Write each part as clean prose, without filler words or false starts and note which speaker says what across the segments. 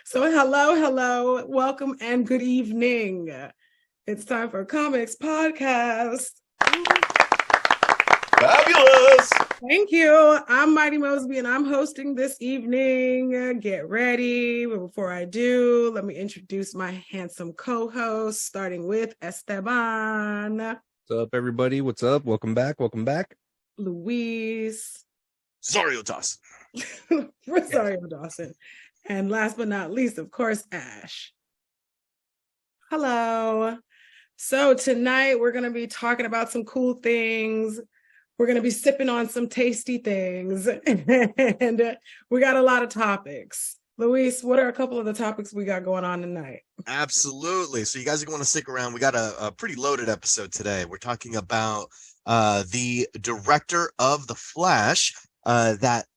Speaker 1: So hello, welcome and good evening. It's time for Comix podcast.
Speaker 2: Fabulous.
Speaker 1: Thank you. I'm Mighty Mosby and I'm hosting this evening. Get ready. But before I do, let me introduce my handsome co-host, starting with Esteban.
Speaker 3: What's up, everybody? What's up? Welcome back.
Speaker 1: Luis.
Speaker 2: Rosario
Speaker 1: Dawson. And last but not least, of course, Ash. Hello. So tonight we're going to be talking about some cool things. We're going to be sipping on some tasty things. And we got a lot of topics. Luis, what are a couple of the topics we got going on tonight?
Speaker 2: Absolutely. So you guys are going to stick around. We got a pretty loaded episode today. We're talking about the director of The Flash that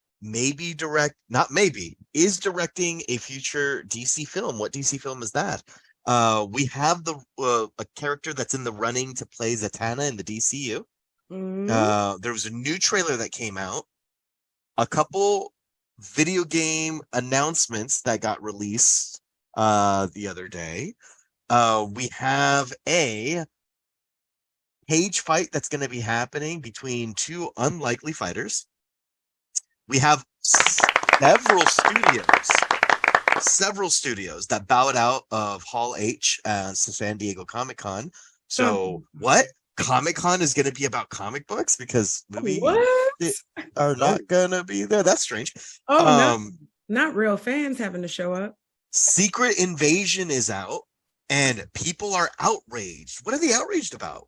Speaker 2: is directing a future DC film. What DC film is that? We have a character that's in the running to play Zatanna in the DCU. There was a new trailer that came out, a couple video game announcements that got released the other day. We have a cage fight that's going to be happening between two unlikely fighters. We have several studios that bowed out of Hall H as San Diego Comic-Con. So what? Comic-Con is going to be about comic books because movies are not going to be there. That's strange.
Speaker 1: Not real fans having to show up.
Speaker 2: Secret Invasion is out and people are outraged. What are they outraged about?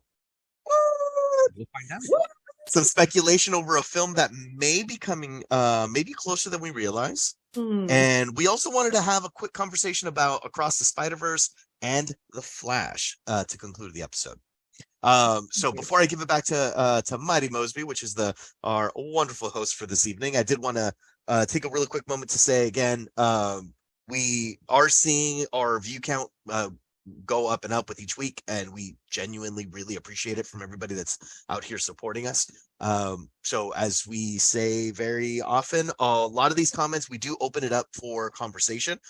Speaker 3: We'll find out.
Speaker 2: Some speculation over a film that may be coming maybe closer than we realize. And we also wanted to have a quick conversation about Across the Spider-Verse and The Flash to conclude the episode. So before I give it back to Mighty Mosby, which is our wonderful host for this evening, I did want to take a really quick moment to say again, we are seeing our view count go up and up with each week, and we genuinely really appreciate it from everybody that's out here supporting us. So as we say very often, a lot of these comments, we do open it up for conversation,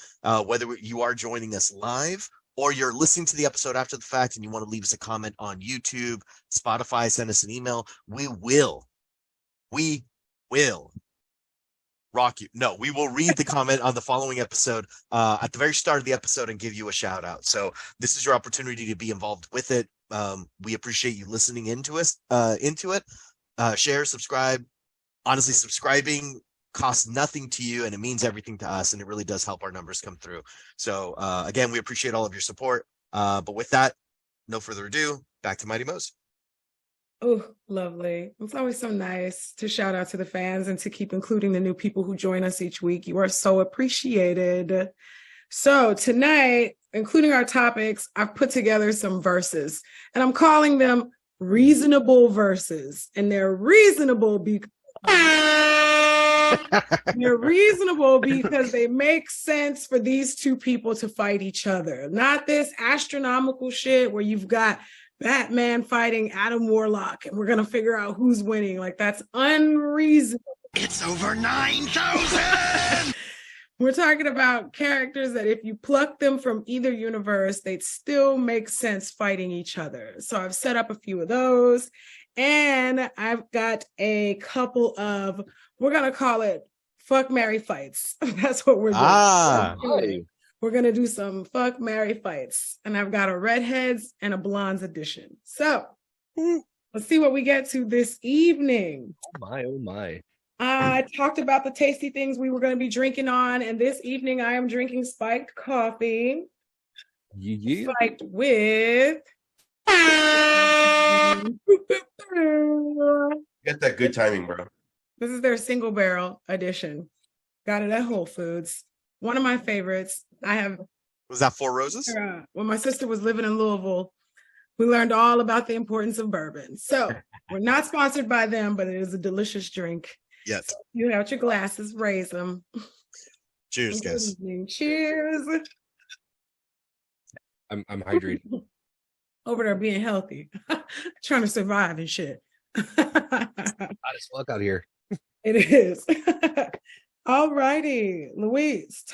Speaker 2: whether you are joining us live or you're listening to the episode after the fact and you want to leave us a comment on YouTube, Spotify, send us an email. We will rock you. No, we will read the comment on the following episode at the very start of the episode and give you a shout out. So this is your opportunity to be involved with it. We appreciate you listening into it. Share, subscribe. Honestly, subscribing costs nothing to you and it means everything to us, and it really does help our numbers come through. So again, we appreciate all of your support. But with that, no further ado, back to Mighty Mose.
Speaker 1: Oh, lovely. It's always so nice to shout out to the fans and to keep including the new people who join us each week. You are so appreciated. So tonight, including our topics, I've put together some verses, and I'm calling them reasonable verses. And they're reasonable because they make sense for these two people to fight each other. Not this astronomical shit where you've got Batman fighting Adam Warlock and we're going to figure out who's winning. Like, that's unreasonable.
Speaker 2: It's over 9,000!
Speaker 1: We're talking about characters that if you pluck them from either universe, they'd still make sense fighting each other. So I've set up a few of those, and I've got a couple of, we're going to call it fuck, marry, fights. That's what we're doing. We're going to do some fuck, marry, fights. And I've got a redheads and a blondes edition. So let's see what we get to this evening.
Speaker 3: Oh my.
Speaker 1: I talked about the tasty things we were going to be drinking on. And this evening I am drinking spiked coffee.
Speaker 3: Yeah.
Speaker 1: Spiked with...
Speaker 4: Get that good timing, bro.
Speaker 1: This is their single barrel edition. Got it at Whole Foods. One of my favorites.
Speaker 2: Was that Four Roses?
Speaker 1: When my sister was living in Louisville, we learned all about the importance of bourbon. So we're not sponsored by them, but it is a delicious drink.
Speaker 2: Yes.
Speaker 1: So you have your glasses, raise them.
Speaker 2: Cheers, guys.
Speaker 1: Cheers.
Speaker 3: I'm hydrated.
Speaker 1: Over there being healthy, trying to survive and shit.
Speaker 3: Hot as fuck out here.
Speaker 1: It is. All righty, Luis,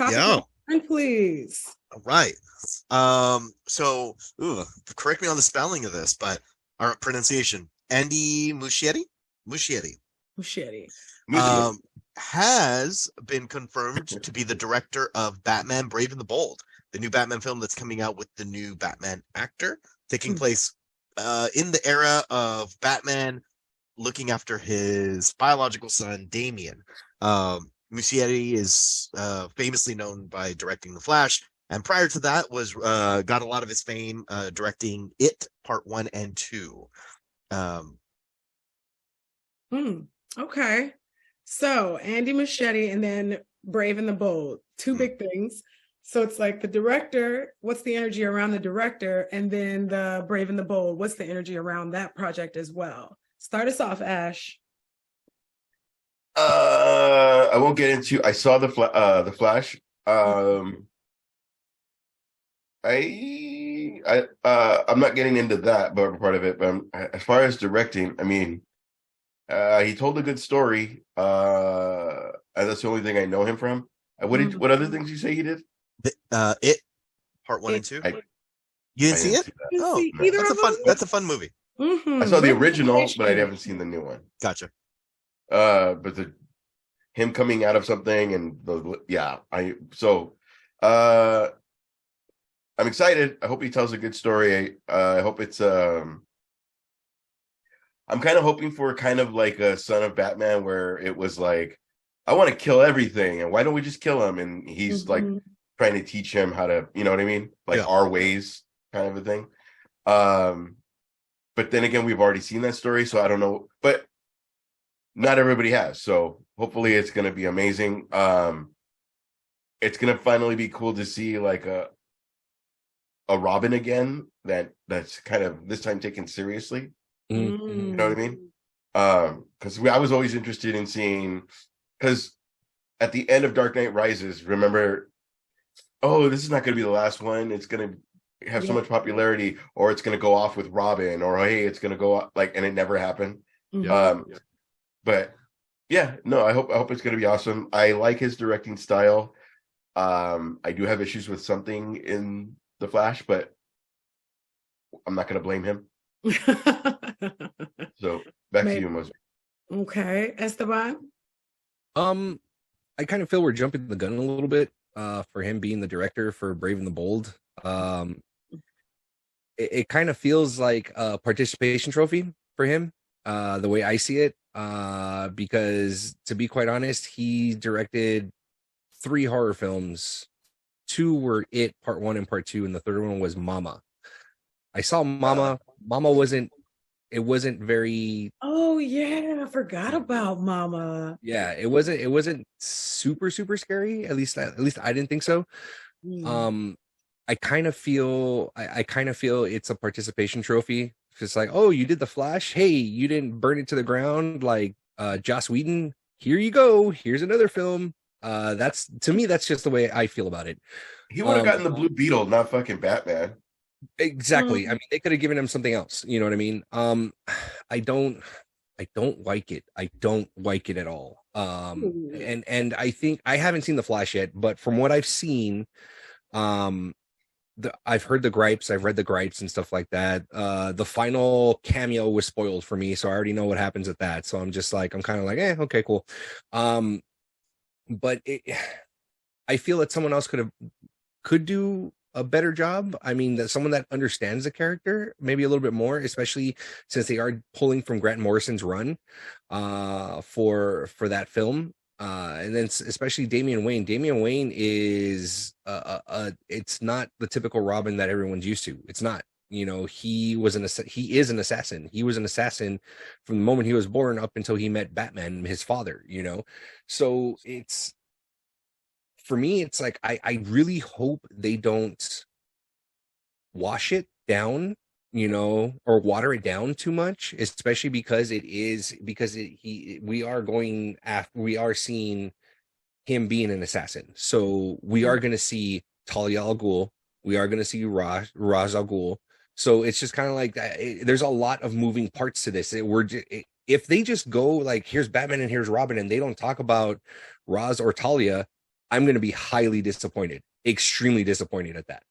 Speaker 1: And please.
Speaker 2: All right. So correct me on the spelling of this, but our pronunciation. Andy Muschietti? Muschietti.
Speaker 1: Muschietti.
Speaker 2: Has been confirmed to be the director of Batman Brave and the Bold, the new Batman film that's coming out with the new Batman actor, taking place in the era of Batman looking after his biological son, Damian. Muschietti is famously known by directing The Flash, and prior to that was got a lot of his fame directing It Part 1 and 2.
Speaker 1: Okay. So Andy Muschietti and then Brave and the Bold, two big things. So it's like the director, what's the energy around the director? And then the Brave and the Bold, what's the energy around that project as well? Start us off, Ash.
Speaker 4: I won't get into. I saw the Flash. I'm not getting into that part of it, but as far as directing, I mean, he told a good story. And that's the only thing I know him from. What other things you say he did?
Speaker 2: It Part 1 and 2. You didn't see it? Oh, that's a fun movie.
Speaker 4: I saw the original, but I haven't seen the new one.
Speaker 2: Gotcha.
Speaker 4: But him coming out of something and I'm excited. I hope he tells a good story. I hope it's I'm kind of hoping for kind of like a Son of Batman where it was like, I want to kill everything, and why don't we just kill him? And he's like trying to teach him how to, you know what I mean? Like our ways kind of a thing. But then again, we've already seen that story, so I don't know. But not everybody has. So hopefully it's going to be amazing. It's going to finally be cool to see like a Robin again that's kind of this time taken seriously. You know what I mean? Because I was always interested in seeing, because at the end of Dark Knight Rises, remember, this is not going to be the last one. It's going to have so much popularity, or it's going to go off with Robin, or hey, it's going to go off, like, and it never happened. But yeah, no, I hope it's going to be awesome. I like his directing style. I do have issues with something in The Flash, but I'm not going to blame him. So back to you, Mosby.
Speaker 1: Okay, Esteban.
Speaker 3: I kind of feel we're jumping the gun a little bit for him being the director for Brave and the Bold. It kind of feels like a participation trophy for him, the way I see it. Because to be quite honest, he directed 3 horror films. 2 were It Part 1 and Part 2, and the third one was Mama. I saw Mama. Mama wasn't very. Oh
Speaker 1: yeah, I forgot about Mama.
Speaker 3: Yeah, it wasn't super scary. At least I didn't think so. I kind of feel it's a participation trophy. It's like, oh, you did the Flash. Hey, you didn't burn it to the ground like Joss Whedon. Here you go. Here's another film. That's, to me, that's just the way I feel about it.
Speaker 4: He would have gotten the Blue Beetle, not fucking Batman.
Speaker 3: Exactly. I mean, they could have given him something else. You know what I mean? I don't like it. I don't like it at all. And I think I haven't seen The Flash yet, but from what I've seen, I've heard the gripes, I've read the gripes and stuff like that. The final cameo was spoiled for me, so I already know what happens at that. So I'm kind of like, okay, cool. But I feel that someone else could do a better job. I mean, that someone that understands the character maybe a little bit more, especially since they are pulling from Grant Morrison's run for that film. And then especially Damian Wayne. Damian Wayne is it's not the typical Robin that everyone's used to. It's not. You know, he is an assassin. He was an assassin from the moment he was born up until he met Batman, his father, you know. So it's, for me, it's like I really hope they don't wash it down, you know, or water it down too much, especially because we are seeing him being an assassin. So we are going to see Talia al Ghul, we are going to see Ra's al Ghul. So it's just kind of like there's a lot of moving parts to this. If they just go like, here's Batman and here's Robin, and they don't talk about Ra's or Talia, I'm going to be highly disappointed. extremely disappointed at that,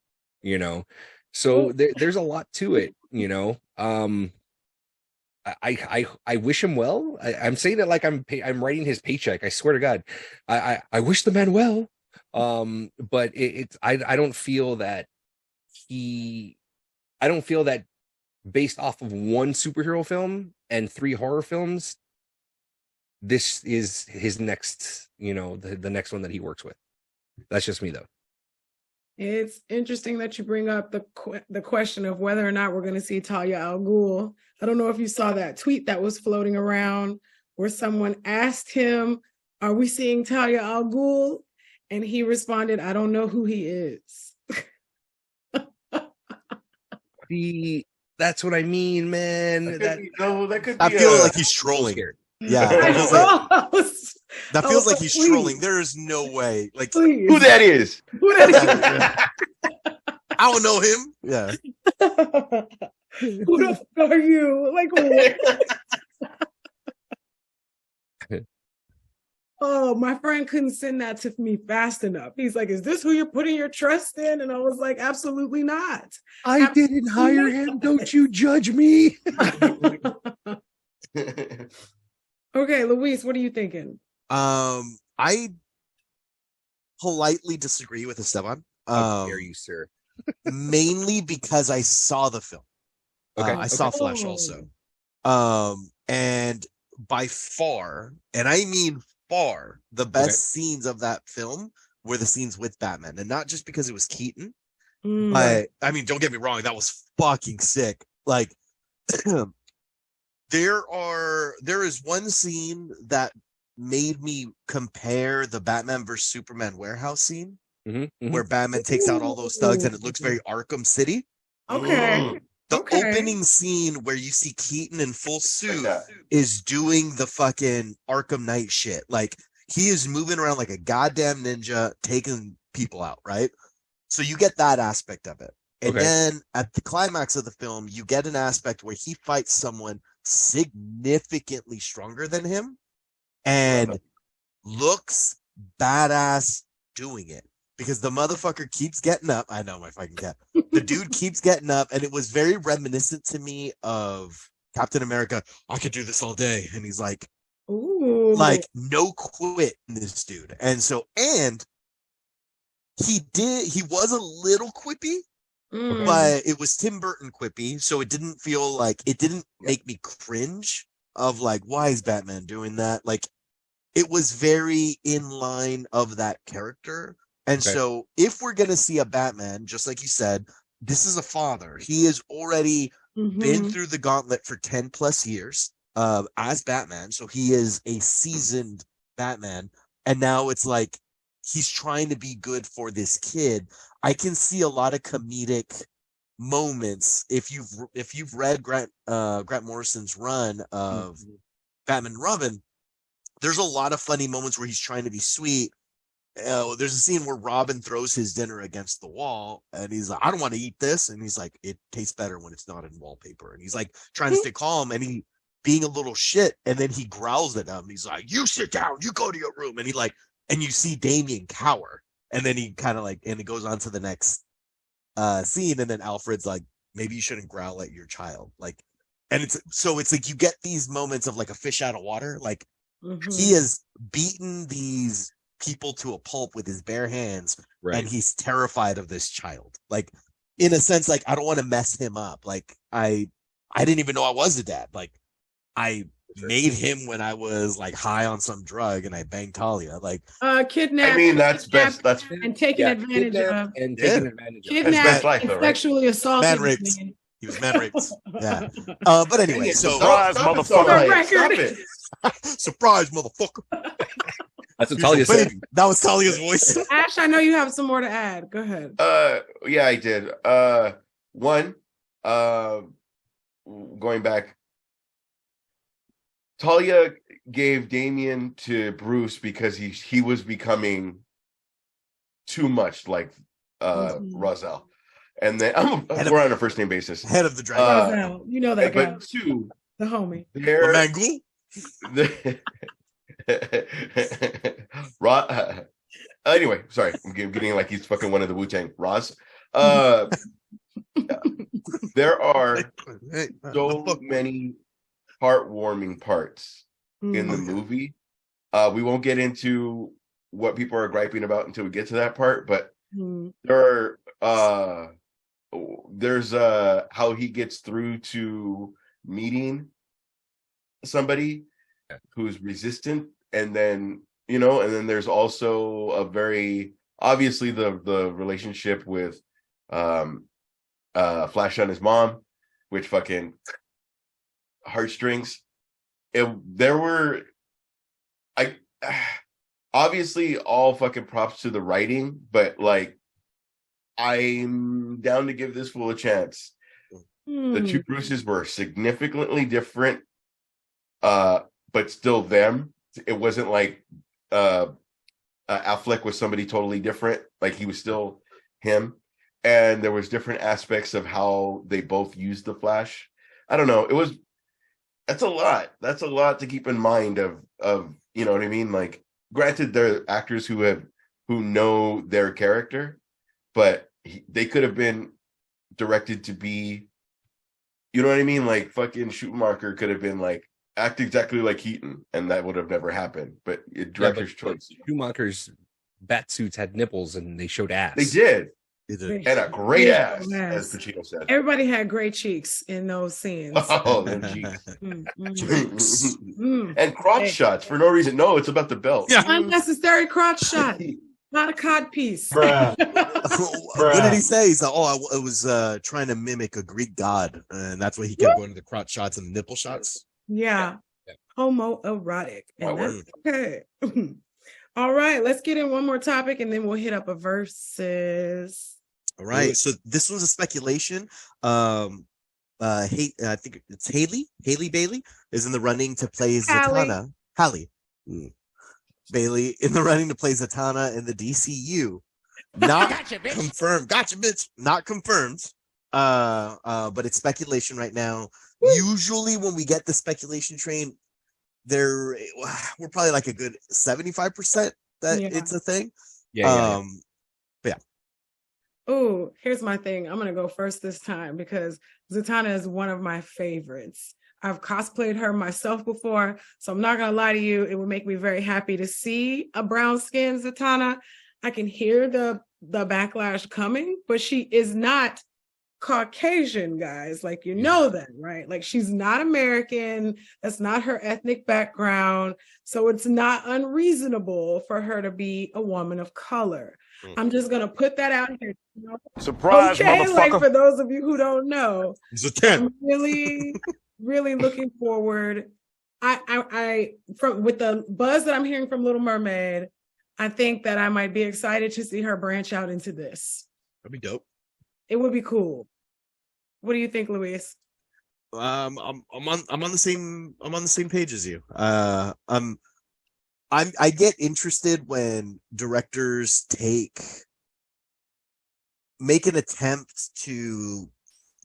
Speaker 3: so there's a lot to it. I wish him well. I'm saying it like I'm writing his paycheck. I swear to God, I wish the man well. But I don't feel that based off of one superhero film and 3 horror films, this is his next, the next one that he works with. That's just me though.
Speaker 1: It's interesting that you bring up the question of whether or not we're going to see Talia al Ghul. I don't know if you saw that tweet that was floating around where someone asked him, "Are we seeing Talia al Ghul?" And he responded, "I don't know who he is."
Speaker 3: That's what I mean, man.
Speaker 4: That could be.
Speaker 2: I feel like he's trolling. Yeah, that feels like he's trolling. There is no way. Like,
Speaker 4: who that is?
Speaker 2: I don't know him. Yeah.
Speaker 1: Who the fuck are you? Like, what? Oh, my friend couldn't send that to me fast enough. He's like, "Is this who you're putting your trust in?" And I was like, "Absolutely not.
Speaker 3: I didn't hire him. Don't you judge me."
Speaker 1: Okay, Luis, what are you thinking?
Speaker 2: I politely disagree with Esteban.
Speaker 3: How dare you, sir?
Speaker 2: Mainly because I saw the film.
Speaker 3: Okay.
Speaker 2: I saw Flash also. And by far, and I mean far, the best scenes of that film were the scenes with Batman. And not just because it was Keaton, but I mean, don't get me wrong, that was fucking sick. Like, there is one scene that made me compare the Batman vs Superman warehouse scene, where Batman takes out all those thugs and it looks very Arkham City.
Speaker 1: Okay.
Speaker 2: The opening scene where you see Keaton in full suit is doing the fucking Arkham Knight shit. Like, he is moving around like a goddamn ninja, taking people out, right? So you get that aspect of it. And then at the climax of the film, you get an aspect where he fights someone significantly stronger than him and looks badass doing it. Because the motherfucker keeps getting up. I know my fucking cat. The dude keeps getting up, and it was very reminiscent to me of Captain America. I could do this all day. And he's like,
Speaker 1: ooh,
Speaker 2: like, no quit in this dude. And so, and he was a little quippy, but it was Tim Burton quippy. So it didn't feel like, it didn't make me cringe of like, why is Batman doing that? Like, it was very in line of that character. And so if we're going to see a Batman, just like you said, this is a father. He has already been through the gauntlet for 10 plus years as Batman. So he is a seasoned Batman. And now it's like, he's trying to be good for this kid. I can see a lot of comedic moments. If you've read Grant Morrison's run of Batman and Robin, there's a lot of funny moments where he's trying to be sweet. There's a scene where Robin throws his dinner against the wall and he's like, "I don't want to eat this." And he's like, "It tastes better when it's not in wallpaper." And he's like trying to stay calm and he being a little shit. And then he growls at him. He's like, "You sit down, you go to your room." And and you see Damien cower. And then he kind of like, and it goes on to the next scene. And then Alfred's like, "Maybe you shouldn't growl at your child." Like, and it's like, you get these moments of like a fish out of water. Like, he has beaten these people to a pulp with his bare hands, and he's terrified of this child. Like, in a sense, like, I don't want to mess him up. Like, I didn't even know I was a dad. Like, I made him when I was like high on some drug and I banged Talia. Like,
Speaker 1: kidnapped.
Speaker 4: I mean, that's best. That's
Speaker 1: and taking advantage of.
Speaker 3: And taking advantage of.
Speaker 1: Kidnapped
Speaker 4: life,
Speaker 1: and
Speaker 4: though, right?
Speaker 1: sexually assaulted.
Speaker 2: man raped. He was man raped. Yeah. But anyway, so
Speaker 4: surprise, motherfucker! Stop it!
Speaker 2: Surprise, motherfucker!
Speaker 3: That's what Talia said.
Speaker 2: That was Talia's voice.
Speaker 1: Ash, I know you have some more to add. Go ahead.
Speaker 4: Yeah, I did. One, going back, Talia gave Damien to Bruce because he was becoming too much like Razel. And then we're on a first name basis.
Speaker 2: Head of the dragon.
Speaker 1: Razel, you know that guy.
Speaker 4: But two,
Speaker 1: the homie.
Speaker 2: Mangool.
Speaker 4: Anyway, sorry, I'm getting like he's fucking one of the Wu-Tang Roz. There are so many heartwarming parts in the movie. We won't get into what people are griping about until we get to that part, but there are there's how he gets through to meeting somebody who's resistant, and then and then there's also a very obviously the relationship with Flash and his mom, which fucking heartstrings. There were obviously all fucking props to the writing, but like I'm down to give this fool a chance. The two Bruces were significantly different, but still them. It wasn't like Affleck was somebody totally different. Like he was still him, and there was different aspects of how they both used the Flash. I don't know. That's a lot. That's a lot to keep in mind of you know what I mean? Like, granted, they're actors who know their character, but they could have been directed to be, you know what I mean? Like fucking Schumacher could have been like, act exactly like Keaton, and that would have never happened. But director's choice.
Speaker 3: Schumacher's bat suits had nipples and they showed ass.
Speaker 4: They did. And a great ass, as Pacino said.
Speaker 1: Everybody had great cheeks in those scenes.
Speaker 4: Oh, them cheeks. And crotch shots for no reason. No, it's about the belt.
Speaker 1: Yeah. Unnecessary crotch shot. Not a cod piece.
Speaker 2: What did he say? He's like, I was trying to mimic a Greek god, and that's why he kept going to the crotch shots and the nipple shots.
Speaker 1: Yeah. Homoerotic. And that's okay. All right, let's get in one more topic and then we'll hit up a versus.
Speaker 2: All right, so this was a speculation. I think it's Haley Bailey is in the running to play Zatanna. Halle Bailey in the running to play Zatanna in the DCU. Not confirmed. Gotcha, bitch. Not confirmed. But it's speculation right now. Usually when we get the speculation train, we're probably like a good 75% that it's a thing. But yeah.
Speaker 1: Oh, here's my thing. I'm going to go first this time because Zatanna is one of my favorites. I've cosplayed her myself before, so I'm not going to lie to you. It would make me very happy to see a brown-skinned Zatanna. I can hear the backlash coming, but she is not Caucasian, guys. Like, you know that, right? Like, she's not American. That's not her ethnic background. So it's not unreasonable for her to be a woman of color. I'm just gonna put that out here.
Speaker 5: Surprise, okay, motherfucker.
Speaker 1: Like, for those of you who don't know,
Speaker 2: I'm
Speaker 1: really, really looking forward. With the buzz that I'm hearing from Little Mermaid, I think that I might be excited to see her branch out into this.
Speaker 2: That'd be dope.
Speaker 1: It would be cool. What do you think, Luis?
Speaker 2: I'm on the same page as you. I get interested when directors make an attempt to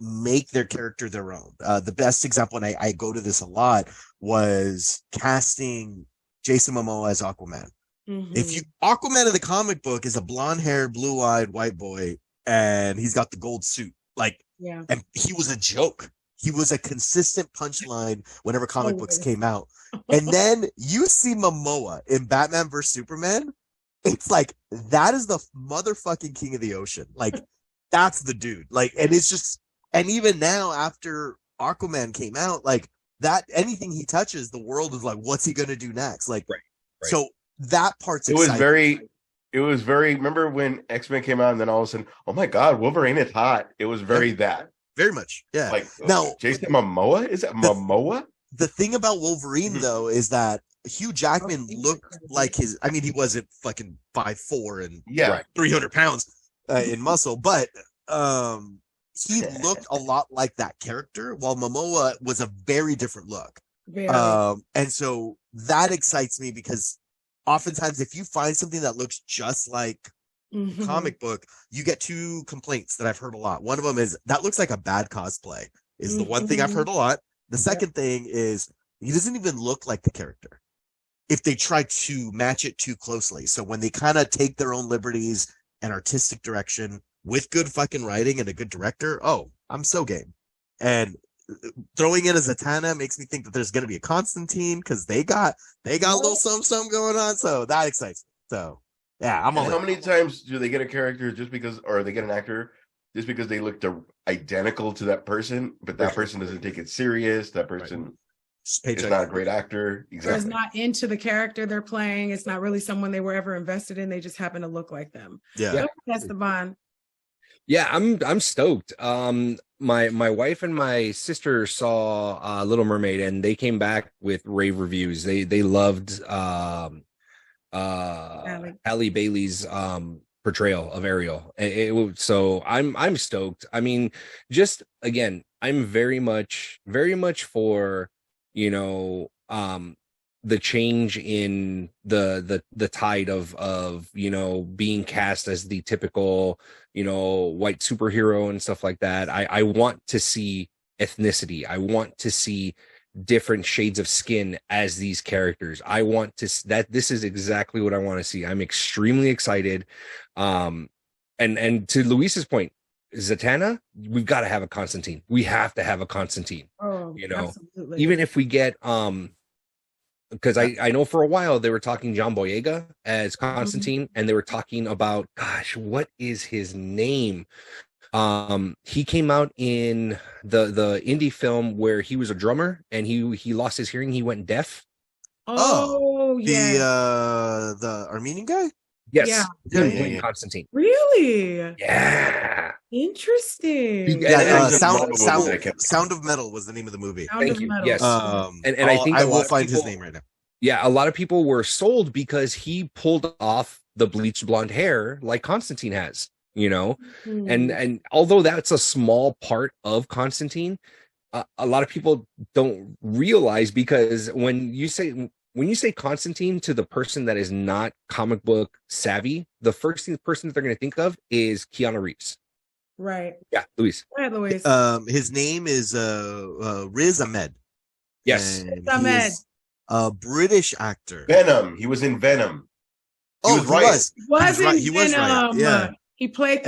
Speaker 2: make their character their own. The best example, and I go to this a lot, was casting Jason Momoa as Aquaman. Aquaman in the comic book is a blonde-haired, blue-eyed white boy, and he's got the gold suit. And he was a joke. He was a consistent punchline whenever comic books came out. And then you see Momoa in Batman vs Superman. It's like, that is the motherfucking king of the ocean. Like, that's the dude. Like, and it's just, and even now after Aquaman came out, like, that anything he touches, the world is like, what's he gonna do next? Like, so that part's exciting.
Speaker 4: It was very, remember when X-Men came out and then all of a sudden, oh my God, Wolverine is hot. It was very that.
Speaker 2: Very much, yeah.
Speaker 4: Like,
Speaker 2: now,
Speaker 4: Jason Momoa? Is that Momoa?
Speaker 2: The thing about Wolverine, though, is that Hugh Jackman looked like he wasn't fucking 5'4" and 300 pounds in muscle, but he looked a lot like that character, while Momoa was a very different look. And so that excites me because oftentimes if you find something that looks just like comic book, you get two complaints that I've heard a lot. One of them is that looks like a bad cosplay is the one thing I've heard a lot. The second thing is he doesn't even look like the character. if they try to match it too closely. So when they kind of take their own liberties and artistic direction with good fucking writing and a good director, oh, I'm so game. And throwing in a Zatanna makes me think that there's going to be a Constantine because they got a little something going on. So that excites me. So yeah, I'm all
Speaker 4: How many times do they get a character just because, or they get an actor just because they look identical to that person, but that person doesn't take it serious? That person is not a great actor. Exactly.
Speaker 1: Or is not into the character they're playing. It's not really someone they were ever invested in. They just happen to look like them.
Speaker 2: Yeah.
Speaker 1: That's the bond.
Speaker 3: Yeah, I'm stoked. My wife and my sister saw Little Mermaid, and they came back with rave reviews. They loved Halle Bailey's portrayal of Ariel. So I'm stoked. I mean, just again, I'm very much for, you know, the change in the tide of, you know, being cast as the typical, you know, white superhero and stuff like that. I want to see ethnicity. I want to see different shades of skin as these characters. I want to this is exactly what I want to see. I'm extremely excited. And to Luis's point, Zatanna, we've got to have a Constantine. We have to have a Constantine.
Speaker 1: Oh,
Speaker 3: you know,
Speaker 1: absolutely.
Speaker 3: even if we get because I know for a while they were talking John Boyega as Constantine, and they were talking about, gosh, what is his name? He came out in the indie film where he was a drummer and he lost his hearing. He went deaf.
Speaker 1: Oh, yeah.
Speaker 2: The Armenian guy?
Speaker 3: Yes.
Speaker 2: Yeah.
Speaker 3: Constantine.
Speaker 1: Really?
Speaker 3: Yeah.
Speaker 1: Interesting.
Speaker 2: Yeah, Sound of Metal was the name of the movie.
Speaker 3: Thank you. Yes. And I think
Speaker 2: I will find his name right now.
Speaker 3: Yeah, a lot of people were sold because he pulled off the bleached blonde hair like Constantine has, you know. And although that's a small part of Constantine, a lot of people don't realize, because when you say Constantine to the person that is not comic book savvy, the first person that they're going to think of is Keanu Reeves.
Speaker 1: Right.
Speaker 3: Yeah, Luis.
Speaker 1: Go ahead, Luis.
Speaker 2: His name is Riz Ahmed.
Speaker 3: Yes.
Speaker 1: Riz Ahmed.
Speaker 2: A British actor.
Speaker 4: Venom. He was in Venom.
Speaker 2: He was right.
Speaker 1: He was right. Yeah. He played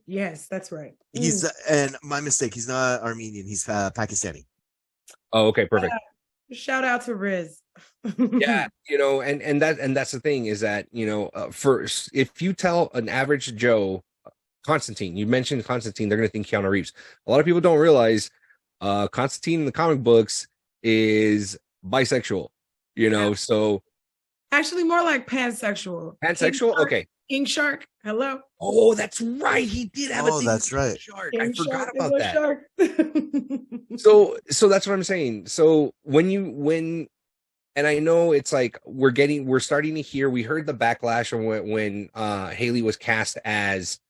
Speaker 1: yes, that's right.
Speaker 2: He's and my mistake. He's not Armenian. He's Pakistani.
Speaker 3: Oh, okay, perfect.
Speaker 1: Shout out to Riz.
Speaker 3: Yeah, you know, and that's the thing is that, you know, first, if you tell an average Joe Constantine, you mentioned Constantine, they're going to think Keanu Reeves. A lot of people don't realize Constantine in the comic books is bisexual, you know. So
Speaker 1: actually more like pansexual.
Speaker 3: Okay.
Speaker 1: King Shark. Hello.
Speaker 3: Oh, that's right. He did have a thing.
Speaker 2: That's right.
Speaker 3: Shark.
Speaker 1: King
Speaker 3: I forgot
Speaker 1: Shark
Speaker 3: about that.
Speaker 1: Shark.
Speaker 3: So that's what I'm saying. So when and I know it's like we're starting to hear, we heard the backlash when Halle was cast as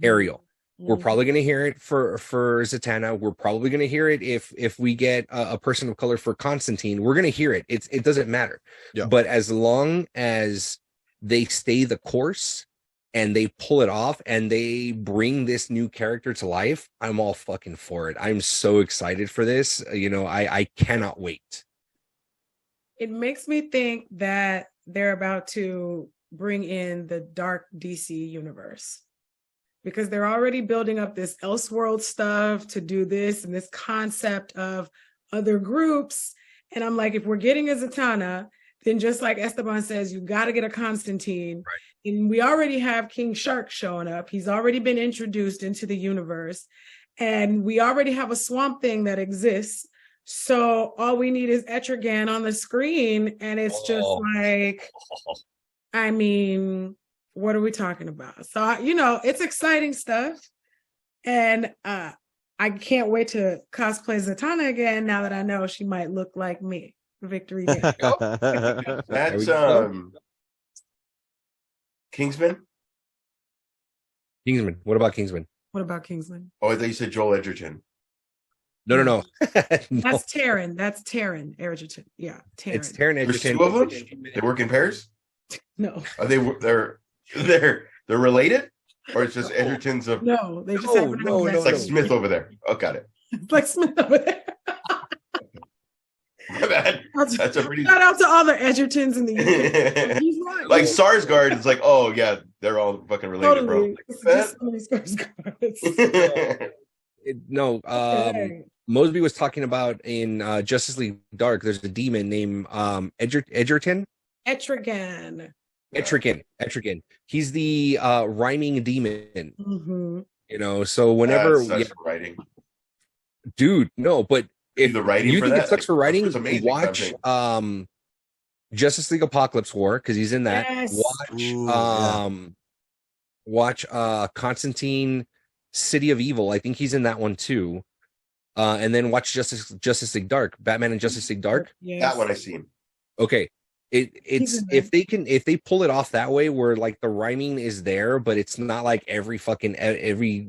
Speaker 3: Ariel. We're probably going to hear it for Zatanna. We're probably going to hear it if we get a person of color for Constantine. We're going to hear it. It doesn't matter.
Speaker 2: Yeah.
Speaker 3: But as long as they stay the course and they pull it off and they bring this new character to life, I'm all fucking for it. I'm so excited for this. You know, I cannot wait.
Speaker 1: It makes me think that they're about to bring in the dark DC universe, because they're already building up this Elseworld stuff to do this and this concept of other groups. And I'm like, if we're getting a Zatanna, then just like Esteban says, you got to get a Constantine. Right. And we already have King Shark showing up. He's already been introduced into the universe. And we already have a Swamp Thing that exists. So all we need is Etrigan on the screen. And it's just like, I mean, what are we talking about? So, you know, it's exciting stuff. And I can't wait to cosplay Zatanna again now that I know she might look like me. Victory Day.
Speaker 4: That's Kingsman?
Speaker 3: Kingsman. What about Kingsman?
Speaker 1: What about Kingsman?
Speaker 4: Oh, I thought you said Joel Edgerton.
Speaker 3: No. No.
Speaker 1: That's Taron. That's Taron Egerton. Yeah, Taron.
Speaker 3: It's Taron Egerton.
Speaker 4: There's two of them? They work in pairs?
Speaker 1: No.
Speaker 4: Are they're related? Or it's just Edgerton's of...
Speaker 1: No, they just have
Speaker 4: It's like Smith over there. Oh, got it.
Speaker 1: It's like Smith over there.
Speaker 4: My bad. That's a pretty
Speaker 1: shout out to all the Edgertons in the UK. He's right.
Speaker 4: like Sarsgaard. It's like, oh yeah, they're all fucking related,
Speaker 1: totally. It's just so many Skarsgårds.
Speaker 4: bro.
Speaker 3: No,
Speaker 1: Okay.
Speaker 3: Mosby was talking about in Justice League Dark. There's a demon named Edgerton.
Speaker 1: Etrigan.
Speaker 3: Etrigan. He's the rhyming demon.
Speaker 1: Mm-hmm.
Speaker 3: You know, so whenever
Speaker 4: Sucks for writing.
Speaker 3: dude, no, but if
Speaker 4: The writing
Speaker 3: you
Speaker 4: for
Speaker 3: think
Speaker 4: that,
Speaker 3: it sucks for
Speaker 4: like,
Speaker 3: writing,
Speaker 4: it's amazing,
Speaker 3: watch
Speaker 4: I'm
Speaker 3: Justice League Apocalypse War because he's in that.
Speaker 1: Yes.
Speaker 3: Watch
Speaker 2: Ooh, yeah.
Speaker 3: watch Constantine City of Evil. I think he's in that one too. And then watch Justice League Dark, Batman and Justice League Dark.
Speaker 1: Yes.
Speaker 4: That one I seen.
Speaker 3: Okay. It's
Speaker 1: in there.
Speaker 3: if they pull it off that way where like the rhyming is there, but it's not like every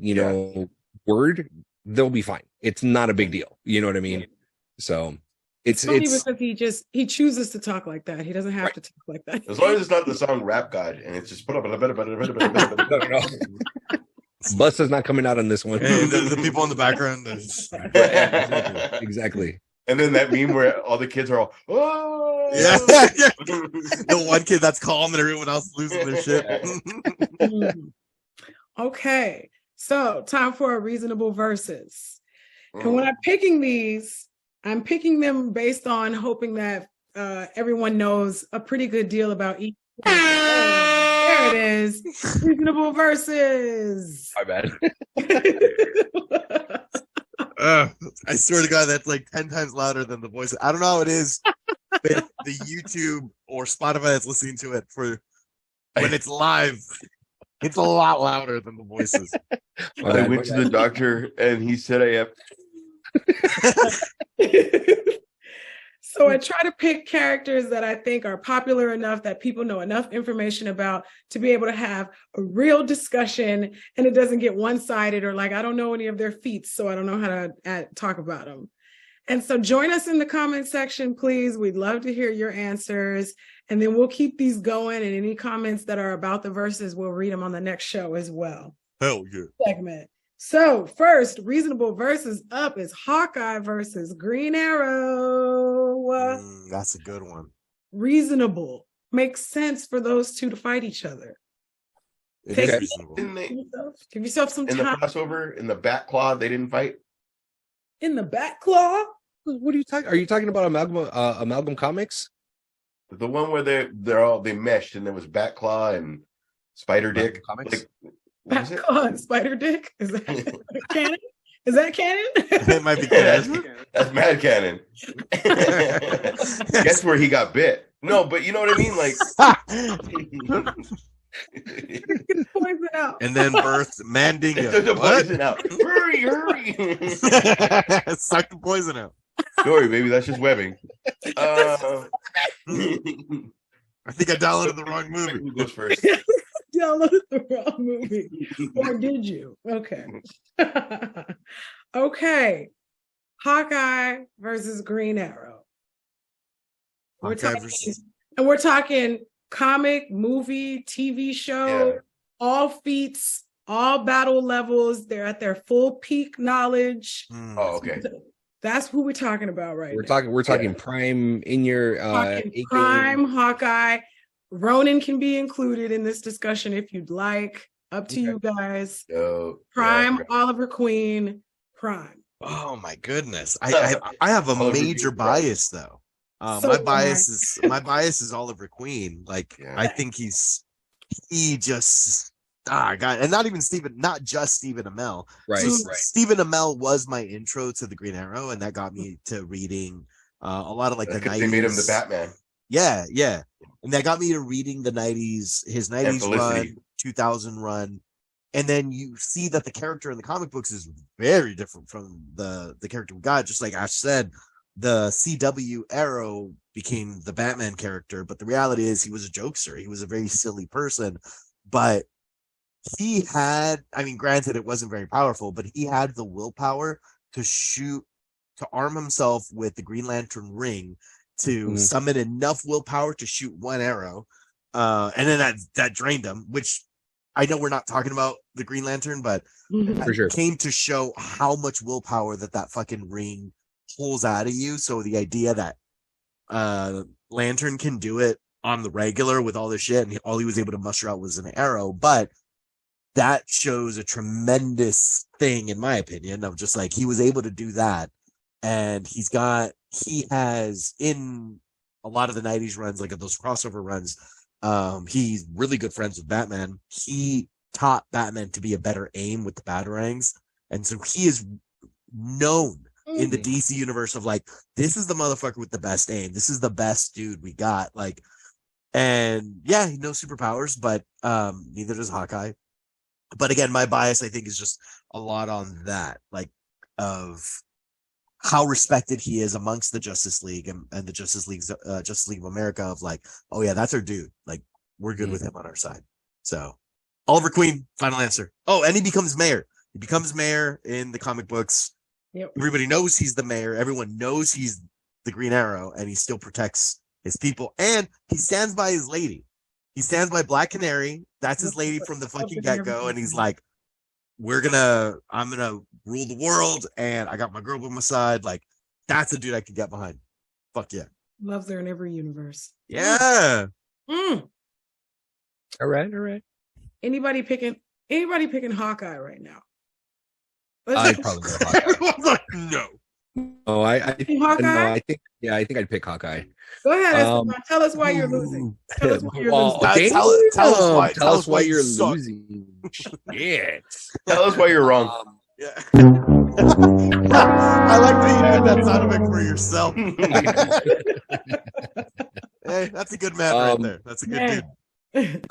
Speaker 3: know word, they'll be fine. It's not a big deal. You know what I mean? So
Speaker 1: It's funny because he chooses to talk like that. He doesn't have to talk like that.
Speaker 4: As long as it's not the song Rap God and it's just
Speaker 3: no. Busta's not coming out on this one.
Speaker 2: And the people in the background.
Speaker 3: Exactly.
Speaker 4: And then that meme where all the kids are all, oh
Speaker 2: Yeah. The one kid that's calm and everyone else losing their shit.
Speaker 1: Okay, so time for a reasonable versus. And when I'm picking these, I'm picking them based on hoping that everyone knows a pretty good deal about each. There it is. Reasonable versus.
Speaker 3: My bad.
Speaker 2: I swear to God, that's like 10 times louder than the voice. I don't know how it is, but the YouTube or Spotify that's listening to it for when it's live, it's a lot louder than the voices.
Speaker 4: I went to the doctor and he said I have.
Speaker 1: So I try to pick characters that I think are popular enough that people know enough information about to be able to have a real discussion and it doesn't get one-sided or like, I don't know any of their feats, so I don't know how to talk about them. And so join us in the comment section, please. We'd love to hear your answers. And then we'll keep these going, and any comments that are about the verses, we'll read them on the next show as well.
Speaker 2: Hell yeah.
Speaker 1: Segment. So first, reasonable versus up is Hawkeye versus Green Arrow.
Speaker 2: That's a good one.
Speaker 1: Reasonable. Makes sense for those two to fight each other.
Speaker 2: It
Speaker 1: Take
Speaker 2: is
Speaker 1: it.
Speaker 2: reasonable.
Speaker 4: Didn't they,
Speaker 1: Give yourself some
Speaker 4: in the
Speaker 1: time.
Speaker 4: crossover, in the Bat Claw, they didn't fight?
Speaker 1: In the back claw?
Speaker 3: What are you talking? Are you talking about Amalgam Comics?
Speaker 4: The one where they meshed and there was Bat Claw and Spider Dick.
Speaker 3: Comics?
Speaker 4: Like, what
Speaker 1: Back
Speaker 4: was it?
Speaker 1: claw and Spider Dick? Is that canon? Is that canon?
Speaker 2: It might be
Speaker 4: That's,
Speaker 2: good.
Speaker 4: that's Mad Cannon. Guess where he got bit? No, but you know what I mean? Like,
Speaker 1: Poison out.
Speaker 2: And then birthed Mandingo.
Speaker 4: took the
Speaker 2: What?
Speaker 4: poison out. Hurry.
Speaker 2: Suck the poison out.
Speaker 4: Sorry, baby, that's just webbing.
Speaker 2: I think I downloaded the wrong movie.
Speaker 4: Who goes first?
Speaker 1: Downloaded the wrong movie. Or did you? Okay. Okay. Hawkeye versus Green Arrow. We're
Speaker 2: Hawkeye
Speaker 1: talking,
Speaker 2: versus-
Speaker 1: and we're talking comic, movie, TV show,
Speaker 4: Yeah.
Speaker 1: all feats, all battle levels. They're at their full peak knowledge.
Speaker 4: Oh, okay.
Speaker 1: That's who we're talking about right now.
Speaker 3: We're talking prime in your
Speaker 1: Talking
Speaker 3: A-game.
Speaker 1: Prime, Hawkeye. Ronan can be included in this discussion if you'd like. Up to you guys.
Speaker 4: Yo,
Speaker 1: Prime,
Speaker 4: yeah.
Speaker 1: Oliver Queen, Prime.
Speaker 2: Oh my goodness. I have a
Speaker 4: Oliver
Speaker 2: major
Speaker 4: Queen,
Speaker 2: bias though.
Speaker 1: So
Speaker 2: My
Speaker 1: am
Speaker 2: bias is Oliver Queen. Like
Speaker 4: Yeah.
Speaker 2: I think he just God, and not just Stephen Amell.
Speaker 3: Right,
Speaker 2: So
Speaker 3: right.
Speaker 2: Stephen Amell was my intro to the Green Arrow, and that got me to reading a lot of like the
Speaker 4: 'Cause
Speaker 2: 90s.
Speaker 4: they made him the Batman.
Speaker 2: Yeah. And that got me to reading the 90s, his 90s
Speaker 4: Felicity.
Speaker 2: run, 2000 run. And then you see that the character in the comic books is very different from the character we got. Just like Ash said, the CW Arrow became the Batman character, but the reality is he was a jokester. He was a very silly person, but he had, I mean, granted, it wasn't very powerful, but he had the willpower to arm himself with the Green Lantern ring to summon enough willpower to shoot one arrow. And then that drained him, which I know we're not talking about the Green Lantern, but
Speaker 3: For sure.
Speaker 2: came to show how much willpower that fucking ring pulls out of you. So the idea that Lantern can do it on the regular with all this shit, and all he was able to muster out was an arrow. But that shows a tremendous thing, in my opinion, of just like he was able to do that, and he has in a lot of the 90s runs, like those crossover runs, he's really good friends with Batman. He taught Batman to be a better aim with the batarangs, and so he is known in the DC universe of like, this is the motherfucker with the best aim, this is the best dude we got, like. And yeah, he knows superpowers, but neither does Hawkeye. But again, my bias, I think, is just a lot on that, like, of how respected he is amongst the Justice League and the Justice League of America, of like, oh yeah, that's our dude, like, we're good with him on our side. So Oliver Queen, final answer. Oh, and he becomes mayor in the comic books.
Speaker 1: Yep.
Speaker 2: Everybody knows he's the mayor, everyone knows he's the Green Arrow, and he still protects his people, and he stands by his lady. He stands by Black Canary. That's his lady from the fucking get-go, and he's like, I'm gonna rule the world, and I got my girl by my side. Like, that's a dude I could get behind. Fuck yeah.
Speaker 1: Loves her in every universe.
Speaker 2: Yeah.
Speaker 1: All
Speaker 3: right.
Speaker 1: Anybody picking Hawkeye right now?
Speaker 3: I'd probably go Hawkeye.
Speaker 2: Everyone's like, no.
Speaker 3: Oh, I think I'd pick Hawkeye.
Speaker 1: Go ahead. Tell us why you're losing. Tell us why you're losing.
Speaker 2: Tell us why you're
Speaker 3: losing. Yeah.
Speaker 4: Tell us why you're wrong.
Speaker 2: Yeah. I like that you had that sound effect for yourself. Hey, that's a good man right there. That's a good dude.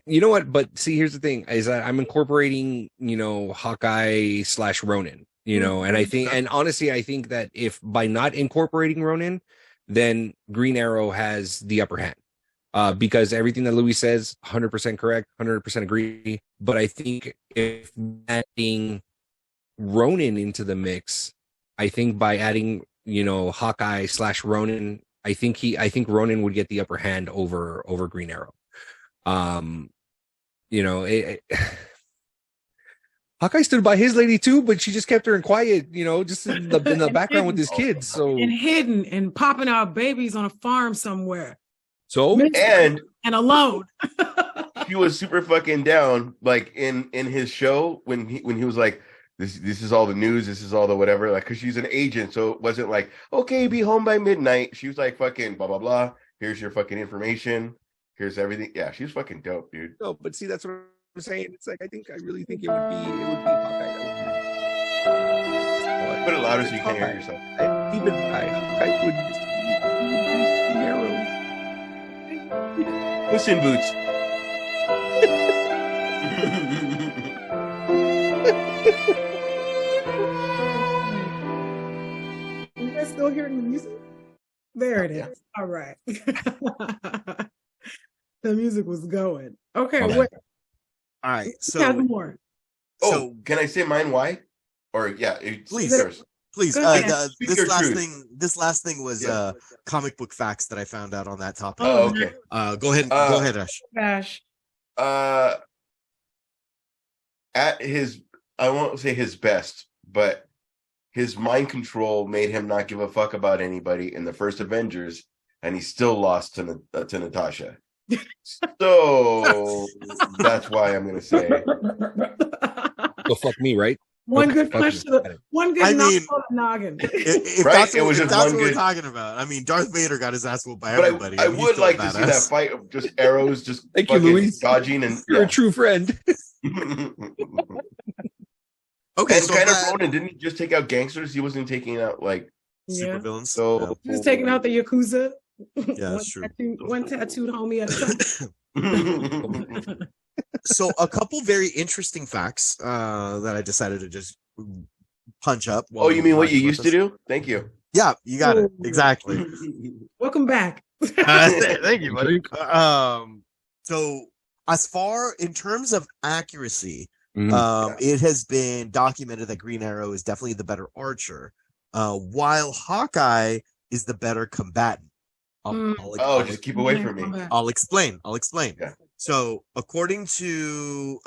Speaker 3: You know what? But see, here's the thing: is that I'm incorporating, Hawkeye / Ronin. And I think, and honestly, I think that if by not incorporating Ronin, then Green Arrow has the upper hand, because everything that Louis says, 100% correct, 100% agree. But I think if adding Ronin into the mix, I think by adding, Hawkeye / Ronin, I think Ronin would get the upper hand over Green Arrow. Hawkeye stood by his lady too, but she just kept her in quiet, just in the background with his kids. So
Speaker 1: and hidden and popping out babies on a farm somewhere.
Speaker 3: So
Speaker 4: and
Speaker 1: alone.
Speaker 4: He was super fucking down, like in his show when he was like, this is all the news, this is all the whatever, like, because she's an agent, so it wasn't like, okay, be home by midnight. She was like, fucking blah blah blah. Here's your fucking information. Here's everything. Yeah, she was fucking dope, dude.
Speaker 3: No, but see, that's what I'm saying. It's like, I really think it would be Hawkeye.
Speaker 4: Put it louder so you can't hear yourself.
Speaker 3: Hawkeye would Arrow.
Speaker 4: Puss in Boots.
Speaker 1: You guys still hearing the music? There it is. All right. The music was going. Okay. Wait.
Speaker 2: All right. So
Speaker 1: have more.
Speaker 4: So can I say mine? Why? Or yeah,
Speaker 2: please. Please. This last thing was comic book facts that I found out on that topic.
Speaker 4: Oh, okay.
Speaker 2: Go ahead. Go ahead, Ash.
Speaker 4: At his, I won't say his best, but his mind control made him not give a fuck about anybody in the first Avengers, and he still lost to Natasha. So that's why I'm gonna say.
Speaker 3: Go fuck me, right?
Speaker 1: One good punch to the knock on the noggin.
Speaker 2: If that's what we're talking about. I mean, Darth Vader got his ass whooped by everybody.
Speaker 4: I would like to see that fight of just arrows, just
Speaker 3: thank you, Louis.
Speaker 4: Dodging, and
Speaker 3: you're a true friend.
Speaker 2: Okay,
Speaker 4: and so kind of Ronin, didn't he just take out gangsters? He wasn't taking out like
Speaker 2: super villains.
Speaker 4: So
Speaker 1: he was taking out the Yakuza.
Speaker 2: Yeah, that's true.
Speaker 1: One tattooed homie at a
Speaker 2: time. So a couple very interesting facts that I decided to just punch up.
Speaker 4: Oh, you mean what you used to do? Thank you.
Speaker 2: Yeah, you got it. Exactly.
Speaker 1: Welcome back.
Speaker 2: Thank you, buddy. So as far in terms of accuracy, it has been documented that Green Arrow is definitely the better archer, while Hawkeye is the better combatant.
Speaker 4: Just keep away from me.
Speaker 2: I'll explain.
Speaker 4: Yeah.
Speaker 2: So according to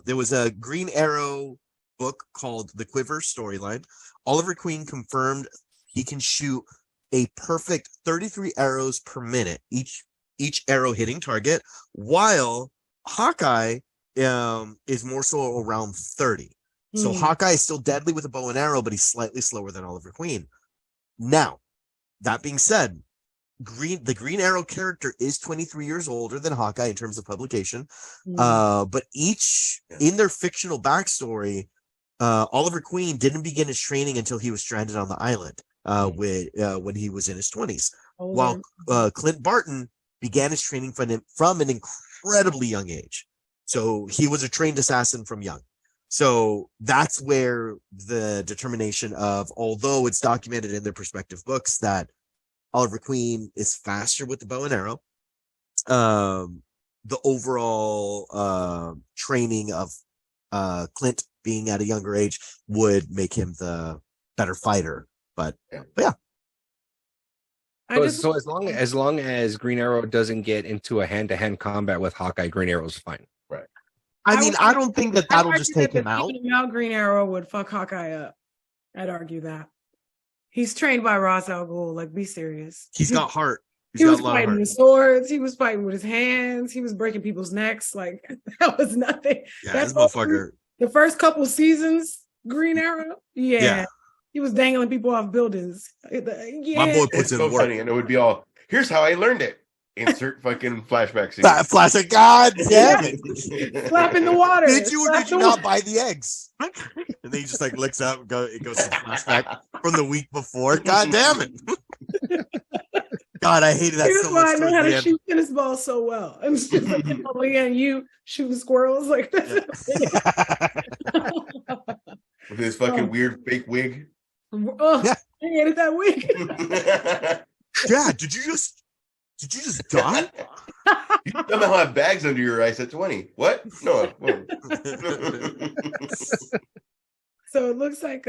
Speaker 2: there was a Green Arrow book called The Quiver Storyline. Oliver Queen confirmed he can shoot a perfect 33 arrows per minute, each arrow hitting target, while Hawkeye is more so around 30. So Hawkeye is still deadly with a bow and arrow, but he's slightly slower than Oliver Queen. Now, that being said, the Green Arrow character is 23 years older than Hawkeye in terms of publication. But each in their fictional backstory, Oliver Queen didn't begin his training until he was stranded on the island when he was in his 20s. While Clint Barton began his training from an incredibly young age. So he was a trained assassin from young. So that's where the determination of, although it's documented in their perspective books that Oliver Queen is faster with the bow and arrow, the overall training of Clint being at a younger age would make him the better fighter. But yeah.
Speaker 3: So as long as Green Arrow doesn't get into a hand-to-hand combat with Hawkeye, Green Arrow's fine.
Speaker 2: Right. I mean, I don't think that'll just take him out.
Speaker 1: Green Arrow would fuck Hawkeye up. I'd argue that. He's trained by Ra's al Ghul. Like, be serious.
Speaker 2: He's got heart.
Speaker 1: He was fighting with swords. He was fighting with his hands. He was breaking people's necks. Like, that was nothing.
Speaker 2: Yeah, this motherfucker.
Speaker 1: The first couple seasons, Green Arrow. Yeah. He was dangling people off buildings.
Speaker 2: My boy puts in
Speaker 4: so
Speaker 2: work.
Speaker 4: funny, and it would be all, here's how I learned it. Insert fucking flashback scene.
Speaker 2: Flashback, god damn it.
Speaker 1: Slap in the water.
Speaker 2: Did you not buy the eggs? And then he just like looks up and it goes to flashback from the week before. God damn it. God, I hated that so much.
Speaker 1: I know how to shoot tennis balls so well. I'm just like, and you shooting squirrels like this.
Speaker 4: With his fucking weird fake wig.
Speaker 1: Oh, I hated that wig.
Speaker 2: Dad, did you just die?
Speaker 4: You somehow have bags under your eyes at 20. What? No.
Speaker 1: So it looks like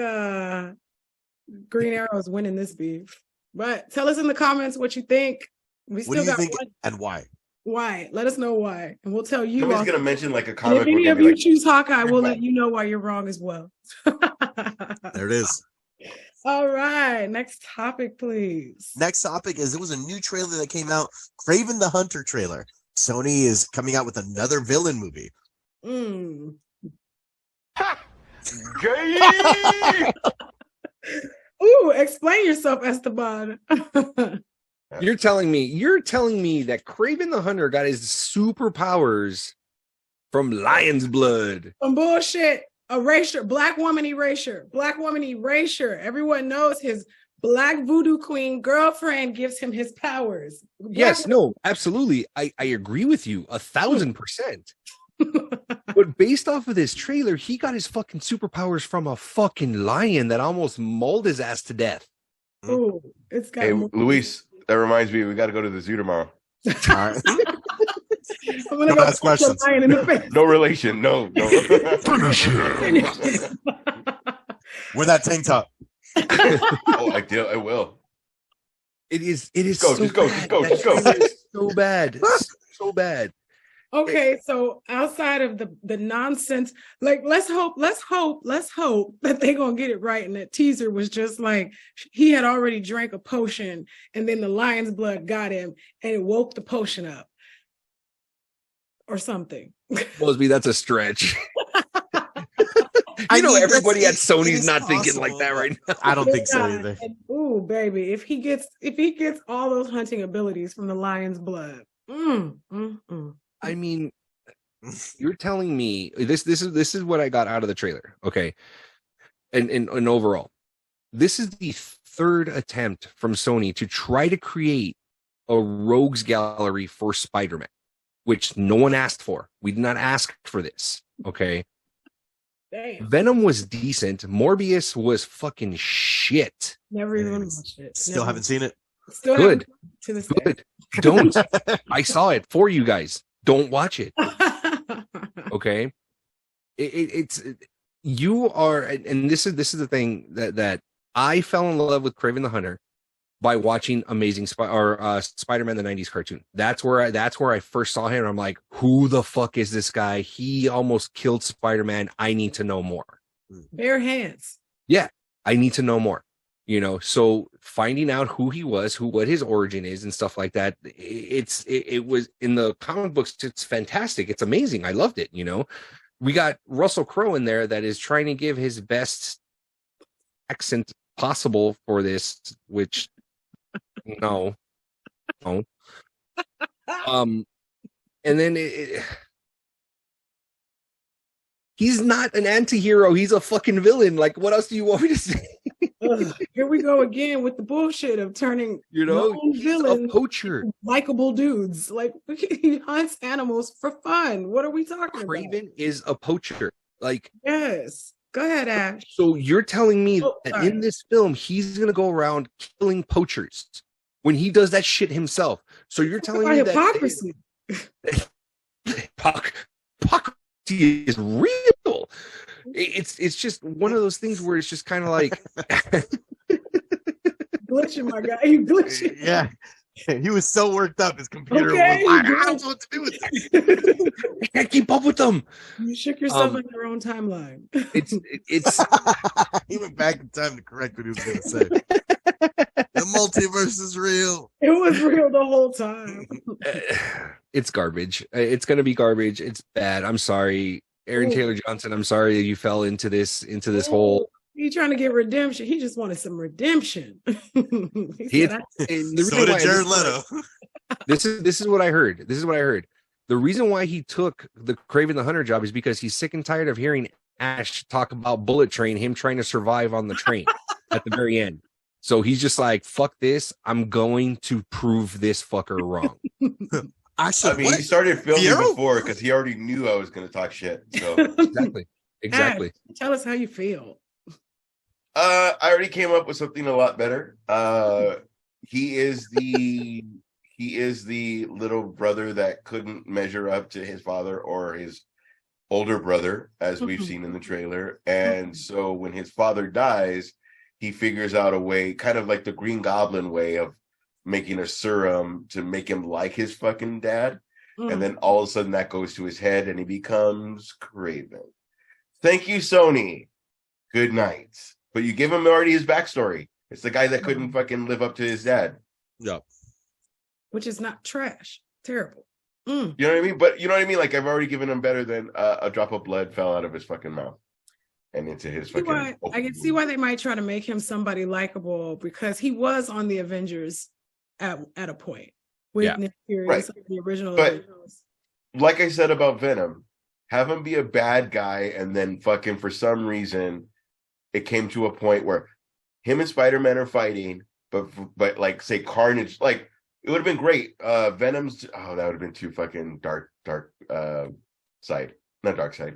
Speaker 1: Green Arrow is winning this beef. But tell us in the comments what you think.
Speaker 2: What do you think and why?
Speaker 1: Why? Let us know why. And we'll tell you.
Speaker 4: Somebody's going to mention like a comic.
Speaker 1: If any of you choose Hawkeye, we'll let you know why you're wrong as well.
Speaker 2: There it is.
Speaker 1: All right. Next topic, please.
Speaker 2: Next topic is, it was a new trailer that came out. Kraven the Hunter trailer. Sony is coming out with another villain movie.
Speaker 5: Ha! Gay!
Speaker 1: Ooh, explain yourself, Esteban.
Speaker 3: You're telling me that Kraven the Hunter got his superpowers from lion's blood.
Speaker 1: Some bullshit. Erasure. Black woman erasure. Everyone knows his black voodoo queen girlfriend gives him his powers.
Speaker 3: Absolutely. I agree with you 1,000%. But based off of this trailer, he got his fucking superpowers from a fucking lion that almost mauled his ass to death.
Speaker 1: Ooh, it's got
Speaker 4: Luis, that reminds me, we got to go to the zoo tomorrow.
Speaker 2: All right.
Speaker 1: I'm gonna go ask questions.
Speaker 4: No relation. No.
Speaker 5: Finish him.
Speaker 2: Wear that tank top.
Speaker 4: Oh, I will.
Speaker 3: It is.
Speaker 4: Just go.
Speaker 3: So bad. So bad.
Speaker 1: Okay, so outside of the nonsense, like let's hope that they're gonna get it right. And that teaser was just like he had already drank a potion, and then the lion's blood got him, and it woke the potion up, or something.
Speaker 3: Mosby, that's a stretch. I know everybody at Sony's not thinking like that right now.
Speaker 2: I don't think so either.
Speaker 1: Ooh, baby, if he gets all those hunting abilities from the lion's blood.
Speaker 3: I mean, you're telling me this is what I got out of the trailer, okay? And overall, this is the third attempt from Sony to try to create a rogues gallery for Spider-Man, which no one asked for. We did not ask for this, okay?
Speaker 1: Damn.
Speaker 3: Venom was decent. Morbius was fucking shit.
Speaker 1: Never even watched it.
Speaker 2: Still haven't seen it.
Speaker 1: Still
Speaker 3: good.
Speaker 1: To this
Speaker 3: Good. Don't. I saw it for you guys. Don't watch it. Okay. It's you are, and this is the thing that I fell in love with Kraven the Hunter by watching Amazing Spider-Man the 90s cartoon. That's where I first saw him. And I'm like, who the fuck is this guy? He almost killed Spider-Man. I need to know more.
Speaker 1: Bare hands.
Speaker 3: Yeah, I need to know more. You know, so finding out who he was, what his origin is, and stuff like that. It was in the comic books. It's fantastic. It's amazing. I loved it. You know, we got Russell Crowe in there that is trying to give his best accent possible for this, which no. And then he's not an anti-hero. He's a fucking villain. Like, what else do you want me to say?
Speaker 1: Here we go again with the bullshit of turning,
Speaker 3: you know,
Speaker 1: villains
Speaker 3: a poacher,
Speaker 1: likable dudes. Like, he hunts animals for fun. What are we talking about?
Speaker 3: Craven is a poacher. Like,
Speaker 1: yes. Go ahead, Ash.
Speaker 3: So you're telling me that in this film he's gonna go around killing poachers when he does that shit himself? So you're telling me
Speaker 1: hypocrisy.
Speaker 3: Hypocrisy is real. It's just one of those things where it's just kind of like
Speaker 1: glitching, my guy. You glitching.
Speaker 2: Yeah. He was so worked up, his computer was
Speaker 1: Okay,
Speaker 2: like, I don't know what to do with that.
Speaker 3: I can't keep up with them.
Speaker 1: You shook yourself on your own timeline.
Speaker 3: It's
Speaker 2: He went back in time to correct what he was going to say. The multiverse is real.
Speaker 1: It was real the whole time.
Speaker 3: It's garbage. It's going to be garbage. It's bad. I'm sorry, Aaron Taylor Johnson. I'm sorry that you fell into this hole.
Speaker 1: He trying to get redemption. He just wanted some redemption.
Speaker 2: So did Jared Leto.
Speaker 3: This is what I heard. The reason why he took the Craven the Hunter job is because he's sick and tired of hearing Ash talk about Bullet Train, him trying to survive on the train at the very end. So he's just like, fuck this. I'm going to prove this fucker wrong.
Speaker 4: I mean, he started filming before because he already knew I was going to talk shit. So
Speaker 3: Exactly.
Speaker 1: Ash, tell us how you feel.
Speaker 4: I already came up with something a lot better. He is the little brother that couldn't measure up to his father or his older brother, as we've seen in the trailer. And so when his father dies, he figures out a way, kind of like the Green Goblin way of making a serum to make him like his fucking dad. And then all of a sudden that goes to his head and he becomes Craven. Thank you, Sony. Good night. But you give him already his backstory. It's the guy that couldn't fucking live up to his dad.
Speaker 2: Yeah.
Speaker 1: Which is not trash. Terrible.
Speaker 4: You know what I mean? But you know what I mean? Like, I've already given him better than a drop of blood fell out of his fucking mouth and into his fucking...
Speaker 1: I can see why they might try to make him somebody likable, because he was on the Avengers at a point. With Nick Fury, right. The original Avengers.
Speaker 4: Like I said about Venom, have him be a bad guy and then fucking, for some reason... It came to a point where him and Spider-Man are fighting, but like, say, Carnage, like, it would have been great. Venom's, that would have been too fucking dark side. Not dark side.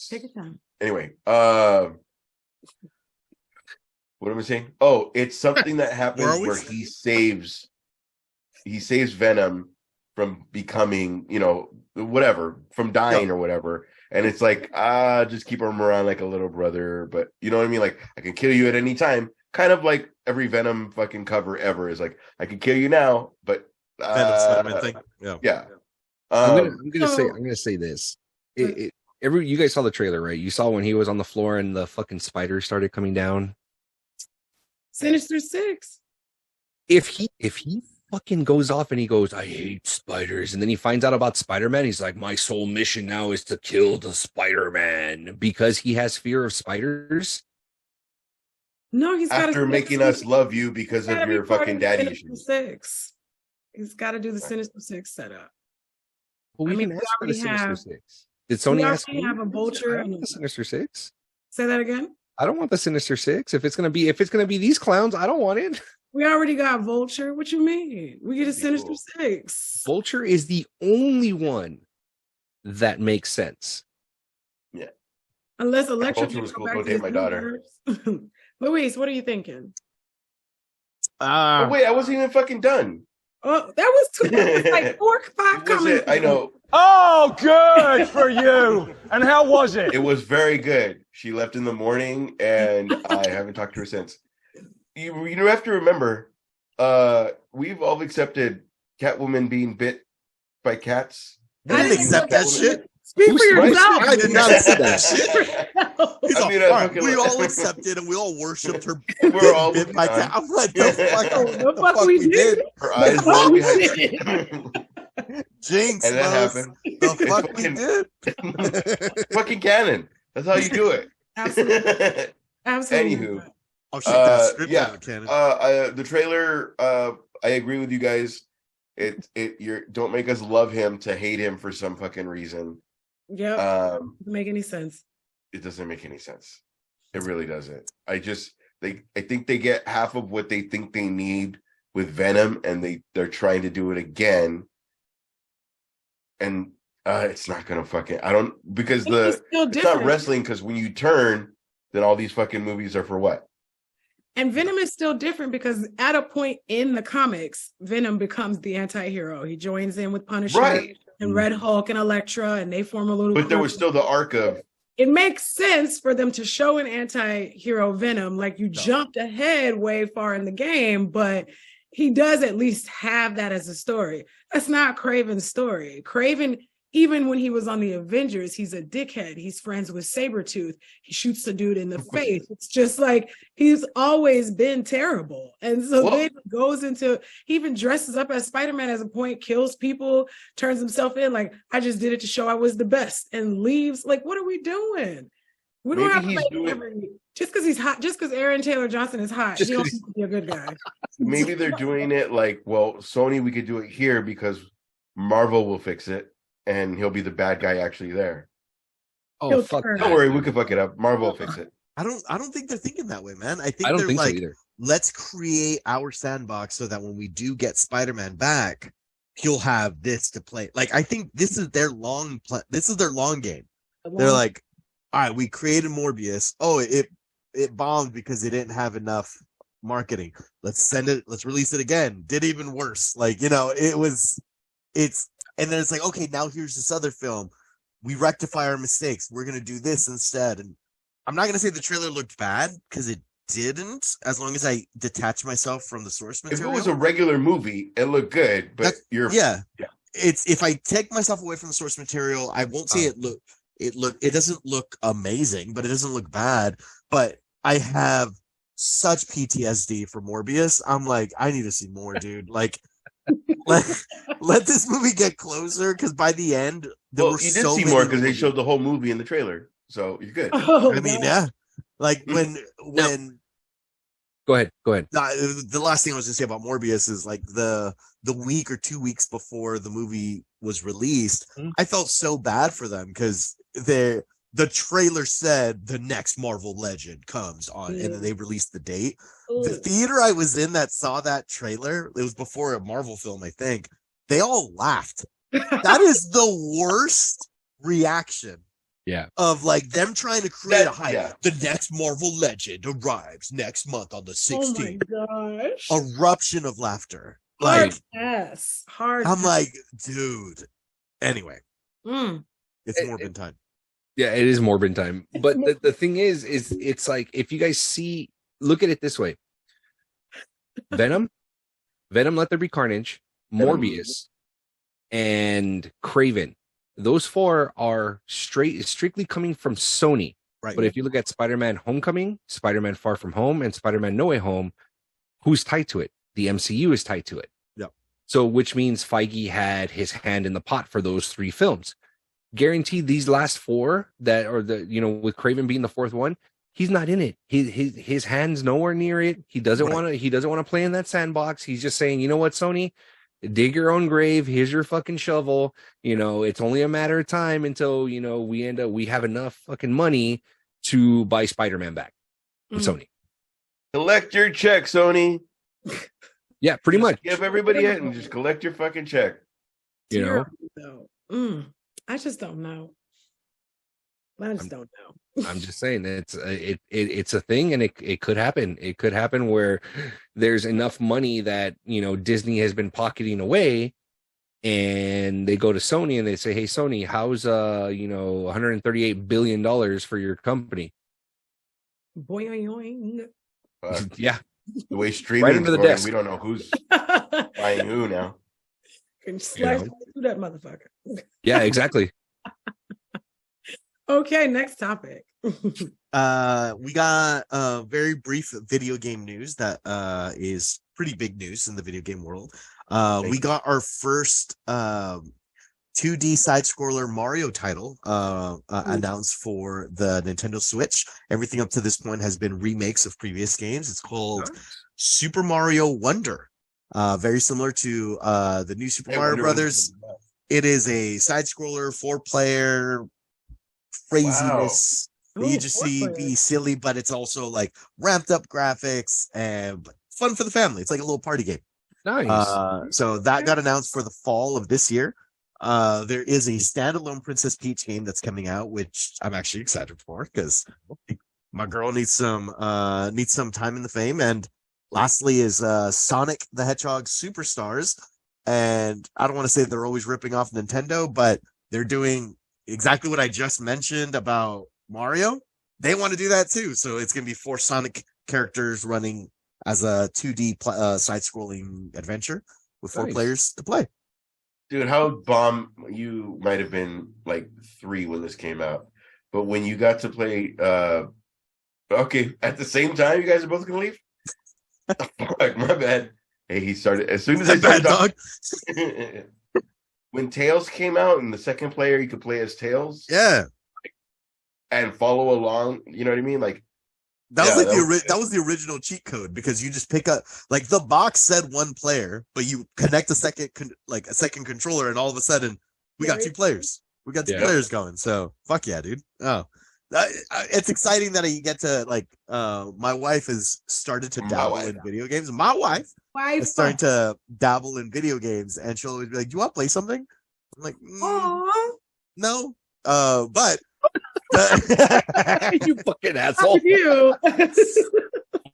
Speaker 1: Take your time.
Speaker 4: Anyway, what am I saying? Oh, it's something that happens where he saves Venom from becoming, whatever, from dying or whatever. And it's like, just keep him around like a little brother. But you know what I mean? Like, I can kill you at any time. Kind of like every Venom fucking cover ever is like, I can kill you now, but
Speaker 2: Venom's thing.
Speaker 4: Yeah.
Speaker 3: I'm gonna say this. You guys saw the trailer, right? You saw when he was on the floor and the fucking spiders started coming down.
Speaker 1: Sinister Six.
Speaker 3: If he fucking goes off and he goes, I hate spiders, and then he finds out about Spider-Man, he's like, my sole mission now is to kill the Spider-Man because he has fear of spiders.
Speaker 1: No, he's got
Speaker 4: after making us love you because of your fucking daddy issues.
Speaker 1: He's got to do the Sinister Six setup.
Speaker 3: Well, we already have. Did Sony ask me?
Speaker 1: Have a Vulture
Speaker 3: and the Sinister Six.
Speaker 1: Say that again.
Speaker 3: I don't want the Sinister Six. If it's gonna be these clowns, I don't want it.
Speaker 1: We already got Vulture. What you mean? We get a Sinister Six.
Speaker 3: Vulture is the only one that makes sense.
Speaker 4: Yeah.
Speaker 1: Unless Electric
Speaker 4: Vulture was cool. Go date my daughter.
Speaker 1: Luis, what are you thinking?
Speaker 4: Oh, wait, I wasn't even fucking done.
Speaker 1: Oh, that was too like 4 or 5 comments.
Speaker 4: I know.
Speaker 6: Oh, good for you. And how was it?
Speaker 4: It was very good. She left in the morning, and I haven't talked to her since. You have to remember, we've all accepted Catwoman being bit by cats.
Speaker 2: I didn't accept that shit.
Speaker 1: Speak
Speaker 3: Who's
Speaker 1: for
Speaker 3: right?
Speaker 1: yourself.
Speaker 3: I did not say that.
Speaker 1: Speak for yourself.
Speaker 2: He's
Speaker 4: I
Speaker 2: all,
Speaker 4: mean,
Speaker 2: all
Speaker 4: I
Speaker 2: right,
Speaker 4: fucking
Speaker 2: we
Speaker 4: love-
Speaker 2: all accepted and we all worshipped her.
Speaker 4: We're all
Speaker 2: bit by
Speaker 4: moving
Speaker 2: bit.
Speaker 4: on.
Speaker 2: I'm like, the fuck,
Speaker 1: The fuck we did?
Speaker 4: Her eyes
Speaker 1: The fuck
Speaker 4: roll
Speaker 1: we
Speaker 4: behind.
Speaker 1: did?
Speaker 2: Jinx,
Speaker 4: And that
Speaker 2: Los.
Speaker 4: happened.
Speaker 2: The
Speaker 4: It's
Speaker 2: fuck we
Speaker 4: fucking-
Speaker 2: did.
Speaker 4: Fucking canon. That's how you do it.
Speaker 1: Absolutely. Absolutely.
Speaker 4: Anywho,
Speaker 2: Oh shit, that script
Speaker 4: yeah.
Speaker 2: out of canon.
Speaker 4: The trailer. I agree with you guys. You don't make us love him to hate him for some fucking reason.
Speaker 1: Yep.
Speaker 4: Um,
Speaker 1: Doesn't make any sense.
Speaker 4: it doesn't make any sense. It really doesn't. I think they get half of what they think they need with Venom, and they're trying to do it again. And it's not gonna fucking. I don't because
Speaker 1: It's still
Speaker 4: it's not
Speaker 1: different.
Speaker 4: wrestling because when you turn, then all these fucking movies are for what?
Speaker 1: And Venom is still different because at a point in the comics, Venom becomes the anti-hero. He joins in with Punisher
Speaker 4: Right.
Speaker 1: and Red Hulk and Elektra, and they form a little
Speaker 4: But there
Speaker 1: crew.
Speaker 4: was still the arc of
Speaker 1: It makes sense for them to show an anti-hero Venom. Like you jumped ahead way far in the game, but he does at least have that as a story. That's not Kraven's story. Kraven, even when he was on the Avengers, he's a dickhead. He's friends with Sabretooth. He shoots the dude in the face. It's just like he's always been terrible. And so
Speaker 4: Well-
Speaker 1: then he goes into, he even dresses up as Spider-Man as a point, kills people, turns himself in like, I just did it to show I was the best, and leaves. Like, what are we doing? We don't
Speaker 4: Maybe
Speaker 1: have to
Speaker 4: he's
Speaker 1: make
Speaker 4: doing-
Speaker 1: every, just because he's hot, just because Aaron Taylor Johnson is hot,
Speaker 3: Just
Speaker 1: he don't
Speaker 3: 'cause
Speaker 1: have to be a good guy.
Speaker 4: maybe they're doing it like, well, Sony, we could do it here because Marvel will fix it and he'll be the bad guy actually there.
Speaker 3: Oh
Speaker 1: He'll
Speaker 3: fuck!
Speaker 1: turn.
Speaker 3: that.
Speaker 4: Don't worry, we can fuck it up. Marvel will fix it.
Speaker 2: I don't think they're thinking that way, man. I think
Speaker 3: I don't
Speaker 2: they're
Speaker 3: think
Speaker 2: like,
Speaker 3: so either.
Speaker 2: let's create our sandbox so that when we do get Spider-Man back, he'll have this to play. Like, I think this is their long this is their long game. They're like, all right, we created Morbius. Oh, it bombed because they didn't have enough marketing. Let's release it again. Did even worse. Like, and then it's like, okay, now here's this other film. We rectify our mistakes. We're gonna do this instead. And I'm not gonna say the trailer looked bad because it didn't, as long as I detach myself from the source
Speaker 4: If
Speaker 2: material.
Speaker 4: it was a regular movie, it looked good, but
Speaker 2: yeah.
Speaker 4: Yeah.
Speaker 2: It's if I take myself away from the source material, I won't say it doesn't look amazing, but it doesn't look bad. But I have such PTSD for Morbius. I'm like, I need to see more, dude. Like, let this movie get closer, because by the end, there were
Speaker 4: you did
Speaker 2: so
Speaker 4: see
Speaker 2: many
Speaker 4: more because they
Speaker 2: movies.
Speaker 4: showed the whole movie in the trailer, so you're good.
Speaker 1: Oh,
Speaker 2: I mean,
Speaker 1: God.
Speaker 2: yeah, like when
Speaker 3: Go ahead.
Speaker 2: the last thing I was gonna say about Morbius is like the week or 2 weeks before the movie was released, I felt so bad for them because the trailer said the next Marvel Legend comes on, and then they released the date. The theater I was in that saw that trailer, it was before a Marvel film, I think. They all laughed. That is the worst reaction.
Speaker 3: Yeah.
Speaker 2: Of like them trying to create a hype.
Speaker 4: Yeah.
Speaker 2: The next Marvel Legend arrives next month on the 16th.
Speaker 1: Oh my gosh.
Speaker 2: Eruption of laughter.
Speaker 1: Hard
Speaker 2: Like,
Speaker 1: pass. Hard
Speaker 2: I'm
Speaker 1: pass.
Speaker 2: like, dude. Anyway,
Speaker 1: Mm.
Speaker 2: it's Morbin time.
Speaker 3: Yeah, it is Morbin time. But the thing is it's like, if you guys see, look at it this way. Venom, Let There Be Carnage, Morbius, and Kraven. Those four are strictly coming from Sony.
Speaker 2: Right.
Speaker 3: But if you look at Spider-Man Homecoming, Spider-Man Far From Home, and Spider-Man No Way Home, who's tied to it? The MCU is tied to it.
Speaker 2: Yep.
Speaker 3: So which means Feige had his hand in the pot for those three films. Guaranteed these last four that are with Kraven being the fourth one, he's not in it. His hand's nowhere near it. He doesn't want to play in that sandbox. He's just saying, you know what, Sony? Dig your own grave. Here's your fucking shovel. It's only a matter of time until, we have enough fucking money to buy Spider-Man back from Sony.
Speaker 4: Collect your check, Sony.
Speaker 3: Yeah, pretty much.
Speaker 4: Give everybody it and just collect your fucking check.
Speaker 1: I just don't know. I just don't know.
Speaker 3: I'm just saying it's a thing, and it could happen. It could happen where there's enough money that Disney has been pocketing away, and they go to Sony and they say, "Hey, Sony, how's $138 billion for your company?"
Speaker 1: Boing.
Speaker 3: Yeah,
Speaker 4: The way streaming
Speaker 3: under
Speaker 4: is
Speaker 3: the
Speaker 4: going,
Speaker 3: desk.
Speaker 4: we don't know who's buying who now.
Speaker 1: Can slice through that motherfucker.
Speaker 3: yeah, exactly.
Speaker 1: Okay, next topic.
Speaker 2: We got very brief video game news that is pretty big news in the video game world. We got our first 2D side scroller Mario title announced for the Nintendo Switch. Everything up to this point has been remakes of previous games. It's called Super Mario Wonder. Very similar to the new Super Mario Brothers. It is a side scroller, 4-player craziness.
Speaker 1: Wow.
Speaker 2: You just see be silly, but it's also like ramped up graphics and fun for the family. It's like a little party game.
Speaker 3: Nice.
Speaker 2: So that got announced for the fall of this year. There is a standalone Princess Peach game that's coming out, which I'm actually excited for because my girl needs some time in the fame. And lastly is Sonic the Hedgehog Superstars. And I don't want to say they're always ripping off Nintendo, but they're doing exactly what I just mentioned about Mario. They want to do that too. So it's going to be 4 Sonic characters running as a 2D side-scrolling adventure with 4 players to play.
Speaker 4: Dude, how bomb you might have been like 3 when this came out. But when you got to play okay, at the same time you guys are both gonna leave? Fuck, my bad. Hey, he started as soon as I started talking. When Tails came out and the second player you could play as Tails.
Speaker 2: Yeah.
Speaker 4: And follow along, you know what I mean? Like
Speaker 2: that was the original cheat code because you just pick up like the box said 1 player, but you connect a second controller, and all of a sudden we got 2 players. We got 2 players going. So fuck yeah, dude. Oh, it's exciting that you get to like. My wife has started to dabble in video games. My wife is starting to dabble in video games, and she'll always be like, "Do you want to play something?" I'm like, "No," but.
Speaker 3: You fucking asshole.
Speaker 1: You.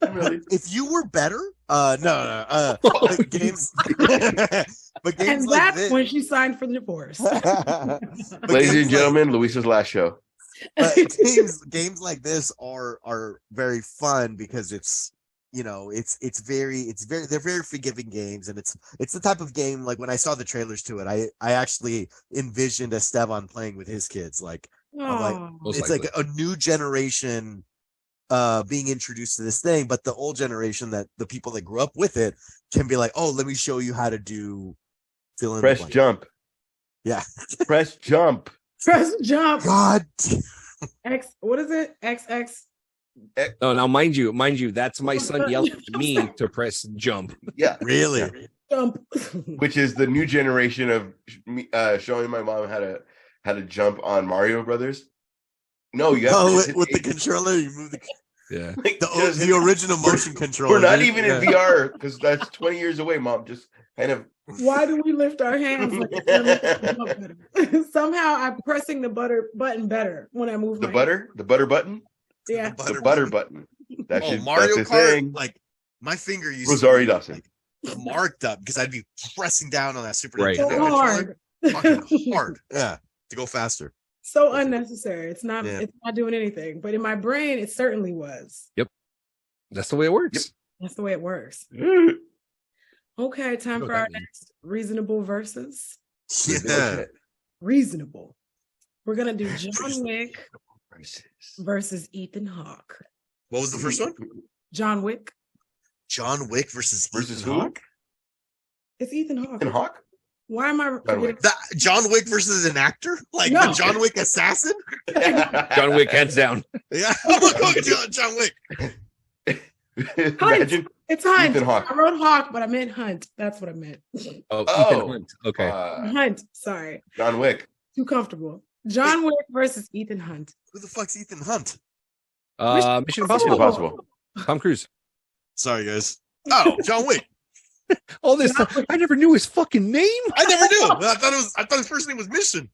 Speaker 2: If you were better, no. But games
Speaker 1: and
Speaker 2: like
Speaker 1: that's
Speaker 2: this,
Speaker 1: when she signed for the divorce.
Speaker 4: Ladies and gentlemen, Luisa's last show.
Speaker 2: Games like this are very fun because it's they're very forgiving games, and it's the type of game like when I saw the trailers to it, I actually envisioned Esteban playing with his kids like. It's like a new generation being introduced to this thing, but the old generation, that the people that grew up with it, can be like, oh, let me show you how to do
Speaker 4: press jump.
Speaker 2: Yeah.
Speaker 4: Press jump.
Speaker 2: God.
Speaker 1: What is it? XX.
Speaker 3: Oh, now mind you, that's my son yelling at me to press jump.
Speaker 4: Yeah.
Speaker 2: Really?
Speaker 4: Yeah.
Speaker 1: Jump.
Speaker 4: Which is the new generation of me showing my mom how to jump on Mario Brothers. No, you have
Speaker 2: with the controller, you move the
Speaker 4: like
Speaker 2: the original motion controller.
Speaker 4: We're not even in VR because that's 20 years away, Mom. Just kind of.
Speaker 1: Why do we lift our hands? Somehow I'm pressing the button better when I move
Speaker 4: the butter button.
Speaker 1: Yeah,
Speaker 4: the butter button. That should
Speaker 2: Mario
Speaker 4: that's
Speaker 2: Kart.
Speaker 4: thing.
Speaker 2: Like my finger used
Speaker 4: Rosario
Speaker 2: to
Speaker 4: Dawson
Speaker 2: marked up because I'd be pressing down on that Super
Speaker 3: Nintendo
Speaker 1: so hard.
Speaker 2: Fucking hard. Yeah, to go faster.
Speaker 1: So unnecessary. It's not doing anything. But in my brain, it certainly was.
Speaker 3: Yep. That's the way it works.
Speaker 1: Yep. That's the way it works. Okay, time for our next reasonable versus.
Speaker 2: Yeah.
Speaker 1: Reasonable. We're gonna do John Wick versus Ethan Hawke.
Speaker 2: What was the first one?
Speaker 1: John Wick.
Speaker 2: John Wick versus
Speaker 4: Ethan
Speaker 2: who?
Speaker 4: Hawke?
Speaker 1: It's Ethan Hawke.
Speaker 4: Ethan Hawke?
Speaker 1: Why am I forgetting?
Speaker 2: John Wick versus an actor? Like the John Wick assassin?
Speaker 3: John Wick, hands down.
Speaker 2: Yeah. I'm John Wick.
Speaker 4: Imagine
Speaker 1: it's Hunt.
Speaker 4: Ethan Hawke.
Speaker 1: I wrote Hawk, but I meant Hunt. That's what I meant.
Speaker 3: Oh, Ethan Hunt. Okay.
Speaker 1: Hunt. Sorry.
Speaker 4: John Wick.
Speaker 1: Too comfortable. John Wick versus Ethan Hunt.
Speaker 2: Who the fuck's Ethan Hunt?
Speaker 3: Mission Impossible. Tom Cruise.
Speaker 2: Sorry, guys. Oh, John Wick.
Speaker 3: All this stuff. I never knew his fucking name.
Speaker 2: I never knew. I thought his first name was Mission.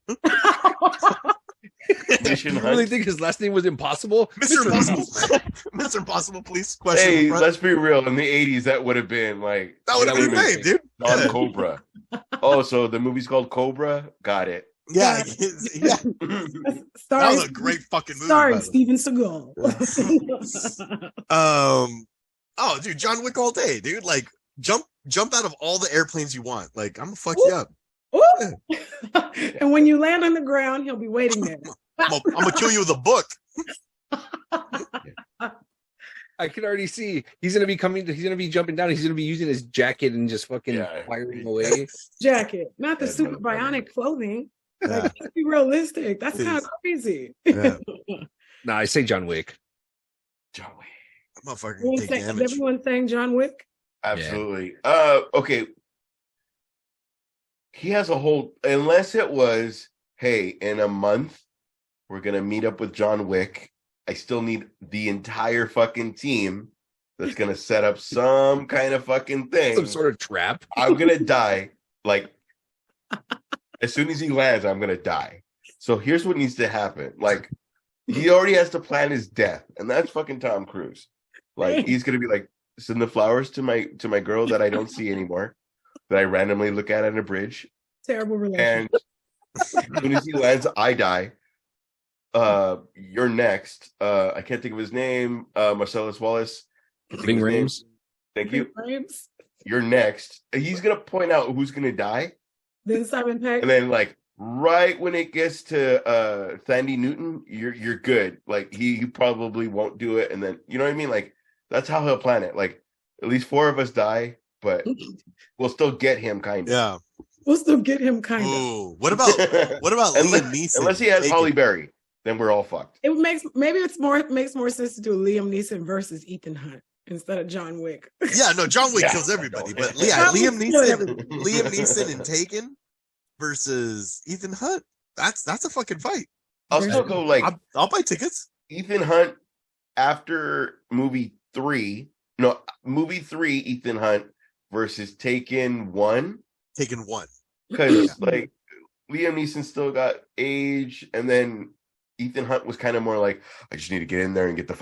Speaker 3: Mission Hunt. You really think his last name was Impossible?
Speaker 2: Mr. Impossible. Mr. Impossible, please.
Speaker 4: Question. Hey, let's be real. In the 80s, that would have been like
Speaker 2: that would have been his name, dude.
Speaker 4: Don Cobra. Oh, so the movie's called Cobra. Got it.
Speaker 2: Yeah. That was a great fucking movie.
Speaker 1: Starring Steven Seagal.
Speaker 2: Oh, dude, John Wick all day, dude. Like, jump out of all the airplanes you want. Like, I'm gonna fuck you up.
Speaker 1: And when you land on the ground, he'll be waiting there.
Speaker 2: I'm gonna kill you with a book.
Speaker 3: I can already see he's gonna be jumping down. He's gonna be using his jacket and just fucking firing away.
Speaker 1: Jacket, not the super bionic clothing. Like, let's be realistic. That's kind of crazy.
Speaker 2: Yeah.
Speaker 3: Nah, I say John Wick.
Speaker 4: John Wick.
Speaker 2: Motherfucker take damage.
Speaker 1: Is everyone saying John Wick?
Speaker 4: Absolutely. Okay. He has a whole, unless it was, hey, in a month, we're going to meet up with John Wick. I still need the entire fucking team that's going to set up some kind of fucking thing.
Speaker 3: Some sort of trap.
Speaker 4: I'm going to die. Like, as soon as he lands, I'm going to die. So here's what needs to happen. Like, he already has to plan his death. And that's fucking Tom Cruise. Like, he's going to be like, send the flowers to my girl that I don't see anymore, that I randomly look at a bridge.
Speaker 1: Terrible relationship.
Speaker 4: And as soon as he lands, I die. You're next. I can't think of his name. Marcellus Wallace.
Speaker 3: Ving Rhames.
Speaker 4: Thank you. You're next. He's gonna point out who's gonna die.
Speaker 1: Then Simon Pegg.
Speaker 4: And then like right when it gets to Thandie Newton, you're good. Like he probably won't do it. And then you know what I mean? Like that's how he'll plan it. Like at least 4 of us die, but we'll still get him kind of.
Speaker 2: Yeah.
Speaker 1: We'll still get him kind of.
Speaker 2: Ooh, what about Liam Neeson?
Speaker 4: Unless he has Halle Berry, then we're all fucked.
Speaker 1: It makes more sense to do Liam Neeson versus Ethan Hunt instead of John Wick.
Speaker 2: Yeah, no, John Wick kills everybody, but yeah, Liam Neeson and Taken versus Ethan Hunt. That's a fucking fight.
Speaker 4: I'll still go like
Speaker 2: I'll buy tickets.
Speaker 4: Ethan Hunt after movie 3. No, movie 3. Ethan Hunt versus Taken 1.
Speaker 2: Taken 1.
Speaker 4: Because like Liam Neeson still got age, and then Ethan Hunt was kind of more like, I just need to get in there and get the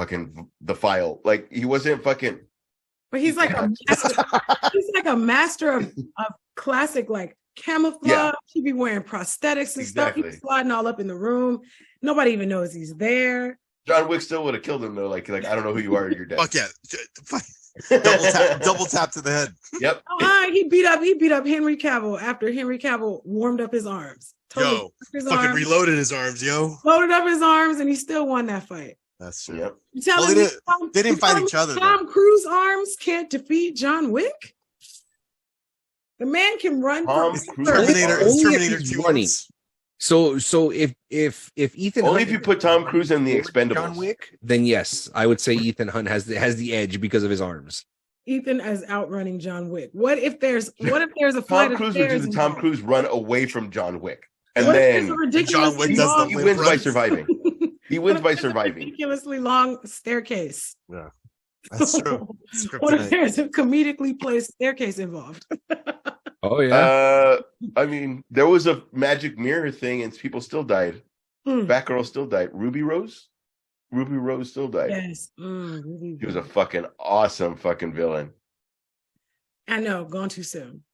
Speaker 4: file. Like he wasn't fucking.
Speaker 1: But he's like a master of classic like camouflage.
Speaker 4: Yeah.
Speaker 1: He'd be wearing prosthetics and stuff. He'd be sliding all up in the room. Nobody even knows he's there.
Speaker 4: John Wick still would have killed him though. Like I don't know who you are. You're dead.
Speaker 2: Fuck yeah. double tap to the head.
Speaker 4: Yep.
Speaker 1: He beat up Henry Cavill after Henry Cavill warmed up his arms.
Speaker 2: Fucking reloaded his arms,
Speaker 1: Loaded up his arms, and he still won that fight.
Speaker 2: That's true.
Speaker 4: Yep.
Speaker 2: They didn't fight each other.
Speaker 1: Tom Cruise arms can't defeat John Wick. The man can run.
Speaker 2: Terminator 2.
Speaker 3: So if Ethan
Speaker 4: only
Speaker 3: Hunt
Speaker 4: if you put Tom Cruise in the Expendables,
Speaker 3: John Wick, then yes, I would say Ethan Hunt has the edge because of his arms.
Speaker 1: Ethan is outrunning John Wick. What if there's a flight
Speaker 4: Tom Cruise would do the Tom Cruise run away from John Wick, and
Speaker 1: what
Speaker 4: then
Speaker 2: John Wick does
Speaker 4: he wins by surviving. He wins by surviving.
Speaker 1: Ridiculously long staircase.
Speaker 2: Yeah, that's true.
Speaker 1: What if there's a comedically placed staircase involved?
Speaker 3: Oh yeah.
Speaker 4: I mean, there was a magic mirror thing, and people still died. Batgirl still died. Ruby Rose still died.
Speaker 1: Yes.
Speaker 4: She was a fucking awesome fucking villain.
Speaker 1: I know, gone too soon.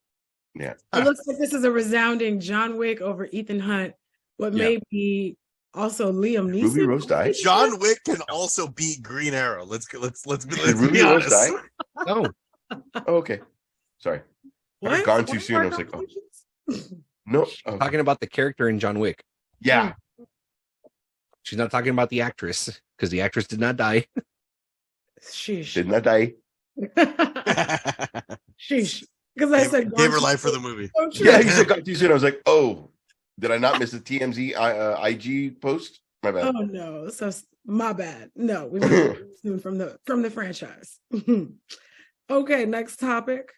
Speaker 4: Yeah.
Speaker 1: It looks like this is a resounding John Wick over Ethan Hunt. What may be also Liam Neeson.
Speaker 4: Ruby Rose died.
Speaker 2: John Wick can also beat Green Arrow. Let's be
Speaker 4: Ruby Rose
Speaker 2: honest.
Speaker 4: die?
Speaker 3: No.
Speaker 4: Oh, okay. Sorry.
Speaker 1: What?
Speaker 4: Gone too soon. I was like, oh. No. Okay.
Speaker 3: Talking about the character in John Wick.
Speaker 4: Yeah.
Speaker 3: She's not talking about the actress because the actress did not die.
Speaker 1: Sheesh.
Speaker 4: Did not die.
Speaker 1: Sheesh. Because I said
Speaker 2: gave her life for the movie.
Speaker 1: So
Speaker 4: Yeah, you said gone too soon. I was like, oh, did I not miss a TMZ IG post? My bad.
Speaker 1: Oh no, so my bad. No, we moved soon from the franchise. Okay, next topic.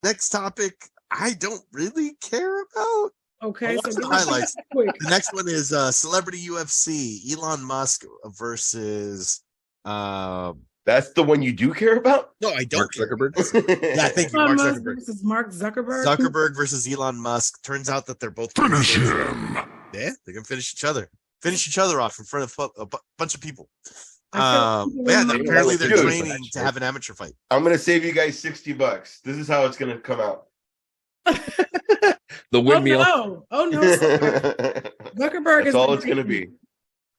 Speaker 2: Next topic, I don't really care about.
Speaker 1: Okay, so
Speaker 2: the highlights.
Speaker 1: Quick.
Speaker 2: The next one is Celebrity UFC, Elon Musk versus.
Speaker 4: That's the one you do care about?
Speaker 2: No, I don't.
Speaker 3: Mark Zuckerberg.
Speaker 2: Yeah, thank you, Mark Zuckerberg.
Speaker 1: Versus Mark Zuckerberg.
Speaker 2: Zuckerberg versus Elon Musk. Turns out that they're both
Speaker 5: Finish him.
Speaker 2: Yeah, they can finish each other off in front of a bunch of people. Apparently they're training to have an amateur fight.
Speaker 4: I'm gonna save you guys $60. This is how it's gonna come out.
Speaker 3: The windmill.
Speaker 1: Oh no. Zuckerberg
Speaker 4: That's all it's gonna be.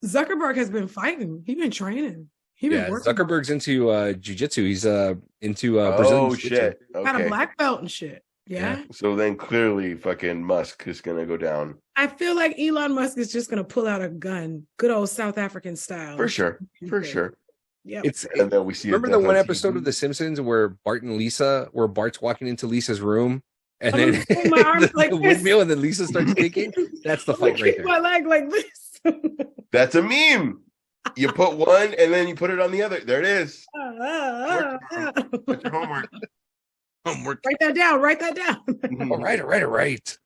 Speaker 1: Zuckerberg has been fighting. He's been training. He's been working.
Speaker 3: Zuckerberg's into jiu-jitsu. He's into Brazilian
Speaker 4: Oh
Speaker 3: jiu-jitsu.
Speaker 4: shit.
Speaker 1: Got a
Speaker 4: Okay.
Speaker 1: black belt and shit. Yeah.
Speaker 4: So then clearly fucking Musk is gonna go down.
Speaker 1: I feel like Elon Musk is just gonna pull out a gun, good old South African style.
Speaker 4: For sure. For sure.
Speaker 1: Yeah.
Speaker 4: And then we see
Speaker 3: remember the one episode of The Simpsons where Bart and Lisa, where Bart's walking into Lisa's room and then
Speaker 1: my arms like
Speaker 3: the
Speaker 1: this.
Speaker 3: windmill and then Lisa starts shaking? That's the fight right there.
Speaker 1: My leg like this.
Speaker 4: That's a meme. You put one and then you put it on the other. There it is. That's your homework.
Speaker 2: Homework.
Speaker 1: Write that down. Write that down.
Speaker 3: All right.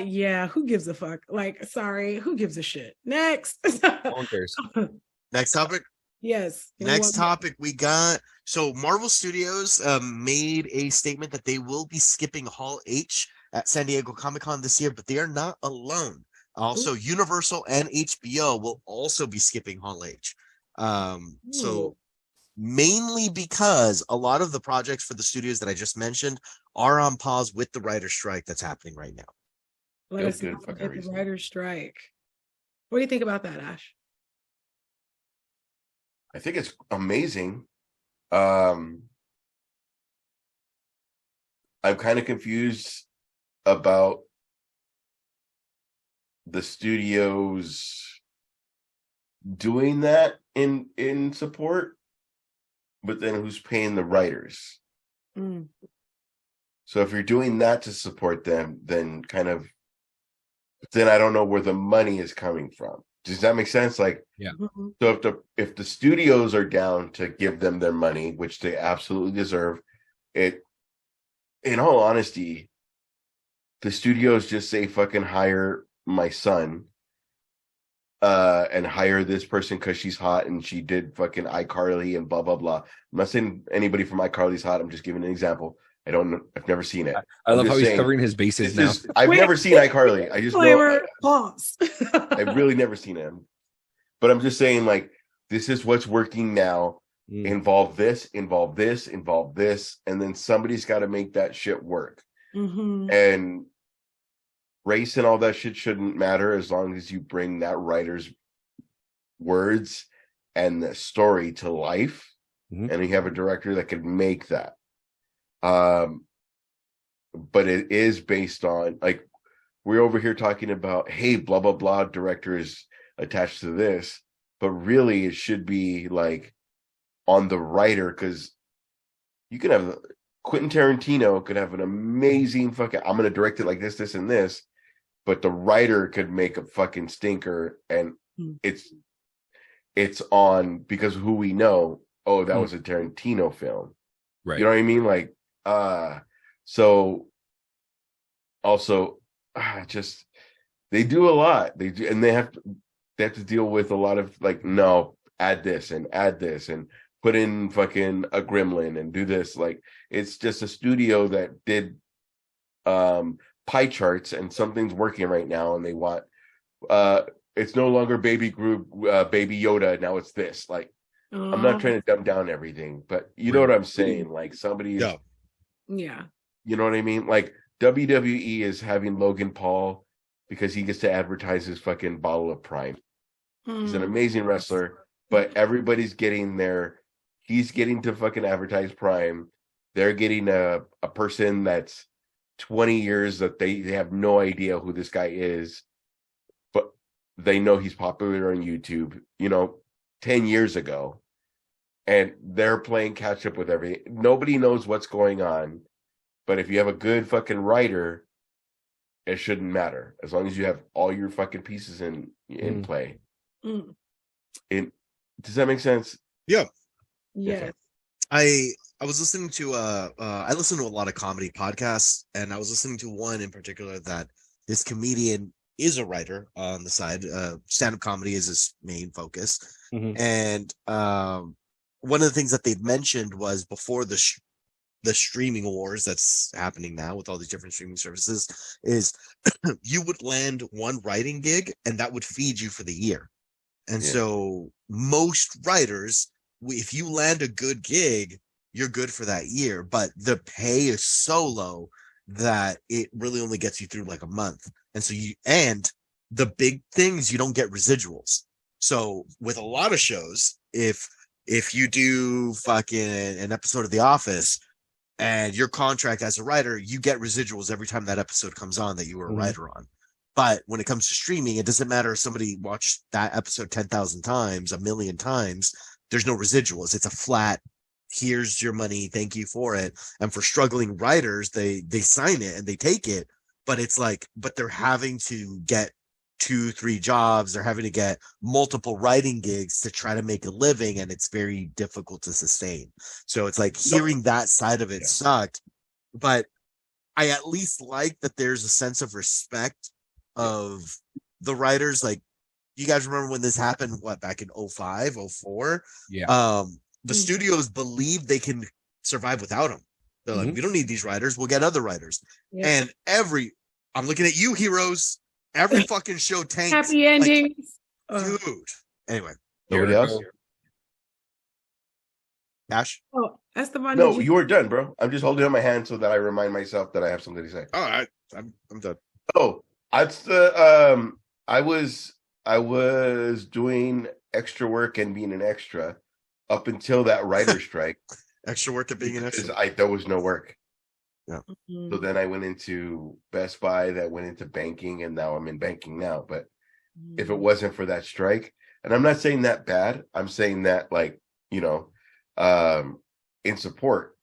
Speaker 1: Yeah, who gives a fuck? Like, sorry, who gives a shit? Next.
Speaker 3: No one cares.
Speaker 2: Next topic.
Speaker 1: Yes.
Speaker 2: Next topic we got. So Marvel Studios made a statement that they will be skipping Hall H at San Diego Comic-Con this year, but they are not alone. Also, Universal and HBO will also be skipping Hall H. So mainly because a lot of the projects for the studios that I just mentioned are on pause with the writer's strike that's happening right now.
Speaker 1: Let us not forget the writer's strike. What do you think about that, Ash?
Speaker 4: I think it's amazing. I'm kind of confused about the studios doing that in support, but then who's paying the writers? So if you're doing that to support them, then I don't know where the money is coming from. Does that make sense? Like,
Speaker 3: yeah.
Speaker 4: So if the studios are down to give them their money, which they absolutely deserve, it, in all honesty, the studios just say fucking hire my son, and hire this person because she's hot and she did fucking iCarly and blah blah blah. I'm not saying anybody from iCarly's hot. I'm just giving an example. I've never seen it.
Speaker 3: I love how he's covering his bases now.
Speaker 4: I've never seen iCarly. I just know.
Speaker 1: Pause.
Speaker 4: I've really never seen him. But I'm just saying, like, this is what's working now. Involve this, and then somebody's got to make that shit work. And race and all that shit shouldn't matter as long as you bring that writer's words and the story to life, and you have a director that can make that. But it is based on, like, we're over here talking about, hey, blah blah blah director is attached to this, but really it should be like on the writer, because you can have Quentin Tarantino could have an amazing fucking, I'm gonna direct it like this and this, but the writer could make a fucking stinker, and it's on because of who we know. Oh, that was a Tarantino film,
Speaker 3: right?
Speaker 4: You know what I mean? Like, so also, just they do a lot. They do, and they have to deal with a lot of, like, no, add this and put in fucking a gremlin and do this. Like, it's just a studio that did pie charts, and something's working right now, and they want it's no longer baby group baby Yoda, now it's this. Like, I'm not trying to dumb down everything, but you know what I'm saying? Like, somebody
Speaker 1: yeah,
Speaker 4: you know what I mean? Like, WWE is having Logan Paul because he gets to advertise his fucking bottle of Prime. He's an amazing wrestler, but everybody's getting there. He's getting to fucking advertise Prime. They're getting a person that's 20 years that they have no idea who this guy is, but they know he's popular on YouTube, 10 years ago. And they're playing catch up with everything. Nobody knows what's going on. But if you have a good fucking writer, it shouldn't matter. As long as you have all your fucking pieces in play. Does that make sense?
Speaker 2: Yeah.
Speaker 1: Yes.
Speaker 2: I was listening to I listen to a lot of comedy podcasts, and I was listening to one in particular that this comedian is a writer on the side. Stand-up comedy is his main focus. And one of the things that they've mentioned was before the streaming wars that's happening now with all these different streaming services is you would land one writing gig and that would feed you for the year. And so most writers, if you land a good gig, you're good for that year, but the pay is so low that it really only gets you through like a month. And so and the big things, you don't get residuals. So with a lot of shows, if you do fucking an episode of The Office, and your contract as a writer, you get residuals every time that episode comes on that you were a writer on. But when it comes to streaming, it doesn't matter if somebody watched that episode 10,000 times, a million times, there's no residuals. It's a flat, here's your money, thank you for it. And for struggling writers, they sign it and they take it, but it's like, but they're having to get 2-3 jobs, they're having to get multiple writing gigs to try to make a living, and it's very difficult to sustain. So it's like hearing that side of it sucked, but I at least like that there's a sense of respect of the writers. Like, you guys remember when this happened, what, back in 05, 04? The studios believe they can survive without them. They're like, we don't need these writers, we'll get other writers. And I'm looking at you, heroes, every fucking show tanks.
Speaker 1: Happy endings.
Speaker 2: Like, dude. Anyway.
Speaker 4: Nobody else?
Speaker 2: Ash?
Speaker 1: Oh, that's the one.
Speaker 4: No, you were done, bro. I'm just holding up my hand so that I remind myself that I have something to say.
Speaker 2: All right. I'm done.
Speaker 4: Oh, that's the I was doing extra work and being an extra up until that writer strike.
Speaker 2: Extra work at being an extra.
Speaker 4: There was no work.
Speaker 2: Yeah.
Speaker 4: So then I went into Best Buy, that went into banking, and now I'm in banking now. But if it wasn't for that strike, and I'm not saying that bad, I'm saying that, like, you know, in support.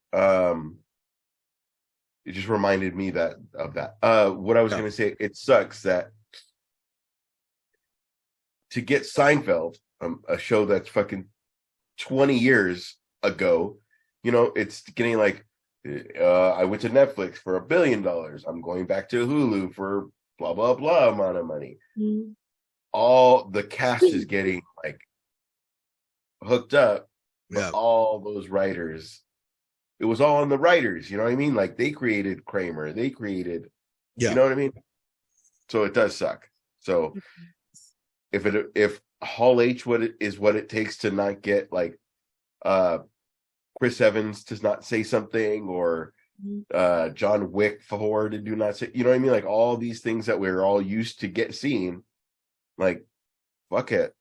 Speaker 4: It just reminded me of that. What I was going to say, it sucks that to get Seinfeld, a show that's fucking 20 years ago, you know, it's getting like, I went to Netflix for $1 billion. I'm going back to Hulu for blah, blah, blah amount of money. All the cast is getting like hooked up. But all those writers, it was all on the writers, you know what I mean? Like, they created Kramer, they created, you know what I mean? So it does suck. So if Hall H is what it takes to not get, like, Chris Evans does not say something, or John Wick Ford to do not say, you know what I mean? Like, all these things that we're all used to seeing, like, fuck it.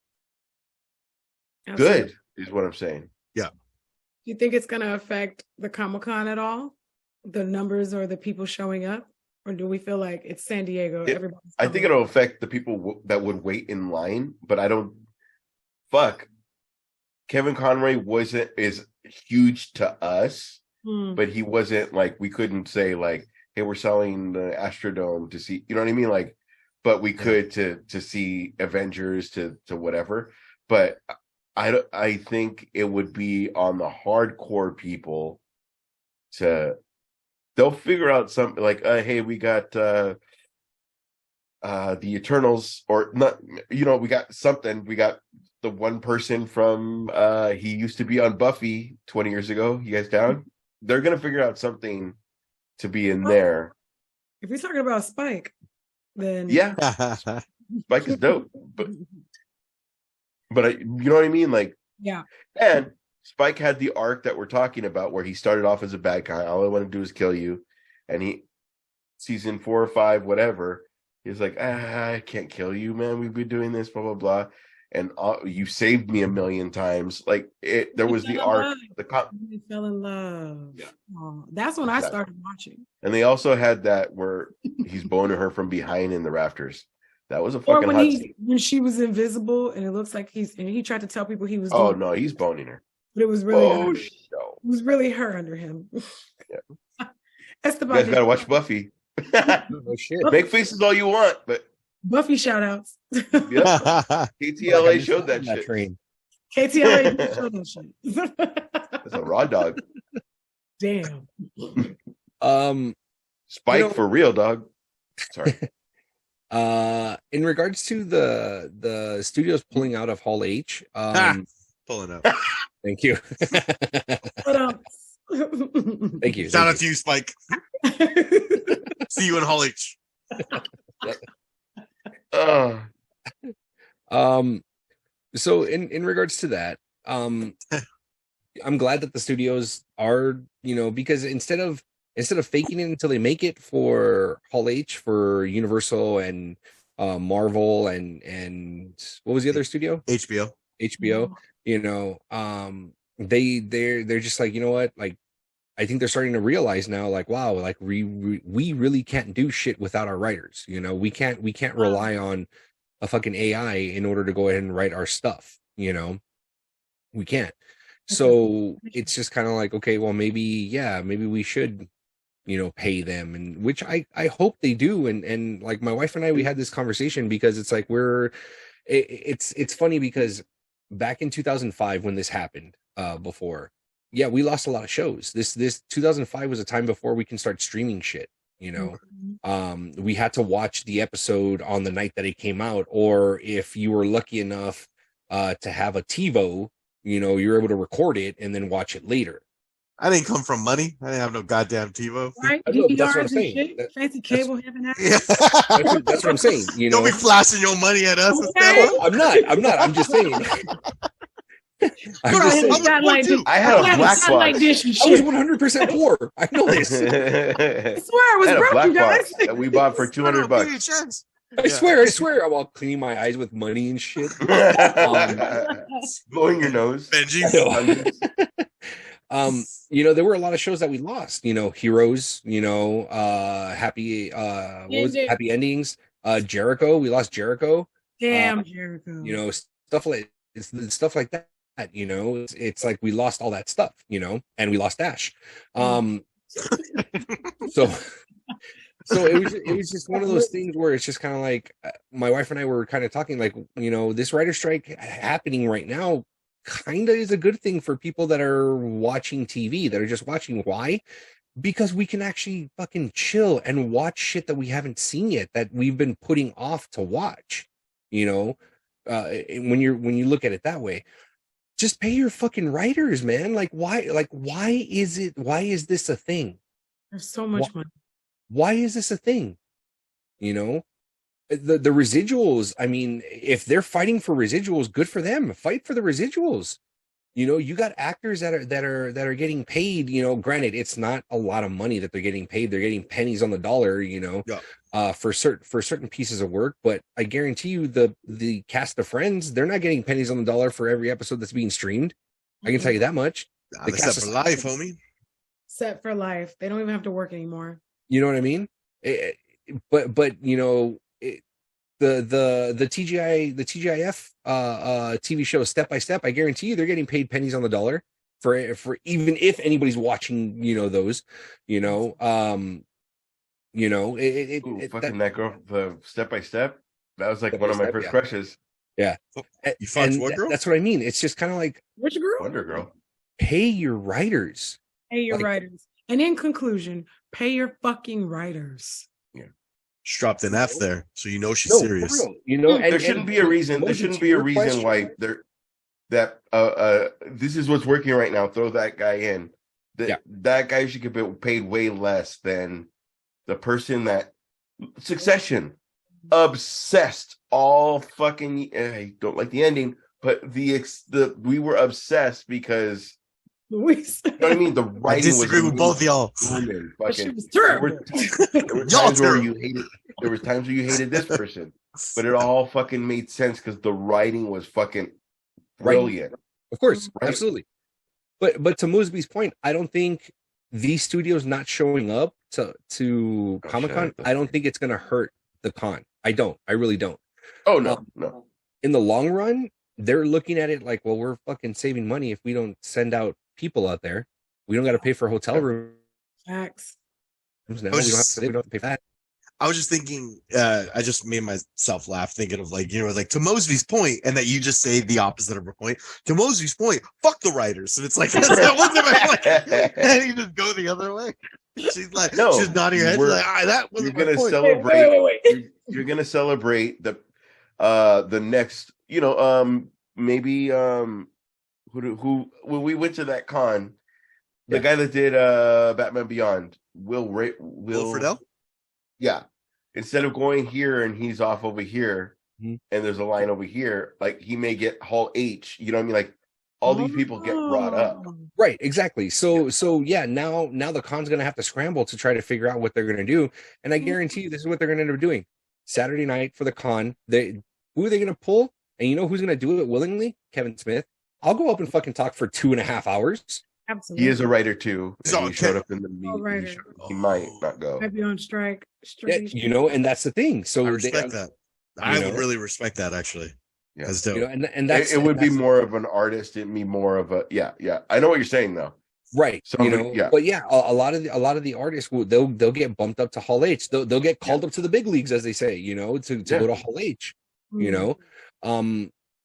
Speaker 1: Absolutely.
Speaker 4: Good is what I'm saying.
Speaker 2: Yeah.
Speaker 1: Do you think it's going to affect the Comic-Con at all? The numbers or the people showing up? Or do we feel like it's San Diego?
Speaker 4: I think it'll affect the people that would wait in line, but I don't. Fuck. Kevin Conroy is huge to us, but he wasn't like, we couldn't say like, hey, we're selling the Astrodome to see, you know what I mean? Like, but we could to see Avengers to whatever. But I think it would be on the hardcore people they'll figure out something like, hey, we got the Eternals, or not, you know, we got something. We got the one person from he used to be on Buffy 20 years ago. You guys down? They're gonna figure out something to be in there.
Speaker 1: If you're talking about Spike, then
Speaker 4: Spike is dope, but you know what I mean? Like, and Spike had the arc that we're talking about, where he started off as a bad guy. All I want to do is kill you, and he, season 4 or 5, whatever, he's like, I can't kill you, man. We've been doing this, blah blah blah, and you saved me 1 million times. Like, there was the arc.
Speaker 1: He fell in love. Yeah. Oh, that's when I started watching.
Speaker 4: And they also had that where he's boning her from behind in the rafters. That was a fucking hot scene.
Speaker 1: When she was invisible, and it looks like he tried to tell people he was.
Speaker 4: Oh no, he's boning her.
Speaker 1: But it was really it was really her under him.
Speaker 4: Yeah.
Speaker 1: Esteban,
Speaker 4: you guys gotta watch Buffy.
Speaker 3: Oh, shit.
Speaker 4: Make faces all you want, but
Speaker 1: Buffy shout outs.
Speaker 4: KTLA showed that shit.
Speaker 3: Train.
Speaker 1: KTLA showed that shit.
Speaker 4: That's a raw dog.
Speaker 1: Damn.
Speaker 4: Spike for real, dog. Sorry.
Speaker 3: In regards to the studios pulling out of Hall H,
Speaker 2: pulling out.
Speaker 3: Thank you. Thank you.
Speaker 2: Shout out to you, Spike. See you in Hall H.
Speaker 3: So in regards to that, I'm glad that the studios are, you know, because instead of faking it until they make it for Hall H, for Universal and Marvel and what was the other studio? HBO, you know, they're just like, you know what, like, I think they're starting to realize now, like, wow, like we really can't do shit without our writers. You know, we can't rely on a fucking AI in order to go ahead and write our stuff. You know, we can't. So it's just kind of like, okay, well, maybe we should, you know, pay them, and which I hope they do. And like my wife and I, we had this conversation because it's like it's funny because back in 2005 when this happened, before, yeah, we lost a lot of shows. This 2005 was a time before we can start streaming shit. You know, we had to watch the episode on the night that it came out, or if you were lucky enough to have a TiVo, you know, you're able to record it and then watch it later.
Speaker 2: I didn't come from money. I didn't have no goddamn TiVo.
Speaker 1: Right?
Speaker 3: Know, that's what I'm saying.
Speaker 1: Fancy cable having that.
Speaker 2: Yeah.
Speaker 3: That's what I'm saying. You know,
Speaker 2: Don't be flashing your money at us.
Speaker 1: Okay.
Speaker 3: I'm not. I'm just saying.
Speaker 4: I had a black box.
Speaker 1: Like dish and
Speaker 3: I was
Speaker 1: shit.
Speaker 3: 100% poor. I know this.
Speaker 1: I swear I
Speaker 4: I
Speaker 1: was
Speaker 4: had a
Speaker 1: broke,
Speaker 4: black
Speaker 1: you guys.
Speaker 4: box that we bought for $200.
Speaker 2: VHS.
Speaker 3: I swear. I'm all cleaning my eyes with money and shit.
Speaker 4: Blowing your nose.
Speaker 2: Benji.
Speaker 3: You know, there were a lot of shows that we lost. You know, Heroes. You know, Happy Endings. Jericho. We lost Jericho.
Speaker 1: Damn, Jericho.
Speaker 3: You know, stuff like that. You know, it's like we lost all that stuff. You know, and we lost Ash. So it was just one of those things where it's just kind of like my wife and I were kind of talking like, you know, this writer strike happening right now kind of is a good thing for people that are watching TV, that are just watching. Why? Because we can actually fucking chill and watch shit that we haven't seen yet, that we've been putting off to watch. You know, when you look at it that way, just pay your fucking writers, man. Like why is this a thing?
Speaker 1: There's so much money.
Speaker 3: Why is this a thing? You know, the residuals. I mean, if they're fighting for residuals, good for them. Fight for the residuals. You know, you got actors that are getting paid. You know, granted, it's not a lot of money that they're getting paid. They're getting pennies on the dollar. You know, for certain pieces of work. But I guarantee you, the cast of Friends, they're not getting pennies on the dollar for every episode that's being streamed. I can tell you that much.
Speaker 2: The cast for life, homie.
Speaker 1: Set for life. They don't even have to work anymore.
Speaker 3: You know what I mean? But you know, the TGIF TV show Step by Step, I guarantee you they're getting paid pennies on the dollar for even if anybody's watching, you know, those, you know,
Speaker 4: that girl, the Step by Step, that was like one of my first crushes.
Speaker 3: Yeah.
Speaker 2: You fucked what girl?
Speaker 3: That's what I mean. It's just kind of like,
Speaker 1: which girl?
Speaker 4: Wonder Girl.
Speaker 3: Pay your writers.
Speaker 1: Pay your writers. And in conclusion, pay your fucking writers.
Speaker 4: Yeah.
Speaker 2: She dropped an F there, so you know she's serious.
Speaker 3: For real, you know,
Speaker 4: there shouldn't be a reason. There shouldn't be a reason why this is what's working right now. Throw that guy in. That guy should get paid way less than the person that Succession obsessed all fucking. I don't like the ending, but we were obsessed because. You know what I mean? The writing
Speaker 2: I disagree with both y'all.
Speaker 1: It was terrible.
Speaker 4: There was times where you hated this person, but it all fucking made sense because the writing was fucking brilliant.
Speaker 3: Of course, right? Absolutely. But to Mosby's point, I don't think these studios not showing up to Comic-Con, I don't think it's going to hurt the con. I really don't.
Speaker 4: Oh no, no.
Speaker 3: In the long run, they're looking at it like, well, we're fucking saving money if we don't send out people out there. We don't got to pay for hotel rooms.
Speaker 1: Facts.
Speaker 3: Now. We don't have to pay for that.
Speaker 2: I was just thinking, I just made myself laugh thinking of like, you know, like to Mosby's point, and that you just say the opposite of her point. To Mosby's point, fuck the writers. And it's like, that wasn't my point. And you just go the other way. She's like, no, she's nodding her head. She's like, that wasn't my point.
Speaker 4: Celebrate. You're gonna celebrate the next, you know, maybe who when we went to that con, the guy that did Batman Beyond, Will
Speaker 2: Friedle?
Speaker 4: Yeah. Instead of going here and he's off over here, and there's a line over here, like he may get Hall H, you know what I mean? Like all these people get brought up.
Speaker 3: Right, exactly. So yeah, now the con's gonna have to scramble to try to figure out what they're gonna do. And I guarantee you this is what they're gonna end up doing. Saturday night for the con, who are they gonna pull? And you know who's gonna do it willingly? Kevin Smith. I'll go up and fucking talk for 2.5 hours.
Speaker 1: Absolutely.
Speaker 4: he is a writer too.
Speaker 2: So,
Speaker 4: And he showed
Speaker 2: okay.
Speaker 4: up in the
Speaker 1: Oh,
Speaker 4: meet.
Speaker 1: writer.
Speaker 4: He might not go.
Speaker 1: Might be on strike.
Speaker 3: Yeah, you know, and that's the thing. So
Speaker 2: I respect that. I would
Speaker 3: know?
Speaker 2: really respect that actually.
Speaker 4: Yeah.
Speaker 2: That's dope.
Speaker 3: You know, and that's
Speaker 4: It would be
Speaker 3: that's-
Speaker 4: more of an artist. It'd be more of a yeah. I know what you're saying though.
Speaker 3: right.
Speaker 4: So,
Speaker 3: You know,
Speaker 4: yeah.
Speaker 3: but yeah, a lot of the artists they'll get bumped up to Hall H. They'll get called up to the big leagues, as they say. You know, to go to Hall H. You know,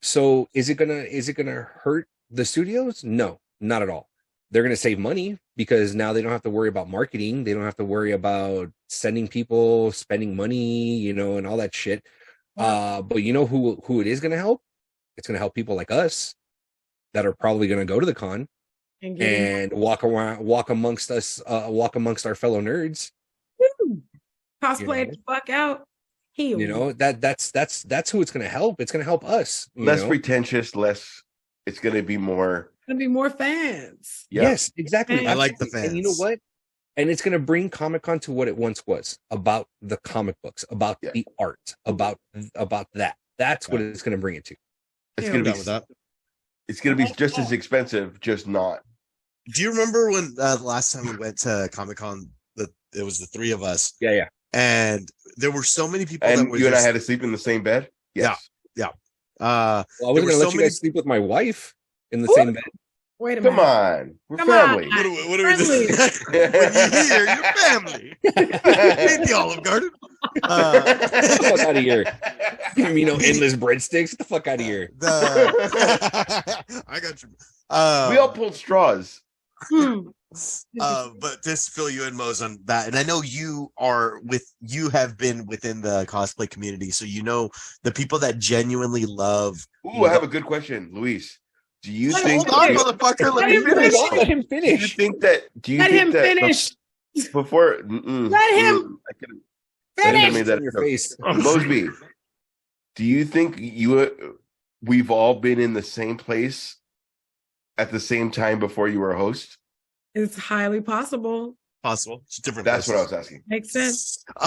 Speaker 3: so is it gonna hurt the studios? No, not at all. They're gonna save money because now they don't have to worry about marketing. They don't have to worry about sending people, spending money, you know, and all that shit. But you know who it is going to help? It's going to help people like us that are probably going to go to the con and walk amongst us, walk amongst our fellow nerds.
Speaker 1: Woo. Cosplay
Speaker 3: know?
Speaker 1: the fuck out. Heal.
Speaker 3: You know, that's who it's going to help. It's going to help us.
Speaker 4: Less
Speaker 3: know?
Speaker 4: pretentious, less. It's going to be more.
Speaker 1: Gonna be more fans.
Speaker 4: Yeah.
Speaker 3: Yes, exactly.
Speaker 2: I like the
Speaker 3: And you know
Speaker 2: fans.
Speaker 3: what? And it's going to bring Comic-Con to what it once was, about the comic books, about the art, about that. That's what it's going to bring it to.
Speaker 4: It's
Speaker 1: Yeah,
Speaker 4: going to
Speaker 2: I'm
Speaker 4: be.
Speaker 2: down with that.
Speaker 4: It's going to be just as expensive, just not.
Speaker 2: Do you remember when the last time we went to Comic-Con? It was the three of us,
Speaker 3: Yeah.
Speaker 2: and there were so many people. that
Speaker 4: And
Speaker 2: were
Speaker 4: you and I
Speaker 2: just-
Speaker 4: had to sleep in the same bed. Yes.
Speaker 2: Well,
Speaker 3: Well, I
Speaker 2: there
Speaker 3: wasn't
Speaker 2: were
Speaker 3: going to
Speaker 2: so
Speaker 3: let you
Speaker 2: many-
Speaker 3: guys sleep with my wife in the same bed.
Speaker 1: Wait a minute.
Speaker 4: Come on, we're
Speaker 1: Come
Speaker 4: family.
Speaker 1: on.
Speaker 2: What are we doing? When you hear your family, hit the Olive Garden.
Speaker 3: Get the fuck out of here. Give me no endless breadsticks. Get the fuck out of here.
Speaker 2: I got you.
Speaker 4: We all pulled straws.
Speaker 2: But just fill you in, Mose, on that. And I know you have been within the cosplay community, so you know the people that genuinely love.
Speaker 4: Ooh, I have a good question, Luis. Do you think?
Speaker 2: Hold on, motherfucker. Let me finish.
Speaker 3: Let him
Speaker 4: Do you
Speaker 3: finish.
Speaker 4: think that? Do you
Speaker 1: Let
Speaker 4: think
Speaker 1: him
Speaker 4: that
Speaker 1: finish.
Speaker 4: before?
Speaker 1: Let him
Speaker 4: I could've- I
Speaker 1: finish.
Speaker 4: made that
Speaker 3: In your
Speaker 4: joke.
Speaker 3: face.
Speaker 4: Mosby, do you think we've all been in the same place at the same time before you were a host?
Speaker 1: It's highly possible.
Speaker 2: Possible. It's different.
Speaker 4: That's what I
Speaker 2: places.
Speaker 4: was asking.
Speaker 1: Makes sense.
Speaker 2: But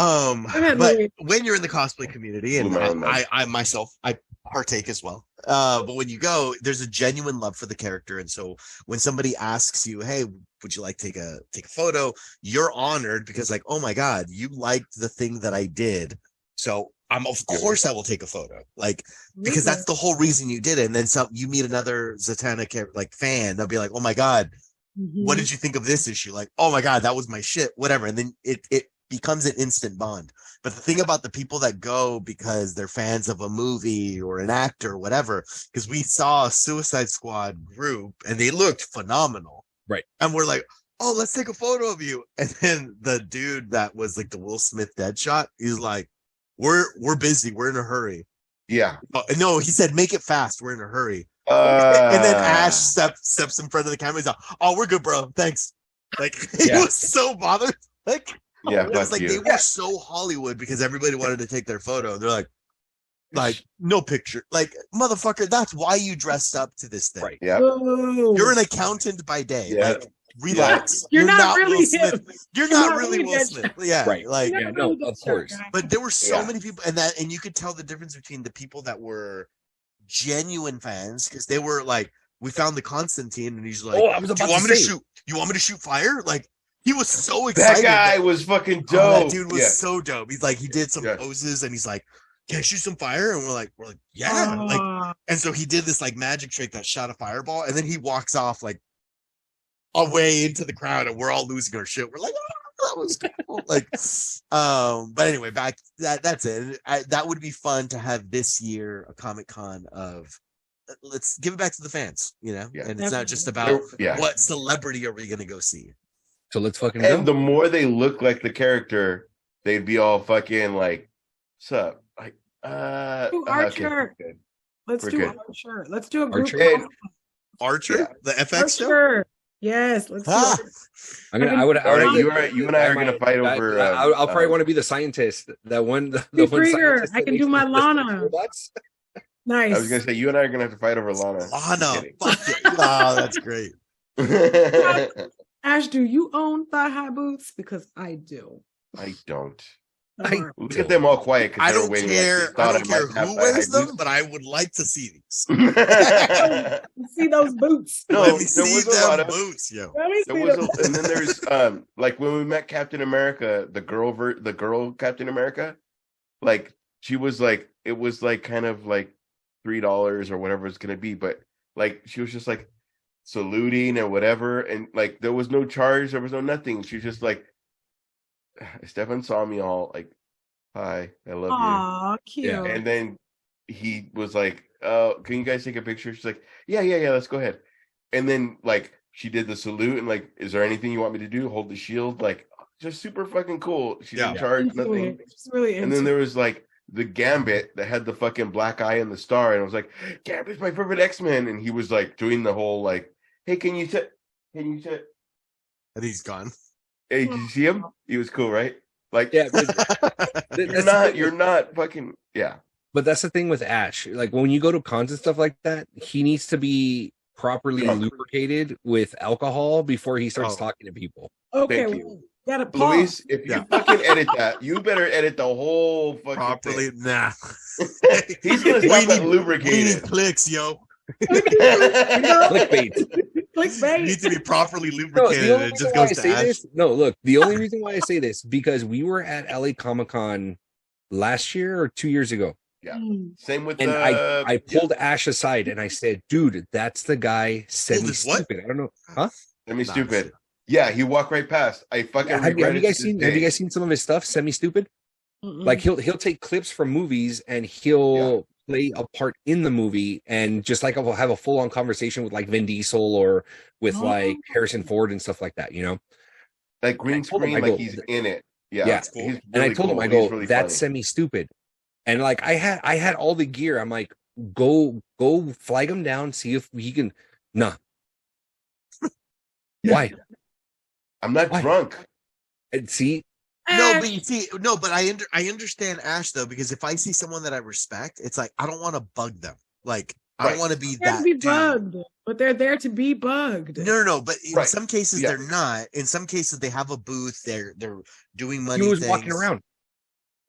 Speaker 1: ahead, Louis.
Speaker 2: when you're in the cosplay community, and
Speaker 4: Blew my own mind.
Speaker 2: I myself, I partake as well. But when you go, there's a genuine love for the character, and so when somebody asks you, "Hey, would you like to take a photo?" You're honored because, like, oh my god, you liked the thing that I did, so of course I will take a photo, like, because that's the whole reason you did it. And then you meet another Zatanna like fan, they'll be like, "Oh my god, what did you think of this issue?" Like, "Oh my god, that was my shit," whatever. And then it becomes an instant bond. But the thing about the people that go because they're fans of a movie or an actor or whatever, because we saw a Suicide Squad group and they looked phenomenal,
Speaker 3: right?
Speaker 2: And we're like, "Oh, let's take a photo of you." And then the dude that was like the Will Smith Deadshot, he's like, we're busy, we're in a hurry."
Speaker 4: Yeah.
Speaker 2: Oh, no, he said, "Make it fast, we're in a hurry." And then Ash steps in front of the camera. He's like, "Oh, we're good, bro. Thanks." Like, he was so bothered. Like,
Speaker 4: Yeah,
Speaker 2: it was
Speaker 4: fuck
Speaker 2: like
Speaker 4: you.
Speaker 2: they were so Hollywood because everybody wanted to take their photo. They're like no picture. Like, motherfucker, that's why you dressed up to this thing.
Speaker 3: Right.
Speaker 4: Yeah.
Speaker 2: You're an accountant by day.
Speaker 4: Yeah.
Speaker 2: Like, relax.
Speaker 1: You're not
Speaker 2: Will
Speaker 1: really
Speaker 2: Smith.
Speaker 1: him.
Speaker 2: You're
Speaker 1: You're
Speaker 2: not
Speaker 1: not
Speaker 2: really
Speaker 1: really
Speaker 2: Will
Speaker 1: that
Speaker 2: Smith. Yeah.
Speaker 3: Right.
Speaker 2: Like,
Speaker 3: Yeah, no, of course.
Speaker 2: but there were so
Speaker 4: Yeah.
Speaker 2: many people, and you could tell the difference between the people that were genuine fans, because they were like, we found the Constantine, and he's like,
Speaker 3: Oh, I was
Speaker 2: "Do
Speaker 3: about
Speaker 2: you want
Speaker 3: to
Speaker 2: me to
Speaker 3: say.
Speaker 2: shoot? You want me to shoot fire?" Like, he was so
Speaker 4: That
Speaker 2: excited.
Speaker 4: guy was fucking dope.
Speaker 2: Oh, that dude was
Speaker 4: Yeah.
Speaker 2: so dope. He's like, he did some
Speaker 4: Yeah.
Speaker 2: poses, and he's like, "Can I shoot some fire?" And we're like, "Yeah." Like, and so he did this like magic trick that shot a fireball, and then he walks off like away into the crowd, and we're all losing our shit. We're like, "Oh, that was cool." Like, but anyway, back that's it. That would be fun to have this year, a Comic-Con of, let's give it back to the fans, you know.
Speaker 4: Yeah.
Speaker 2: And it's not just about
Speaker 4: Yeah.
Speaker 2: what celebrity are we gonna go see.
Speaker 3: So let's fucking
Speaker 4: And
Speaker 3: go.
Speaker 4: the more they look like the character, they'd be all fucking like, "What's up?" Like,
Speaker 1: Do Archer.
Speaker 4: good.
Speaker 1: Let's
Speaker 4: We're
Speaker 1: do
Speaker 4: good.
Speaker 1: Archer. Let's do a group.
Speaker 3: Archer?
Speaker 1: cosplay.
Speaker 2: Archer,
Speaker 4: Yeah.
Speaker 2: the FX show.
Speaker 1: Archer. Yes, let's do
Speaker 2: Ah.
Speaker 1: it.
Speaker 3: I would.
Speaker 4: All right, you and I are gonna fight over.
Speaker 3: I'll probably want to be the scientist. That one. The
Speaker 1: Be
Speaker 3: one
Speaker 1: Krieger.
Speaker 3: scientist
Speaker 1: I
Speaker 3: that
Speaker 1: can
Speaker 3: makes
Speaker 1: do my
Speaker 3: the
Speaker 1: Lana.
Speaker 3: robots.
Speaker 1: Nice.
Speaker 4: I was gonna say you and I are gonna have to fight over Lana.
Speaker 2: Lana,
Speaker 4: Just
Speaker 2: fuck it. Oh, that's great.
Speaker 4: kidding.
Speaker 1: Ash, do you own thigh high boots? Because I do.
Speaker 4: I don't. Look at them all quiet.
Speaker 2: I don't care. I don't care who wears them, but I would like to see these.
Speaker 1: See those boots.
Speaker 4: No,
Speaker 2: Let me
Speaker 4: there
Speaker 2: see
Speaker 4: was a
Speaker 2: them
Speaker 4: lot of
Speaker 2: boots, yo.
Speaker 4: and then there's like when we met Captain America, the girl Captain America, like she was like it was like kind of like $3 or whatever it's gonna be, but like she was just like saluting and whatever, and like there was no charge, there was no nothing. She was just like, Stefan saw me all like, hi, I love you.
Speaker 1: Aw, cute.
Speaker 3: Yeah.
Speaker 4: And then he was like, can you guys take a picture? She's like, yeah, let's go ahead. And then like she did the salute and like, is there anything you want me to do? Hold the shield, like just super fucking cool. She didn't charge nothing.
Speaker 1: It's really
Speaker 4: and then there was like the Gambit that had the fucking black eye and the star, and I was like, Gambit's my favorite X-Men, and he was like doing the whole like, hey, can you
Speaker 2: And he's gone.
Speaker 4: Hey, did you see him? He was cool, right? Like,
Speaker 3: Yeah,
Speaker 4: you're not fucking, yeah.
Speaker 3: But that's the thing with Ash. Like when you go to cons and stuff like that, he needs to be properly lubricated with alcohol before he starts talking to people.
Speaker 1: Okay,
Speaker 4: Thank you.
Speaker 1: Gotta pause.
Speaker 4: Luis, if you fucking edit that, you better edit the whole fucking
Speaker 2: Properly,
Speaker 4: thing.
Speaker 2: nah.
Speaker 4: He's gonna stop at lubricated.
Speaker 2: We need clicks, yo.
Speaker 3: Clickbait.
Speaker 1: Clickbait.
Speaker 2: You need to be properly
Speaker 3: No,
Speaker 2: lubricated.
Speaker 3: the only
Speaker 2: It
Speaker 3: reason
Speaker 2: just
Speaker 3: why I
Speaker 2: goes to
Speaker 3: say
Speaker 2: Ash.
Speaker 3: this, look, the only reason why I say this because we were at LA Comic Con last year or 2 years ago.
Speaker 4: Yeah. Same with
Speaker 3: And I pulled Ash aside and I said, dude, that's the guy semi-stupid. I don't know. Huh?
Speaker 4: Semi-stupid. Yeah, he walked right past. I fucking
Speaker 3: Have you guys seen
Speaker 4: day.
Speaker 3: some of his stuff? Semi-stupid? Like he'll take clips from movies and he'll play a part in the movie and just like have a full-on conversation with like Vin Diesel or with like Harrison Ford and stuff like that, you know?
Speaker 4: Like green screen, like he's in it. Yeah.
Speaker 3: Cool.
Speaker 4: Really
Speaker 3: and I told him, I go,
Speaker 4: really
Speaker 3: that's
Speaker 4: funny.
Speaker 3: semi-stupid. And like I had all the gear. I'm like, go flag him down, see if he can. Nah. Why?
Speaker 4: I'm not drunk.
Speaker 3: And see.
Speaker 2: No, but you see, but I understand Ash though, because if I see someone that I respect, it's like I don't want to bug them. Like I don't want to be that.
Speaker 1: Be bugged, but they're there to be bugged.
Speaker 2: No. But in some cases they're not. In some cases they have a booth. They're doing money.
Speaker 3: He was
Speaker 2: things.
Speaker 3: walking around.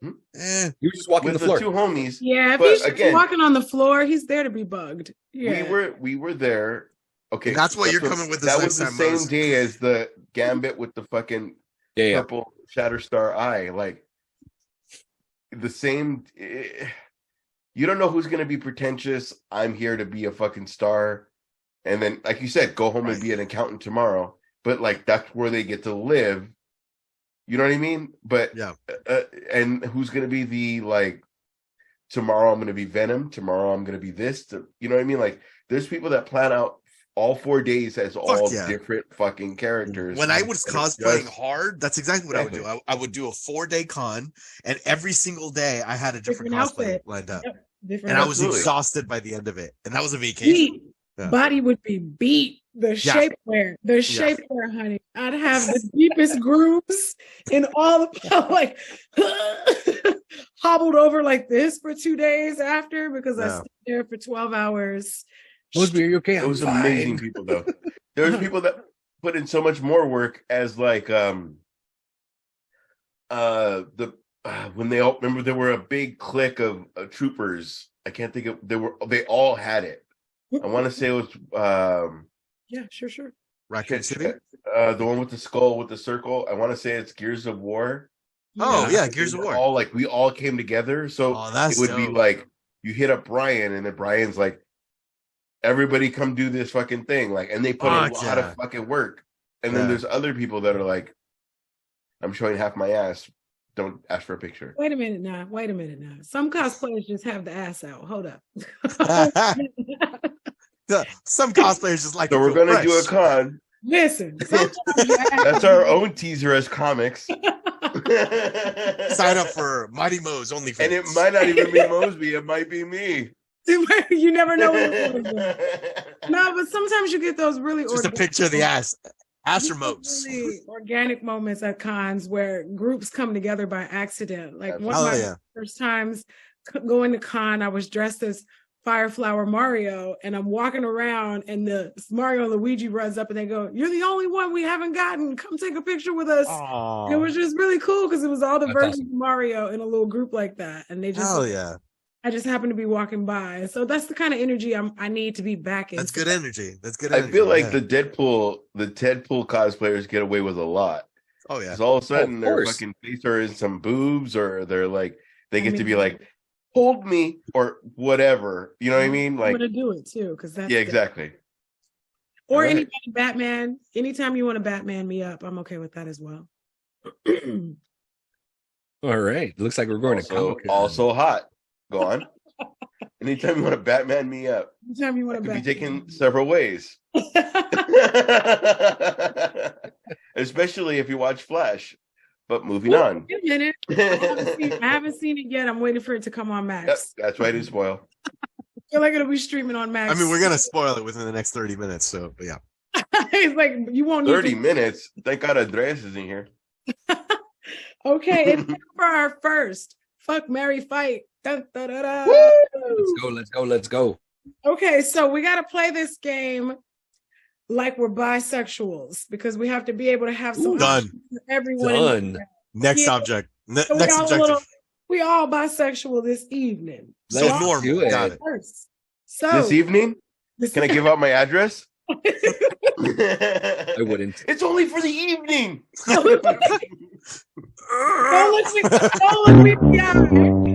Speaker 3: He was just walking
Speaker 4: with
Speaker 3: the floor.
Speaker 4: Two homies.
Speaker 1: Yeah, if he's just walking on the floor, he's there to be bugged. Yeah.
Speaker 4: We were there. Okay,
Speaker 2: and that's what you're coming with.
Speaker 4: That was the same day as the Gambit with the fucking purple Shatterstar eye. Like the same. You don't know who's going to be pretentious. I'm here to be a fucking star, and then, like you said, go home and be an accountant tomorrow. But like that's where they get to live. You know what I mean? But and who's going to be the like? Tomorrow I'm going to be Venom. Tomorrow I'm going to be this. You know what I mean? Like there's people that plan out all 4 days as all different fucking characters.
Speaker 2: When I was cosplaying hard, that's exactly what I would do. I would do a 4-day con, and every single day I had a different cosplay lined up. And I was exhausted by the end of it. And that was a vacation.
Speaker 1: Body would be beat. The shapewear, honey. I'd have the deepest grooves in all the like hobbled over like this for 2 days after because I stayed there for 12 hours.
Speaker 3: Mosby, are you okay?
Speaker 4: It was amazing people though. There was people that put in so much more work as like when they all remember there were a big clique of troopers. I can't think of they all had it. I want to say it was
Speaker 1: sure.
Speaker 2: Raccoon City?
Speaker 4: The one with the skull with the circle. I want to say it's Gears of War.
Speaker 2: Oh yeah, Gears of War.
Speaker 4: We all came together. So it would be like you hit up Brian and then Brian's like, everybody come do this fucking thing. Like, and they put a lot of fucking work. And then there's other people that are like, I'm showing half my ass. Don't ask for a picture.
Speaker 1: Wait a minute now. Some cosplayers just have the ass out. Hold up.
Speaker 2: Some cosplayers just like.
Speaker 4: So we're gonna do a con.
Speaker 1: Listen,
Speaker 4: that's our own teaser as comics.
Speaker 2: Sign up for Mighty Mo's OnlyFans.
Speaker 4: And it might not even be Mosby. It might be me.
Speaker 1: You never know. No, but sometimes you get those really
Speaker 2: just a picture of the ass. Astromos.
Speaker 1: Really organic moments at cons where groups come together by accident. Like one of my first times going to con, I was dressed as Fireflower Mario, and I'm walking around, and the Mario and Luigi runs up, and they go, "You're the only one we haven't gotten. Come take a picture with us." And it was just really cool because it was all the versions of Mario in a little group like that, and they just,
Speaker 2: hell yeah.
Speaker 1: I just happened to be walking by, so that's the kind of energy I need to be back in.
Speaker 2: That's good energy. That's good.
Speaker 4: I feel like the Deadpool cosplayers get away with a lot.
Speaker 2: Oh yeah.
Speaker 4: Because all of a sudden their fucking face are in some boobs, or they're like they get to be like, hold me or whatever. You know what I mean? Like,
Speaker 1: I'm gonna do it too, because that's
Speaker 4: exactly.
Speaker 1: Or anybody, Batman. Anytime you want to Batman me up, I'm okay with that as well.
Speaker 3: All right. Looks like we're going to Comic-Con.
Speaker 4: Also hot. Go on. Anytime you want to Batman me up.
Speaker 1: Anytime you want to
Speaker 4: Batman. Be taken several ways. Especially if you watch Flash. But moving on.
Speaker 1: Wait a minute. I haven't seen it yet. I'm waiting for it to come on Max.
Speaker 4: Yep, that's why I didn't spoil.
Speaker 1: I feel like it'll be streaming on Max.
Speaker 2: I mean, we're gonna spoil it within the next 30 minutes, so but yeah.
Speaker 1: It's like you won't
Speaker 4: 30 minutes. Thank God Andreas is in here.
Speaker 1: Okay, and for our first fuck, marry, fight. Dun, dun, dun, dun.
Speaker 3: Let's go.
Speaker 1: Okay, so we got to play this game like we're bisexuals, because we have to be able to have some
Speaker 2: done.
Speaker 1: Everyone.
Speaker 3: Done.
Speaker 2: Next subject.
Speaker 1: So
Speaker 2: next objective.
Speaker 1: We all bisexual this evening.
Speaker 2: So normal. Got it.
Speaker 1: So
Speaker 4: this evening, can I give out my address?
Speaker 3: I wouldn't.
Speaker 4: It's only for the evening.
Speaker 1: Don't look me in the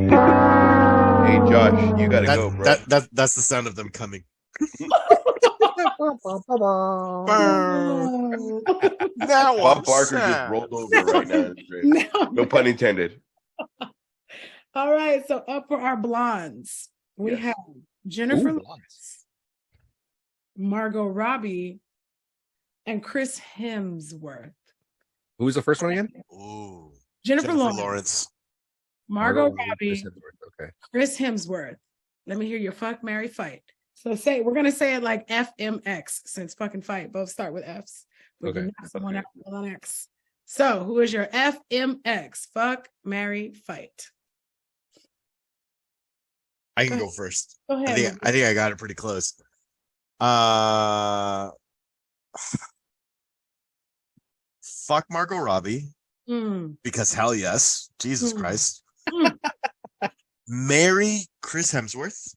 Speaker 1: eye.
Speaker 4: Hey Josh, you gotta go, bro.
Speaker 2: That's the sound of them coming. Now
Speaker 4: Bob Barker just rolled over right now. No pun intended.
Speaker 1: All right, so up for our blondes, we have Jennifer Lawrence, Margot Robbie, and Chris Hemsworth.
Speaker 3: Who was the first one again?
Speaker 2: Ooh,
Speaker 1: Jennifer Lawrence, Margot Robbie, Chris Hemsworth. Let me hear your fuck, marry, fight. So we're gonna say it like FMX, since fucking fight both start with F's. We can knock someone out with an X. So who is your FMX? Fuck, marry, fight.
Speaker 2: I can go first.
Speaker 1: Go ahead.
Speaker 2: I think I got it pretty close. Fuck Margot Robbie. Because hell yes. Jesus Christ. Marry Chris Hemsworth.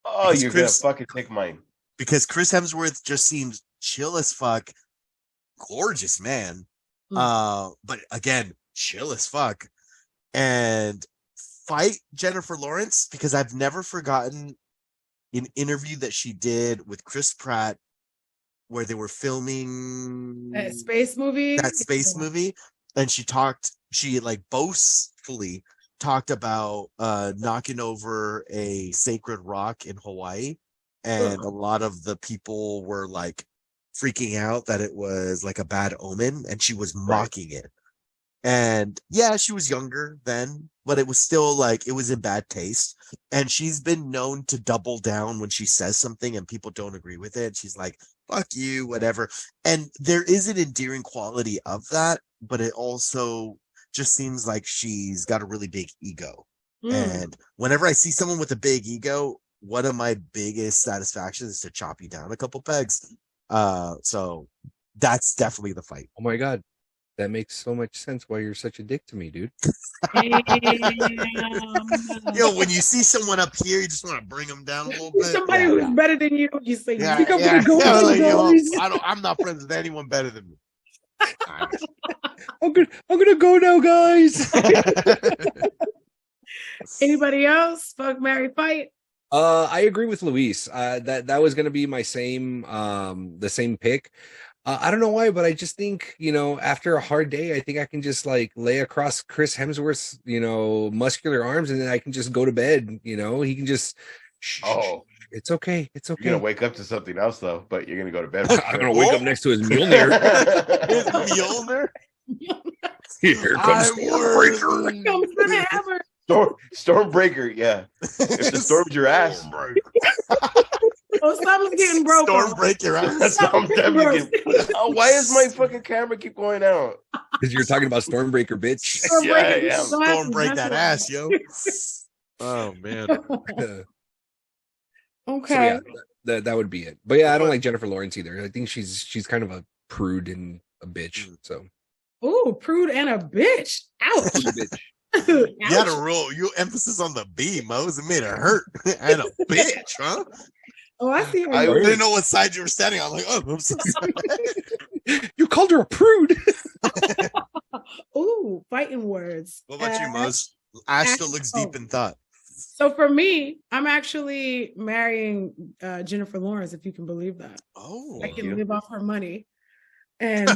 Speaker 4: Oh, you're gonna fucking take mine.
Speaker 2: Because Chris Hemsworth just seems chill as fuck. Gorgeous man. But again, chill as fuck. And fight Jennifer Lawrence, because I've never forgotten an interview that she did with Chris Pratt where they were filming
Speaker 1: that space movie.
Speaker 2: And she like boastfully talked about knocking over a sacred rock in Hawaii, and a lot of the people were like freaking out that it was like a bad omen, and she was mocking it. And yeah, she was younger then, but it was still like it was in bad taste. And she's been known to double down when she says something and people don't agree with it. She's like, fuck you, whatever. And there is an endearing quality of that, but it also just seems like she's got a really big ego. And whenever I see someone with a big ego, one of my biggest satisfactions is to chop you down a couple pegs. So that's definitely the fight.
Speaker 3: Oh my God. That makes so much sense why you're such a dick to me, dude.
Speaker 2: Yo, when you see someone up here, you just want to bring them down a little bit.
Speaker 1: Somebody who's better than you, you say, I'm
Speaker 2: not friends with anyone better than me.
Speaker 3: I'm gonna go now, guys.
Speaker 1: Anybody else? Fuck, marry, fight.
Speaker 3: I agree with Luis. That was gonna be my same the same pick. I don't know why, but I just think, after a hard day, I think I can just like lay across Chris Hemsworth's, muscular arms, and then I can just go to bed. He can just. It's okay. It's okay.
Speaker 4: You're gonna wake up to something else though, but you're gonna go to bed.
Speaker 3: I'm gonna wake up next to his Mjolnir.
Speaker 2: Mjolnir.
Speaker 3: Here comes Stormbreaker.
Speaker 4: Stormbreaker, yeah. If the storm's your ass.
Speaker 1: Something's getting broken.
Speaker 2: Stormbreak your ass.
Speaker 4: Why is my fucking camera keep going out?
Speaker 3: Because you're talking about Stormbreaker, bitch.
Speaker 2: Yeah, Stormbreak that ass, yo. Oh man.
Speaker 1: Okay.
Speaker 3: So yeah, that would be it. But yeah, I don't like Jennifer Lawrence either. I think she's kind of a prude and a bitch. So
Speaker 1: Ooh, prude and a bitch. Ouch.
Speaker 3: bitch.
Speaker 2: You had
Speaker 1: Ouch.
Speaker 2: a real emphasis on the B, Mose. It made it hurt. And a bitch, huh?
Speaker 1: Oh, I see. How
Speaker 4: I
Speaker 1: you
Speaker 2: didn't know what side you were standing on. Like, oh, I'm so sorry.
Speaker 3: You called her a prude.
Speaker 1: Ooh, fighting words.
Speaker 2: What about you, Mose? Ash still looks deep in thought.
Speaker 1: So for me, I'm actually marrying Jennifer Lawrence, if you can believe that.
Speaker 2: Oh,
Speaker 1: I can live off her money. And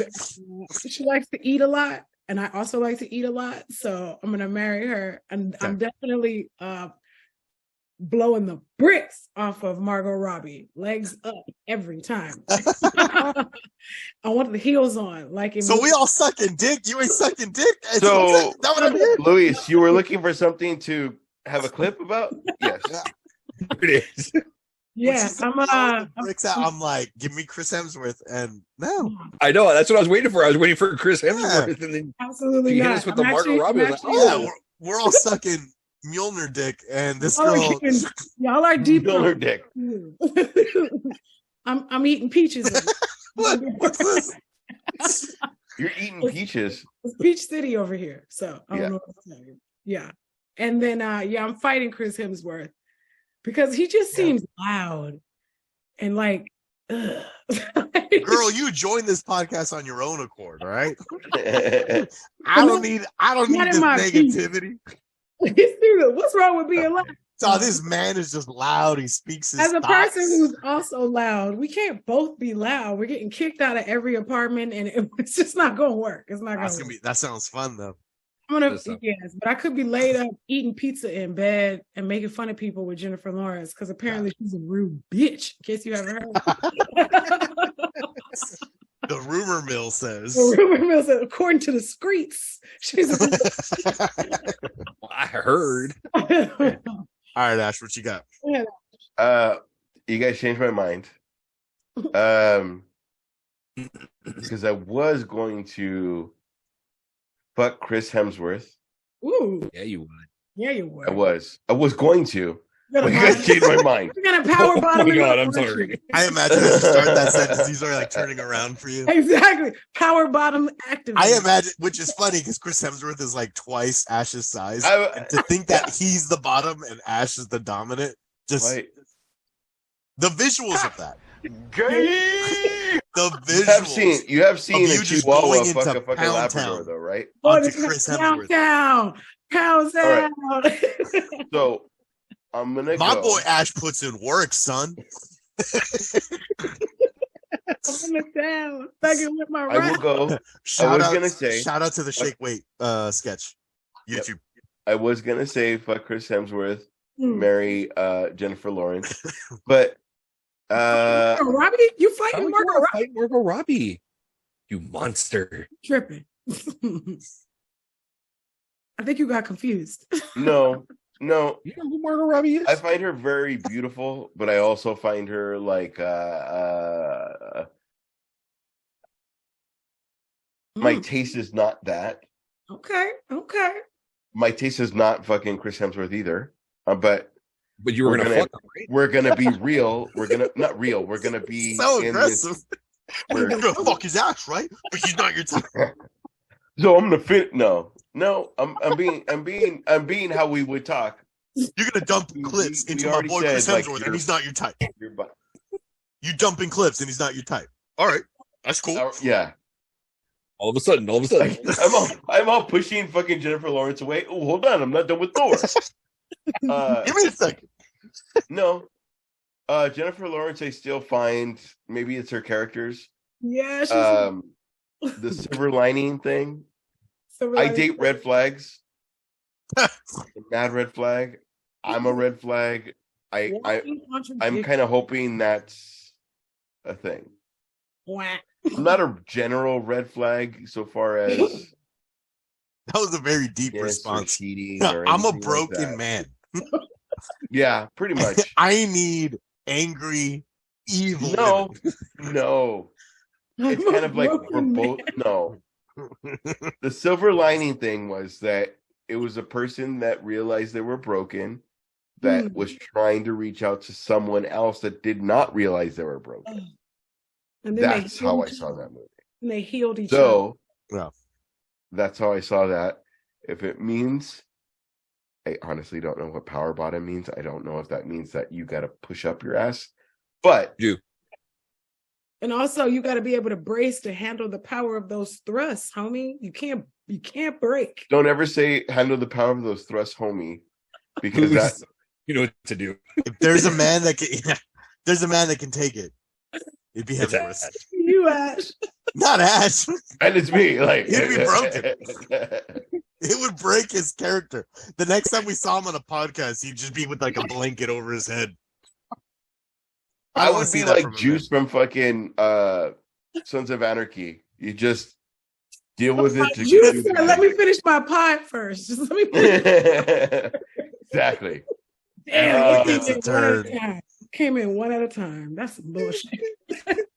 Speaker 1: she likes to eat a lot. And I also like to eat a lot. So I'm going to marry her. And I'm definitely blowing the bricks off of Margot Robbie. Legs up every time. I want the heels on.
Speaker 2: So we all sucking dick. You ain't sucking dick.
Speaker 4: So,
Speaker 2: that what I mean?
Speaker 4: Luis, you were looking for something to have a clip about? Yes.
Speaker 3: It is.
Speaker 1: Yeah,
Speaker 2: I'm like, give me Chris Hemsworth, and no,
Speaker 3: I know. That's what I was waiting for. I was waiting for Chris Hemsworth, and then
Speaker 1: absolutely
Speaker 3: he hit
Speaker 1: not.
Speaker 3: us with the Margot Robbie. Like, oh,
Speaker 2: we're all sucking Mjolnir dick, and this girl,
Speaker 1: y'all are deep.
Speaker 4: Mjolnir dick.
Speaker 1: I'm eating peaches.
Speaker 2: what's this?
Speaker 4: You're eating peaches.
Speaker 1: It's Peach City over here, so I don't know what to tell you. Yeah, and then I'm fighting Chris Hemsworth because he just seems loud and like. Ugh.
Speaker 2: Girl, you joined this podcast on your own accord, all right? I don't need this negativity.
Speaker 1: What's wrong with being loud?
Speaker 2: So this man is just loud. He speaks his
Speaker 1: As a
Speaker 2: thoughts.
Speaker 1: person who's also loud, we can't both be loud. We're getting kicked out of every apartment, and it's just not going to work. It's not going to work.
Speaker 2: That sounds fun, though.
Speaker 1: I'm gonna yes, but I could be laid up eating pizza in bed and making fun of people with Jennifer Lawrence because apparently she's a rude bitch. In case you haven't heard.
Speaker 2: The rumor mill says.
Speaker 1: The rumor mill says, according to the streets, she's.
Speaker 3: I heard.
Speaker 2: All right, Ash, what you got?
Speaker 4: You guys changed my mind. Because I was going to fuck Chris Hemsworth.
Speaker 1: Ooh.
Speaker 3: Yeah, you would.
Speaker 1: Yeah, you would.
Speaker 4: I was going to. But you guys changed my mind.
Speaker 1: You're gonna power bottom.
Speaker 3: Oh my God, I'm sorry.
Speaker 2: I imagine when you start that sentence, he's already like turning around for you.
Speaker 1: Exactly. Power bottom active.
Speaker 2: I imagine, which is funny because Chris Hemsworth is like twice Ash's size. And to think that he's the bottom and Ash is the dominant, just the visuals of that.
Speaker 4: Gay.
Speaker 2: The visuals.
Speaker 4: You have seen a Chihuahua fuck a fucking
Speaker 2: Pound
Speaker 4: Labrador,
Speaker 2: Town.
Speaker 4: though, right?
Speaker 2: Onto Chris Hemsworth.
Speaker 1: Pound down.
Speaker 4: So I'm gonna.
Speaker 2: My boy Ash puts in work, son.
Speaker 1: I'm down. Fucking with my
Speaker 4: I will go. Shout out
Speaker 2: to the Shake Weight sketch. YouTube.
Speaker 4: Yep. I was gonna say fuck Chris Hemsworth, marry Jennifer Lawrence, but
Speaker 1: Robbie, you fighting
Speaker 3: Margot Robbie? You monster!
Speaker 1: Tripping. I think you got confused.
Speaker 4: No.
Speaker 3: You know who Margot Robbie is?
Speaker 4: I find her very beautiful, but I also find her like my taste is not that.
Speaker 1: Okay.
Speaker 4: My taste is not fucking Chris Hemsworth either. But
Speaker 3: you were gonna fuck him, right?
Speaker 4: We're gonna be real. We're gonna be
Speaker 2: so aggressive. We're gonna fuck his ass, right? But he's not your type.
Speaker 4: So I'm gonna fit. No. I'm being how we would talk.
Speaker 2: You're gonna dump clips into my boy Chris Hemsworth, and he's not your type. You dumping clips, and he's not your type. All right, that's cool.
Speaker 4: Yeah.
Speaker 3: All of a sudden,
Speaker 4: I'm all pushing fucking Jennifer Lawrence away. Oh, hold on, I'm not done with Thor.
Speaker 2: Give me a second.
Speaker 4: No, Jennifer Lawrence, I still find maybe it's her characters.
Speaker 1: Yeah.
Speaker 4: The silver lining thing. I date red flags. Mad red flag. I'm a red flag. I'm kind of hoping that's a thing. I'm not a general red flag so far as
Speaker 2: that was a very deep response. I'm a broken man.
Speaker 4: Yeah, pretty much.
Speaker 2: I need angry, evil.
Speaker 4: No. It's kind of like we're both. No. The silver lining thing was that it was a person that realized they were broken that was trying to reach out to someone else that did not realize they were broken.
Speaker 1: And then
Speaker 4: That's how I saw that movie.
Speaker 1: And they healed each other.
Speaker 4: So,
Speaker 2: Yeah.
Speaker 4: that's how I saw that. If it means, I honestly don't know what power bottom means. I don't know if that means that you got to push up your ass, but
Speaker 1: and also you got to be able to brace to handle the power of those thrusts, homie. You can't break.
Speaker 4: Don't ever say handle the power of those thrusts, homie, because that
Speaker 3: You know what to do.
Speaker 2: If there's a man that can take it, it'd be Hemsworth.
Speaker 1: You Ash.
Speaker 2: Not Ash.
Speaker 4: and it's me. Like
Speaker 2: He'd be broken. It would break his character. The next time we saw him on a podcast, he'd just be with like a blanket over his head.
Speaker 4: I
Speaker 2: wanna
Speaker 4: would
Speaker 2: see
Speaker 4: be
Speaker 2: that
Speaker 4: like
Speaker 2: from a
Speaker 4: Juice from fucking Sons of Anarchy. You just deal with it.
Speaker 1: You said, let me finish my pie first. Just let me finish.
Speaker 4: Exactly.
Speaker 1: Damn,
Speaker 2: That's a turd.
Speaker 1: Came in one at a time. That's bullshit.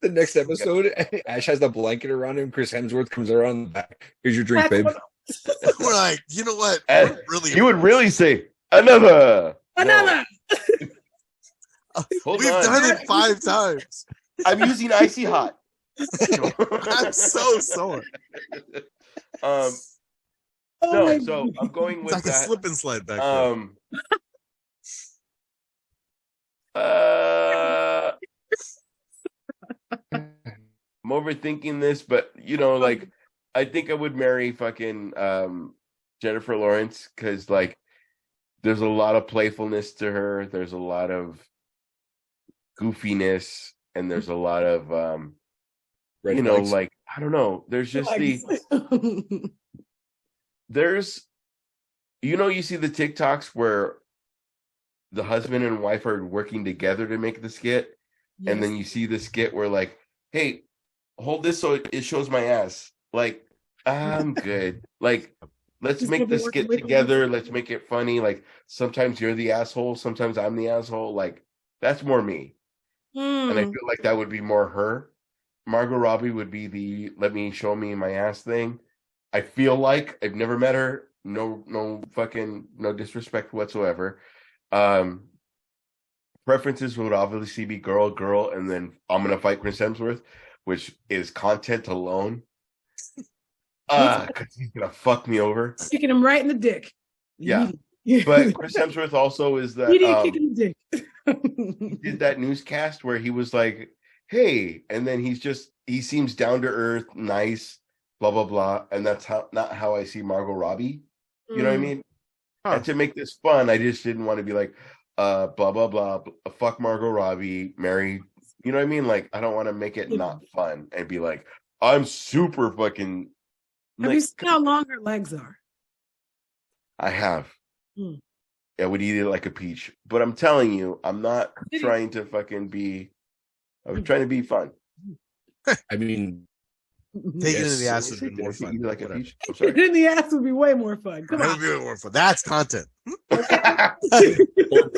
Speaker 3: The next episode, Ash has the blanket around him. Chris Hemsworth comes around the back. Here's your drink, babe.
Speaker 2: We're like, you know what?
Speaker 4: And
Speaker 2: Really,
Speaker 4: you would really say another.
Speaker 1: Another.
Speaker 4: Hold
Speaker 2: we've
Speaker 4: on.
Speaker 2: done it 5 times.
Speaker 4: I'm using icy hot.
Speaker 2: I'm so sore.
Speaker 1: Oh
Speaker 4: No,
Speaker 1: my
Speaker 4: so
Speaker 1: God.
Speaker 4: I'm going
Speaker 2: It's
Speaker 4: with
Speaker 2: like a
Speaker 4: that.
Speaker 2: slip and slide back
Speaker 4: I'm overthinking this, but like I think I would marry fucking Jennifer Lawrence because like there's a lot of playfulness to her. There's a lot of goofiness, and there's a lot of
Speaker 3: Red flags.
Speaker 4: like I don't know. There's just there's you see the TikToks where the husband and wife are working together to make the skit, and then you see the skit where like, hey, hold this so it shows my ass. Like, I'm good. Like, let's
Speaker 1: Just
Speaker 4: make
Speaker 1: gonna be
Speaker 4: the skit
Speaker 1: working with
Speaker 4: together.
Speaker 1: them.
Speaker 4: Let's make it funny. Like, sometimes you're the asshole, sometimes I'm the asshole. Like, that's more me. And I feel like that would be more her. Margot Robbie would be the let me show me my ass thing. I feel like I've never met her. No disrespect whatsoever. Preferences would obviously be girl, and then I'm gonna fight Chris Hemsworth, which is content alone. Because he's gonna fuck me over.
Speaker 1: Kicking him right in the dick.
Speaker 4: Yeah. But Chris Hemsworth also is the
Speaker 1: he didn't kick him in the dick.
Speaker 4: he did that newscast where he was like, hey, and then he seems down to earth, nice, blah blah blah. And that's not how I see Margot Robbie. You know what I mean? And to make this fun, I just didn't want to be like, blah blah blah, fuck Margot Robbie, marry. You know what I mean? Like, I don't want to make it not fun and be like, I'm super fucking.
Speaker 1: Have you seen how long her legs are?
Speaker 4: I have. I would eat it like a peach. But I'm telling you, I'm not trying to fucking be. I was trying to be fun.
Speaker 3: I mean,
Speaker 2: Taking it in the ass would be more
Speaker 4: Eat
Speaker 2: fun.
Speaker 4: it like a
Speaker 2: Whatever.
Speaker 4: peach. I'm sorry.
Speaker 1: In the ass would be way more fun. Come
Speaker 2: That
Speaker 1: on.
Speaker 2: would be more fun. That's content.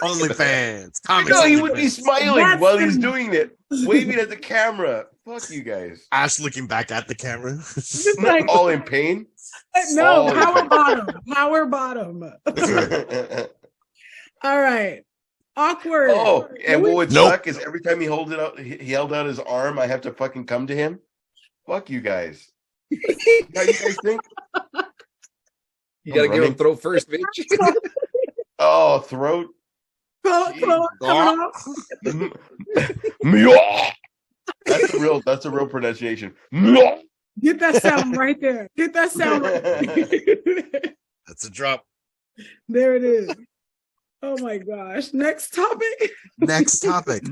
Speaker 2: OnlyFans. Comics.
Speaker 4: No, he would be smiling
Speaker 1: That's
Speaker 4: while he's
Speaker 1: the-
Speaker 4: doing it, waving at the camera. Fuck you guys.
Speaker 2: Ash looking back at the camera.
Speaker 1: Just like,
Speaker 4: All in pain.
Speaker 1: no,
Speaker 4: all-
Speaker 1: power bottom. Power bottom. All right. Awkward.
Speaker 4: Oh, and what would
Speaker 2: Nope.
Speaker 4: suck is every time he holds it out, he held out his arm. I have to fucking come to him. Fuck you guys. How you guys think?
Speaker 3: you gotta give him
Speaker 4: running.
Speaker 3: throat first, bitch.
Speaker 4: Oh, throat.
Speaker 1: Coming off.
Speaker 4: Meow. That's a real pronunciation. Meow.
Speaker 1: Get that sound right there. Get that sound right there.
Speaker 2: That's a drop.
Speaker 1: There it is. Oh my gosh. Next topic.
Speaker 2: Next topic.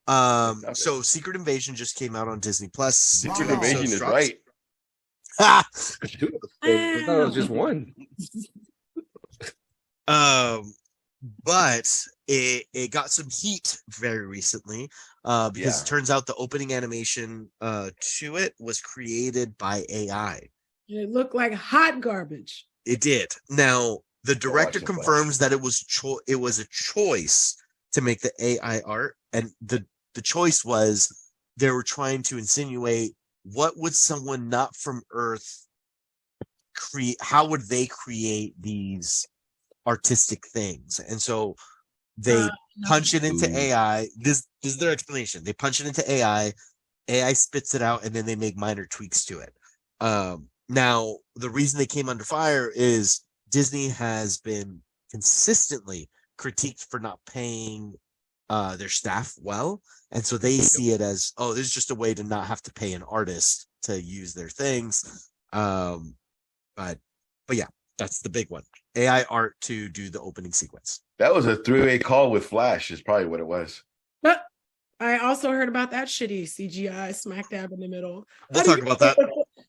Speaker 2: So Secret Invasion just came out on Disney Plus.
Speaker 4: Secret
Speaker 2: Two
Speaker 4: Invasion
Speaker 2: episodes
Speaker 4: is
Speaker 2: dropped.
Speaker 4: right.
Speaker 2: Ha!
Speaker 3: I thought it was just one.
Speaker 2: But it got some heat very recently because it turns out the opening animation to it was created by AI.
Speaker 1: It looked like hot garbage.
Speaker 2: It did. Now the director
Speaker 4: watch it,
Speaker 2: confirms that it was a choice to make the AI art, and the choice was they were trying to insinuate what would someone not from Earth create? How would they create these artistic things? And so They
Speaker 1: No.
Speaker 2: punch it into
Speaker 3: Ooh.
Speaker 2: AI. This is their explanation. They punch it into AI. AI spits it out, and then they make minor tweaks to it. Now, the reason they came under fire is Disney has been consistently critiqued for not paying their staff well, and so they see it as, oh, this is just a way to not have to pay an artist to use their things. But yeah, that's the big one. AI art to do the opening sequence.
Speaker 4: That was a three-way call with Flash, is probably what it was.
Speaker 1: But I also heard about that shitty CGI smack dab in the middle.
Speaker 2: We'll talk about that.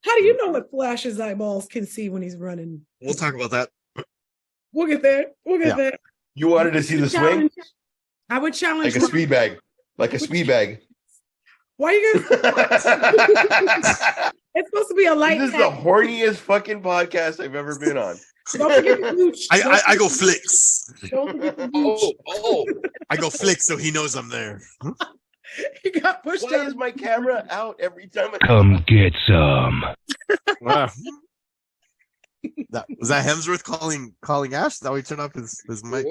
Speaker 1: How do you know what Flash's eyeballs can see when he's running?
Speaker 2: We'll talk about that.
Speaker 1: We'll get there. We'll get there.
Speaker 4: You wanted to see the swing?
Speaker 1: I would challenge
Speaker 4: Like a speed bag. Like a speed bag.
Speaker 1: Why are you guys? It's supposed to be a light.
Speaker 4: This is the horniest fucking podcast I've ever been on.
Speaker 1: Don't forget the gooch.
Speaker 2: I go flicks.
Speaker 1: Don't forget the gooch.
Speaker 2: I go flicks so he knows I'm there.
Speaker 1: He got pushed
Speaker 4: Why
Speaker 1: out.
Speaker 4: is my camera out every time?
Speaker 5: Come get some.
Speaker 2: Wow. Was that Hemsworth calling Ash? Is that why he turned off his mic?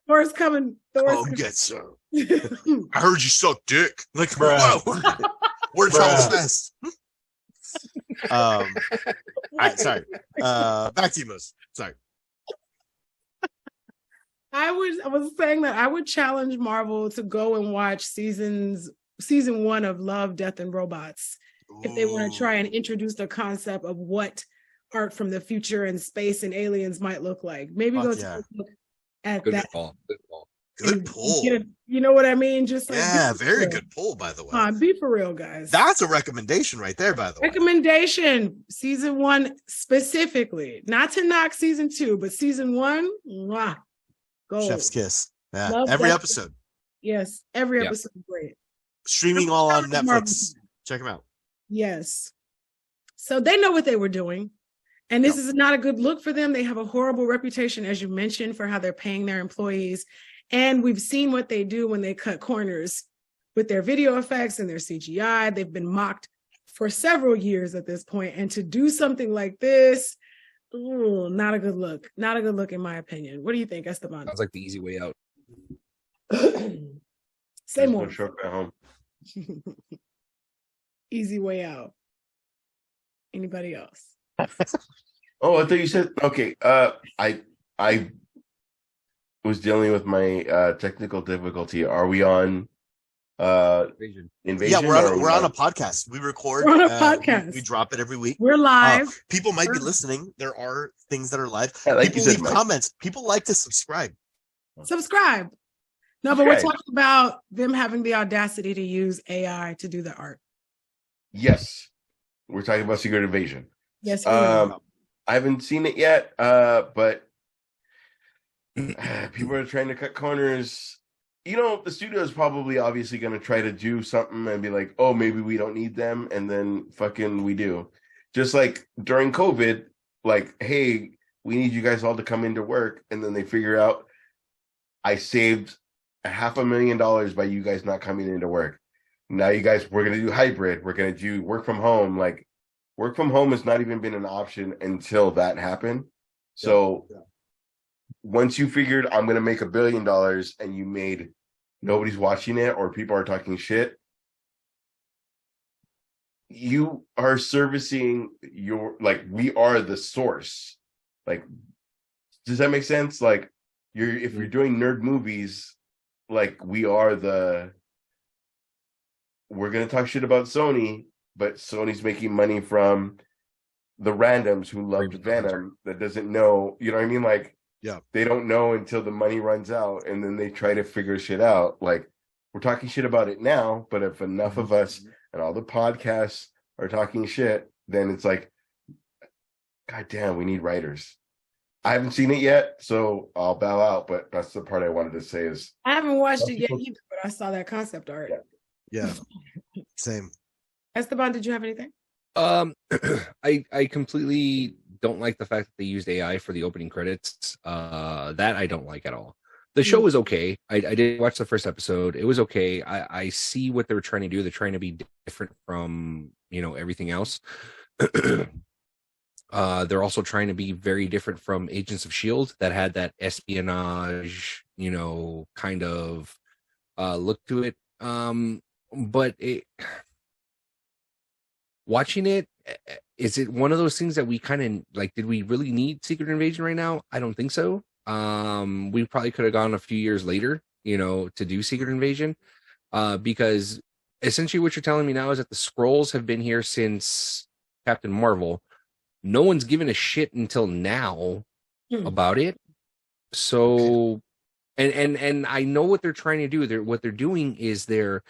Speaker 1: Thor's coming.
Speaker 2: Oh, get some. I heard you suck dick. Like,
Speaker 6: Bruh.
Speaker 2: whoa. Where's Charles Nest? All right, sorry. Back to you, Moose. Sorry.
Speaker 1: I was saying that I would challenge Marvel to go and watch season 1 of Love, Death, and Robots if they want to try and introduce the concept of what art from the future and space and aliens might look like. Maybe go take a look at
Speaker 3: Good
Speaker 1: that.
Speaker 3: call. Good call.
Speaker 2: Good pull.
Speaker 1: You know what I mean? Just like,
Speaker 2: Yeah, very good pull, by the way.
Speaker 1: Be for real, guys.
Speaker 2: That's a recommendation right there, by the way.
Speaker 1: Recommendation, season 1 specifically. Not to knock season 2, but season 1, mwah, gold.
Speaker 2: Chef's kiss. Yeah,
Speaker 1: Love
Speaker 2: every
Speaker 1: that.
Speaker 2: episode.
Speaker 1: Yes, every
Speaker 3: Yeah.
Speaker 1: episode is great.
Speaker 2: Streaming all on
Speaker 1: Marvel.
Speaker 2: Netflix. Check them out.
Speaker 1: Yes. So they know what they were doing. And this is not a good look for them. They have a horrible reputation, as you mentioned, for how they're paying their employees. And we've seen what they do when they cut corners with their video effects and their CGI. They've been mocked for several years at this point. And to do something like this, not a good look. Not a good look, in my opinion. What do you think, Esteban?
Speaker 3: Sounds like the easy way out.
Speaker 1: Say more.
Speaker 4: No show at home.
Speaker 1: Easy way out. Anybody else?
Speaker 4: Oh, I thought you said okay. I was dealing with my technical difficulty. Are we on Invasion?
Speaker 2: Yeah, we're on a podcast. We record.
Speaker 1: We're on a podcast.
Speaker 2: We drop it every week.
Speaker 1: We're live.
Speaker 2: People might be listening. There are things that are live.
Speaker 4: Yeah, like
Speaker 2: People
Speaker 4: you said,
Speaker 2: leave
Speaker 4: Mike.
Speaker 2: comments. People like to subscribe.
Speaker 1: Subscribe. No, but we're
Speaker 4: Subscribe.
Speaker 1: talking about them having the audacity to use AI to do the art.
Speaker 4: Yes, we're talking about Secret Invasion.
Speaker 1: Yes, we are.
Speaker 4: I haven't seen it yet, but people are trying to cut corners. You know, the studio is probably obviously going to try to do something and be like, oh, maybe we don't need them. And then fucking we do. Just like during COVID, like, hey, we need you guys all to come into work. And then they figure out I saved $500,000 by you guys not coming into work. Now you guys, we're going to do hybrid. We're going to do work from home. Like, work from home has not even been an option until that happened. So once you figured I'm going to make $1 billion and you made nobody's watching it or people are talking shit, you are servicing your, like, we are the source. Like, does that make sense? Like, if you're doing nerd movies, like, we're going to talk shit about Sony, but Sony's making money from the randoms who loved Venom that doesn't know, you know what I mean? Like,
Speaker 2: Yeah.
Speaker 4: they don't know until the money runs out and then they try to figure shit out. Like, we're talking shit about it now, but if enough of us and all the podcasts are talking shit, then it's like, God damn, we need writers. I haven't seen it yet, so I'll bow out, but that's the part I wanted to say is
Speaker 1: I haven't watched it yet either, but I saw that concept art.
Speaker 2: Yeah. Same.
Speaker 1: Esteban, did you have anything?
Speaker 3: I completely don't like the fact that they used AI for the opening credits. That I don't like at all. The show was okay. I did watch the first episode. It was okay. I see what they're trying to do. They're trying to be different from, everything else. They're also trying to be very different from Agents of S.H.I.E.L.D. that had that espionage, kind of look to it. But watching it, is it one of those things that we kind of like? Did we really need Secret Invasion right now? I don't think so. We probably could have gone a few years later, to do Secret Invasion, because essentially what you're telling me now is that the Skrulls have been here since Captain Marvel. No one's given a shit until now about it. So, and I know what they're trying to do. What they're doing is they're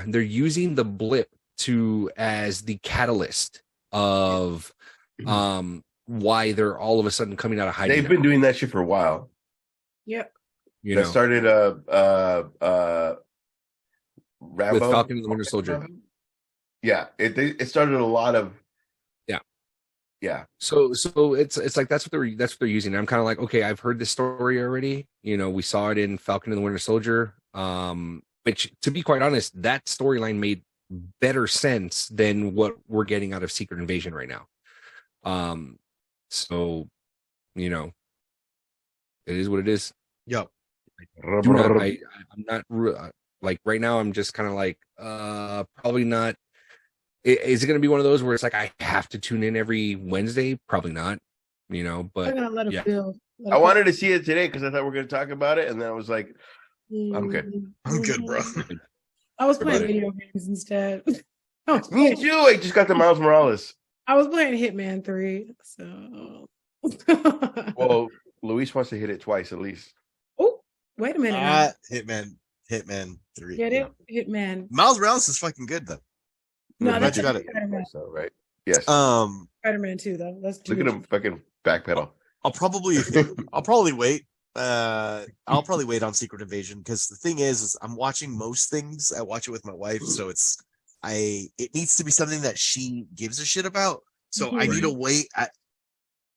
Speaker 3: using the blip as the catalyst of why they're all of a sudden coming out of hiding.
Speaker 4: They've been doing that shit for a while.
Speaker 1: Yep.
Speaker 4: That started
Speaker 3: with Falcon and the Winter Soldier.
Speaker 4: Yeah, it started a lot of
Speaker 3: So it's like that's what they're using. I'm kind of like, okay, I've heard this story already. We saw it in Falcon and the Winter Soldier. Which, to be quite honest, that storyline made better sense than what we're getting out of Secret Invasion right now. So, it is what it is.
Speaker 2: Yep.
Speaker 3: I'm not like right now. I'm just kind of like, probably not. Is it going to be one of those where it's like I have to tune in every Wednesday? Probably not. But
Speaker 1: I'm gonna let it feel.
Speaker 4: I wanted to see it today because I thought we were going to talk about it, and then I was like, I'm good.
Speaker 2: I'm good, bro.
Speaker 1: I was playing video games instead.
Speaker 4: Me too. I just got the Miles Morales.
Speaker 1: I was playing Hitman 3, so.
Speaker 4: Well, Luis wants to hit it twice at least.
Speaker 1: Oh, wait a minute.
Speaker 2: Hitman 3.
Speaker 1: Get it? Hitman.
Speaker 2: Miles Morales is fucking good though.
Speaker 1: No, that's
Speaker 2: got it.
Speaker 4: So, right? Yes.
Speaker 1: Spider-Man 2 though. Let's do
Speaker 4: Look at him fucking backpedal.
Speaker 2: I'll probably wait. I'll probably wait on Secret Invasion because the thing is I'm watching most things. I watch it with my wife, so it needs to be something that she gives a shit about. So I need to wait.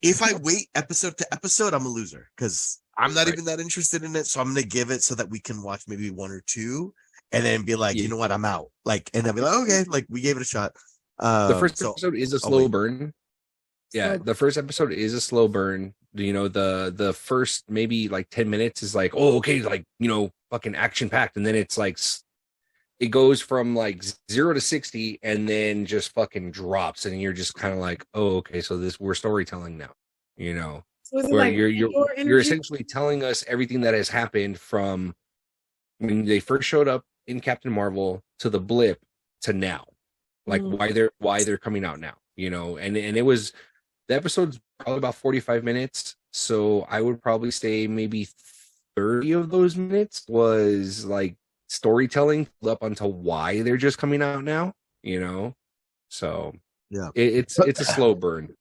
Speaker 2: If I wait episode to episode, I'm a loser because I'm not even that interested in it. So I'm gonna give it so that we can watch maybe one or two, and then be like, you know what, I'm out. Like, and then be like, okay, like we gave it a shot.
Speaker 3: The first episode is a slow burn. Yeah, the first episode is a slow burn. The first maybe like 10 minutes is like, oh, okay, like, fucking action packed. And then it's like, it goes from like 0 to 60 and then just fucking drops. And you're just kind of like, oh, okay, so we're storytelling now,
Speaker 1: So is it
Speaker 3: where
Speaker 1: like
Speaker 3: you're essentially telling us everything that has happened from when they first showed up in Captain Marvel to the blip to now, like why they're coming out now, and it was, the episode's probably about 45 minutes. So I would probably say maybe 30 of those minutes was like storytelling up until why they're just coming out now, So yeah, it's a slow burn.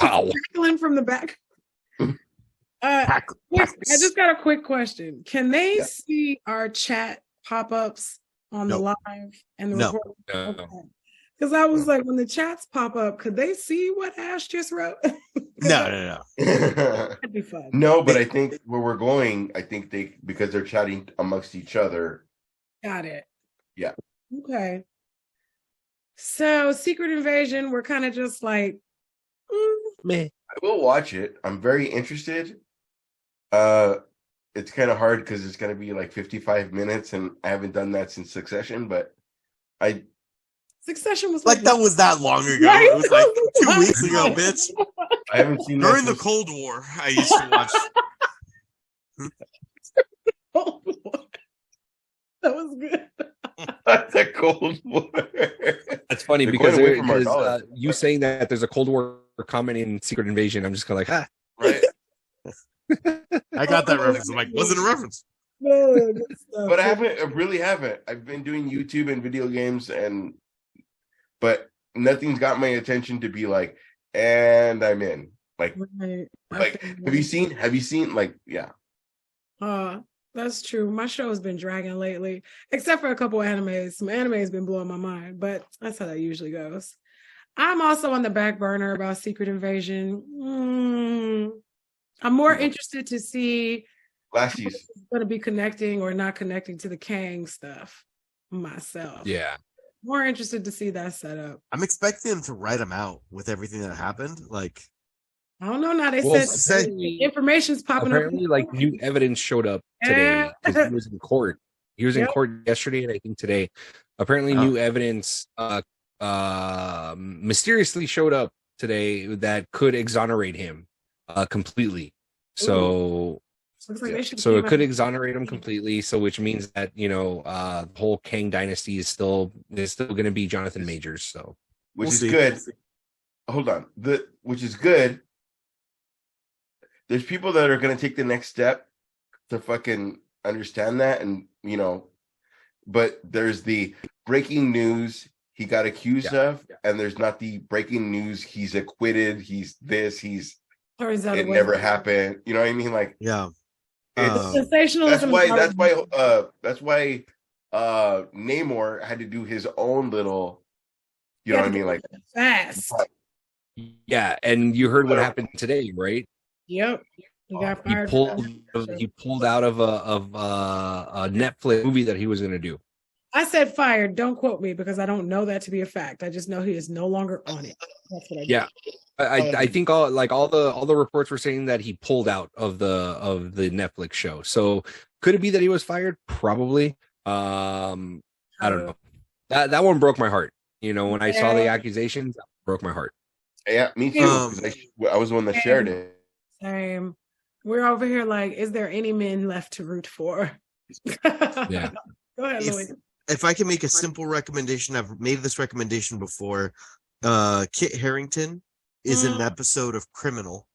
Speaker 1: Wow. From the back. I just got a quick question. Can they see our chat pop-ups on the live and the recording? Because I was like, when the chats pop up, could they see what Ash just wrote?
Speaker 2: No.
Speaker 1: That'd be fun.
Speaker 4: No, but I think where we're going, because they're chatting amongst each other.
Speaker 1: Got it.
Speaker 4: Yeah.
Speaker 1: Okay. So Secret Invasion, we're kind of just like,
Speaker 3: meh.
Speaker 4: I will watch it. I'm very interested. It's kind of hard because it's going to be like 55 minutes, and I haven't done that since Succession. But
Speaker 1: Succession was
Speaker 2: like that was that long ago. Right? It was like 2 weeks ago, bitch.
Speaker 4: I haven't seen
Speaker 2: during the Cold War. I used to watch.
Speaker 1: That was good.
Speaker 4: That's a Cold War.
Speaker 3: That's funny because you saying that there's a Cold War comment in Secret Invasion, I'm just kind of like,
Speaker 4: right.
Speaker 2: I got that reference. I'm like, was it a reference?
Speaker 1: No,
Speaker 4: but I really haven't. I've been doing YouTube and video games, but nothing's got my attention to be like, and I'm in. Like,
Speaker 1: right.
Speaker 4: Have you seen like, yeah.
Speaker 1: That's true. My show has been dragging lately, except for a couple of animes. Some anime has been blowing my mind, but that's how that usually goes. I'm also on the back burner about Secret Invasion. I'm more interested to see
Speaker 4: last season
Speaker 1: going to be connecting or not connecting to the Kang stuff myself.
Speaker 3: Yeah.
Speaker 1: More interested to see that setup.
Speaker 2: I'm expecting them to write them out with everything that happened. Like,
Speaker 1: I don't know. Now they
Speaker 3: Well,
Speaker 1: said information's popping
Speaker 3: apparently,
Speaker 1: up.
Speaker 3: like new evidence showed up today because he was in court. He was in
Speaker 1: Yep.
Speaker 3: court yesterday and I think today. Apparently, new evidence mysteriously showed up today that could exonerate him completely. So,
Speaker 1: Looks like they should
Speaker 3: so it
Speaker 1: came
Speaker 3: could
Speaker 1: out-
Speaker 3: exonerate him completely. So, which means that the whole Kang dynasty is still going to be Jonathan Majors. So,
Speaker 4: which
Speaker 2: We'll
Speaker 4: is
Speaker 2: see.
Speaker 4: good. Hold on, which is good. There's people that are going to take the next step to fucking understand that, and but there's the breaking news he got accused of, and there's not the breaking news he's acquitted. He's this. He's
Speaker 1: Turns out
Speaker 4: it never happened. You know what I mean? Like,
Speaker 2: Yeah.
Speaker 4: it's,
Speaker 1: sensationalism.
Speaker 4: that's why Namor had to do his own little. You know what I mean? Like,
Speaker 1: fast.
Speaker 3: yeah, and you heard what happened today, right?
Speaker 1: Yep. He got
Speaker 3: He
Speaker 1: fired.
Speaker 3: pulled out of a Netflix movie that he was going to do.
Speaker 1: I said fired. Don't quote me because I don't know that to be a fact. I just know he is no longer on it. That's what I
Speaker 3: Yeah, I think all the reports were saying that he pulled out of the Netflix show. So could it be that he was fired? Probably. I don't know. That one broke my heart. When I saw the accusations, that broke my heart.
Speaker 4: Yeah, me too. 'Cause I was the one that shared it.
Speaker 1: Same. We're over here like, is there any men left to root for?
Speaker 3: Yeah.
Speaker 1: Go ahead, Louis.
Speaker 2: If I can make a simple recommendation, I've made this recommendation before. Kit Harington is in an episode of Criminal,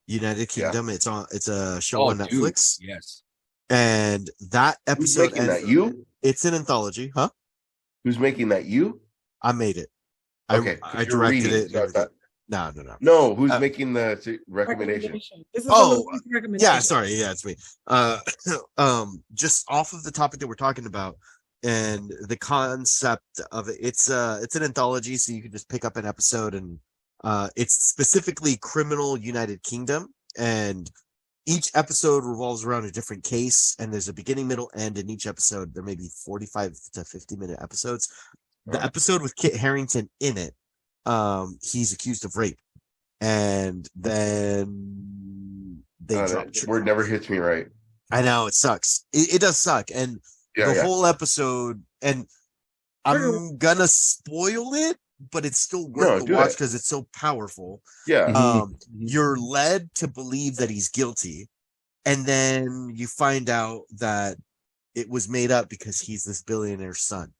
Speaker 2: United Kingdom. It's a show on Netflix.
Speaker 3: Dude. Yes.
Speaker 2: And that episode,
Speaker 4: Who's making that? You?
Speaker 2: It's an anthology, huh?
Speaker 4: Who's making that? You?
Speaker 2: I made it.
Speaker 4: Okay,
Speaker 2: I directed it.
Speaker 4: So
Speaker 2: No.
Speaker 4: No, who's making the recommendation?
Speaker 1: This is
Speaker 2: Oh,
Speaker 1: Louis' recommendation.
Speaker 2: Yeah, sorry. Yeah, it's me. Just off of the topic that we're talking about and the concept of it, it's an anthology, so you can just pick up an episode, and it's specifically Criminal United Kingdom, and each episode revolves around a different case, and there's a beginning, middle, end in each episode. There may be 45 to 50-minute episodes. The episode with Kit Harington in it, he's accused of rape, and then
Speaker 4: That word never hits me right.
Speaker 2: I know it sucks. It does suck, and whole episode. And I'm gonna spoil it, but it's still worth the watch because it's so powerful.
Speaker 4: Yeah.
Speaker 2: You're led to believe that he's guilty, and then you find out that it was made up because he's this billionaire's son.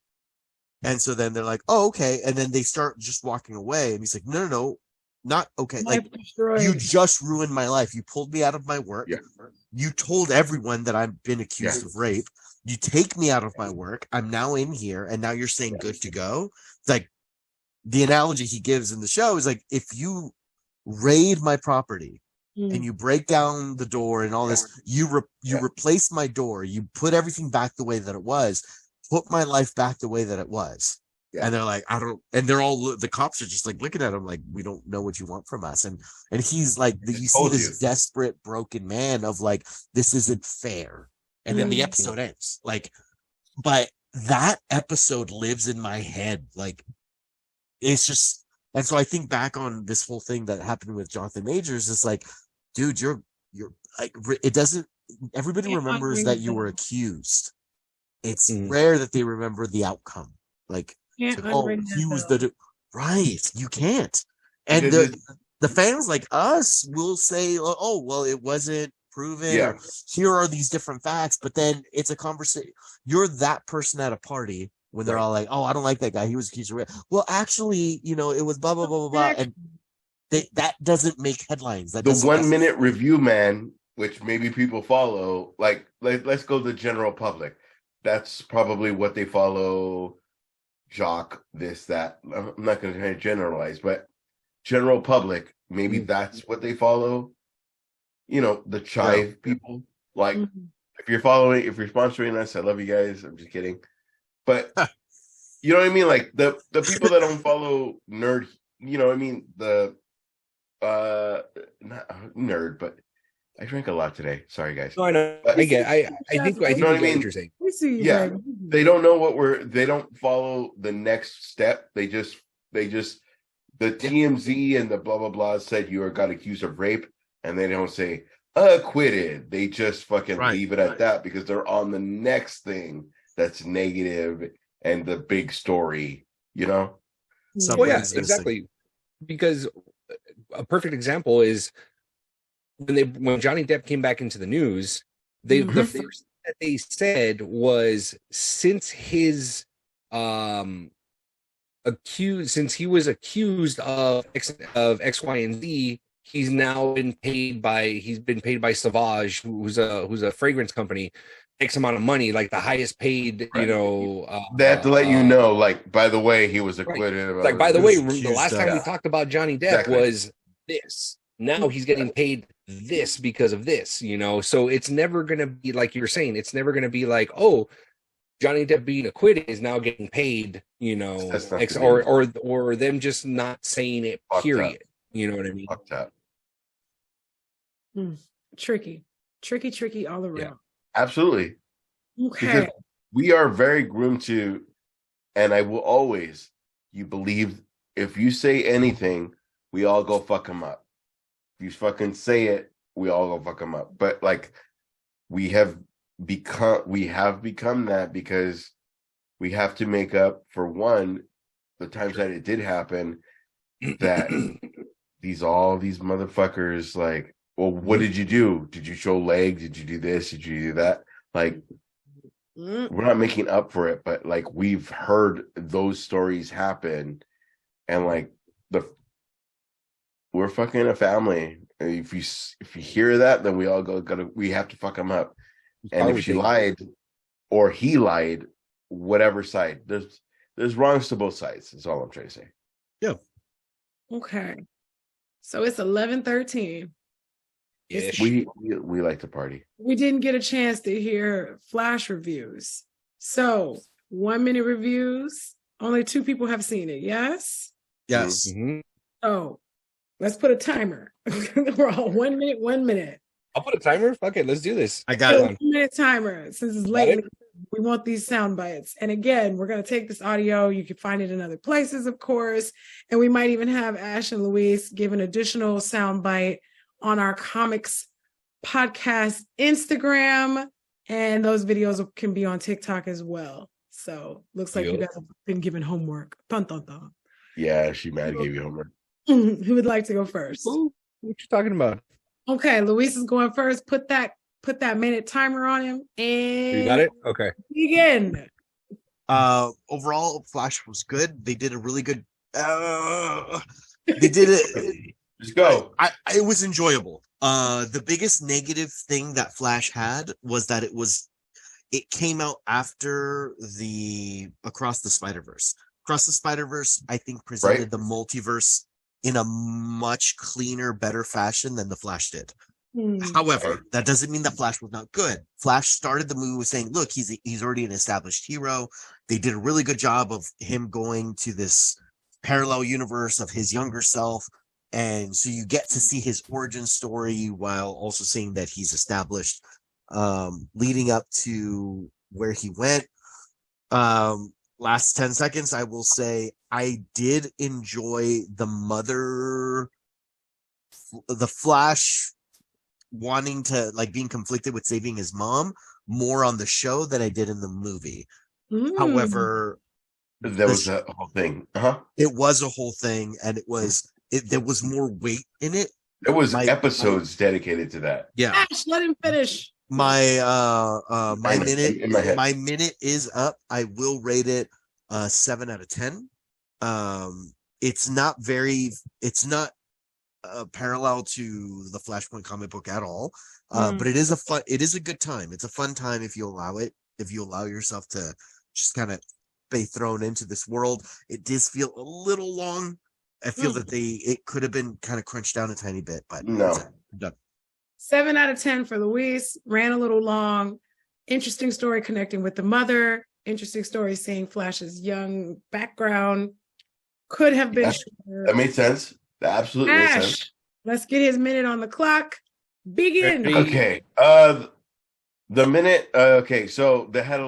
Speaker 2: And so then they're like, "Oh, okay," and then they start just walking away, and he's like, "No, not okay. Like, you just ruined my life. You pulled me out of my work.
Speaker 4: Yeah.
Speaker 2: You told everyone that I've been accused of rape. You take me out of my work. I'm now in here, and now you're saying good to go." It's like the analogy he gives in the show is like, if you raid my property and you break down the door and all this, you replace my door, you put everything back the way that it was, put my life back the way that it was. Yeah. And they're like, and they're all, the cops are just like looking at him like, we don't know what you want from us. And he's like, you see this desperate, broken man of like, this isn't fair. And then the episode ends. Like, but that episode lives in my head. Like, it's just, and so I think back on this whole thing that happened with Jonathan Majors. It's like, dude, you're like, it doesn't, everybody remembers that you were accused. It's rare that they remember the outcome. Like, he was right. You can't. And the fans like us will say, "Oh, well, it wasn't proven."
Speaker 4: Yeah.
Speaker 2: Or, here are these different facts, but then it's a conversation. You're that person at a party when they're all like, "Oh, I don't like that guy. He was accused of rape." Well, actually, it was blah blah blah blah blah, and that doesn't make headlines. That
Speaker 4: the 1 minute review, man, which maybe people follow. Like, let's go to the general public. That's probably what they follow. Jock, this, that. I'm not going to generalize, but general public, maybe that's what they follow. The chive people. Like, if you're sponsoring us, I love you guys. I'm just kidding. But you know what I mean? Like the people that don't follow nerd, you know what I mean? The not nerd, but I drank a lot today. Sorry, guys.
Speaker 3: No, I know. I think
Speaker 4: you know what I mean? Yeah, they don't know they don't follow the next step. They just the TMZ and the blah blah blah said you got accused of rape, and they don't say acquitted. They just fucking leave it at that because they're on the next thing that's negative and the big story. You know?
Speaker 3: Well, yeah, exactly. Because a perfect example is when Johnny Depp came back into the news, the first thing that they said was since he was accused of X, Y, and Z, he's been paid by Sauvage, who's a fragrance company, X amount of money, like the highest paid,
Speaker 4: they have to let you know, like, by the way, he was acquitted.
Speaker 3: Right. Like, by the way, the last time we talked about Johnny Depp was this. Now he's getting paid this because of this, so it's never going to be like you're saying. It's never going to be like, oh, Johnny Depp being acquitted is now getting paid, X, or them just not saying it, period. Up. You know what I mean?
Speaker 1: Tricky all around.
Speaker 3: Yeah.
Speaker 4: Absolutely.
Speaker 1: Okay.
Speaker 4: Because we are very groomed to, and I will always, you believe, if you say anything, we all go fuck him up. If you fucking say it, we all go fuck him up. But like, we have become that because we have to make up for one, the times that it did happen, that these motherfuckers, like, well, what did you do? Did you show legs? Did you do this? Did you do that? Like, we're not making up for it, but like, we've heard those stories happen, and like, we're fucking a family. If you hear that, then we all we have to fuck them up. And if she lied or he lied, whatever side, there's wrongs to both sides. That's all I'm trying to say.
Speaker 2: Yeah.
Speaker 1: Okay. So it's 11:13.
Speaker 4: We like to party.
Speaker 1: We didn't get a chance to hear Flash reviews. So 1 minute reviews. Only 2 people have seen it. Yes.
Speaker 2: Yes.
Speaker 3: Mm-hmm.
Speaker 1: Oh, let's put a timer. We're all 1 minute, 1 minute.
Speaker 3: I'll put a timer. Fuck it, let's do this.
Speaker 2: I got it.
Speaker 1: 1 minute timer. Since it's late, we want these sound bites. And again, we're going to take this audio. You can find it in other places, of course. And we might even have Ash and Luis give an additional sound bite on our Comix podcast Instagram. And those videos can be on TikTok as well. So looks like you guys have been given homework. Dun, dun, dun.
Speaker 4: Yeah, she mad gave you homework.
Speaker 1: Who would like to go first?
Speaker 3: Ooh, what you talking about?
Speaker 1: Okay, Luis is going first. Put that minute timer on him, and
Speaker 3: You got it? Okay.
Speaker 1: Begin.
Speaker 2: Overall, Flash was good. They did a really good. They did it.
Speaker 4: Just go.
Speaker 2: It was enjoyable. The biggest negative thing that Flash had was that it came out after the Across the Spider-Verse. Across the Spider-Verse, I think, presented the multiverse in a much cleaner, better fashion than the Flash did. However, that doesn't mean that Flash was not good. Flash started the movie with saying, look, he's already an established hero. They did a really good job of him going to this parallel universe of his younger self. And so you get to see his origin story while also seeing that he's established, leading up to where he went. Last 10 seconds, I will say I did enjoy the Flash wanting to, like, being conflicted with saving his mom more on the show than I did in the movie. However,
Speaker 4: that was a whole thing.
Speaker 2: It was a whole thing, and there was more weight in it.
Speaker 4: There was episodes dedicated to that.
Speaker 2: Yeah.
Speaker 1: Ash, let him finish.
Speaker 2: My minute is up. I will rate it 7 out of 10. It's not parallel to the Flashpoint comic book at all. But it is a good time. It's a fun time if you allow yourself to just kind of be thrown into this world. It does feel a little long. I feel that it could have been kind of crunched down a tiny bit, but
Speaker 4: no.
Speaker 1: 7 out of 10 for Luis. Ran a little long. Interesting story connecting with the mother. Interesting story seeing Flash's young background. Could have been shorter.
Speaker 4: That made sense. That absolutely made sense.
Speaker 1: Let's get his minute on the clock. Begin.
Speaker 4: Okay. The minute. Okay. So they had.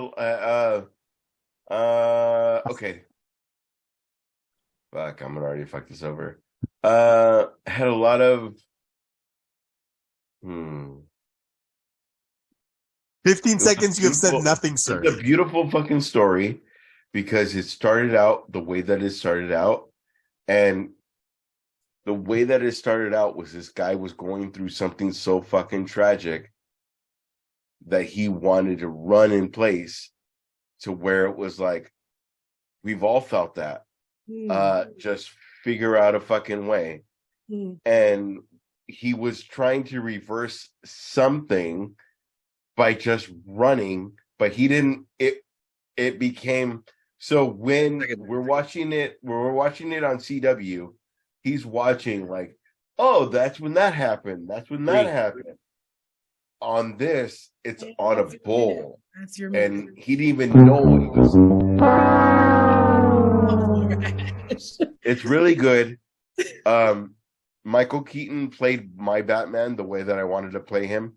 Speaker 4: Okay. Fuck, I'm gonna already fuck this over. Had a lot of
Speaker 2: 15 seconds, you have said nothing, sir.
Speaker 4: It's a beautiful fucking story because it started out the way that it started out. And the way that it started out was this guy was going through something so fucking tragic that he wanted to run in place to where it was like, we've all felt that. Just figure out a fucking way. And he was trying to reverse something by just running, but he didn't. It became so when we're watching it on CW, he's watching like, oh, that's when that happened. That's when that happened. On this, it's on a bull,
Speaker 1: That's your
Speaker 4: and he didn't even know what he was. It's really good. Michael Keaton played my Batman the way that I wanted to play him.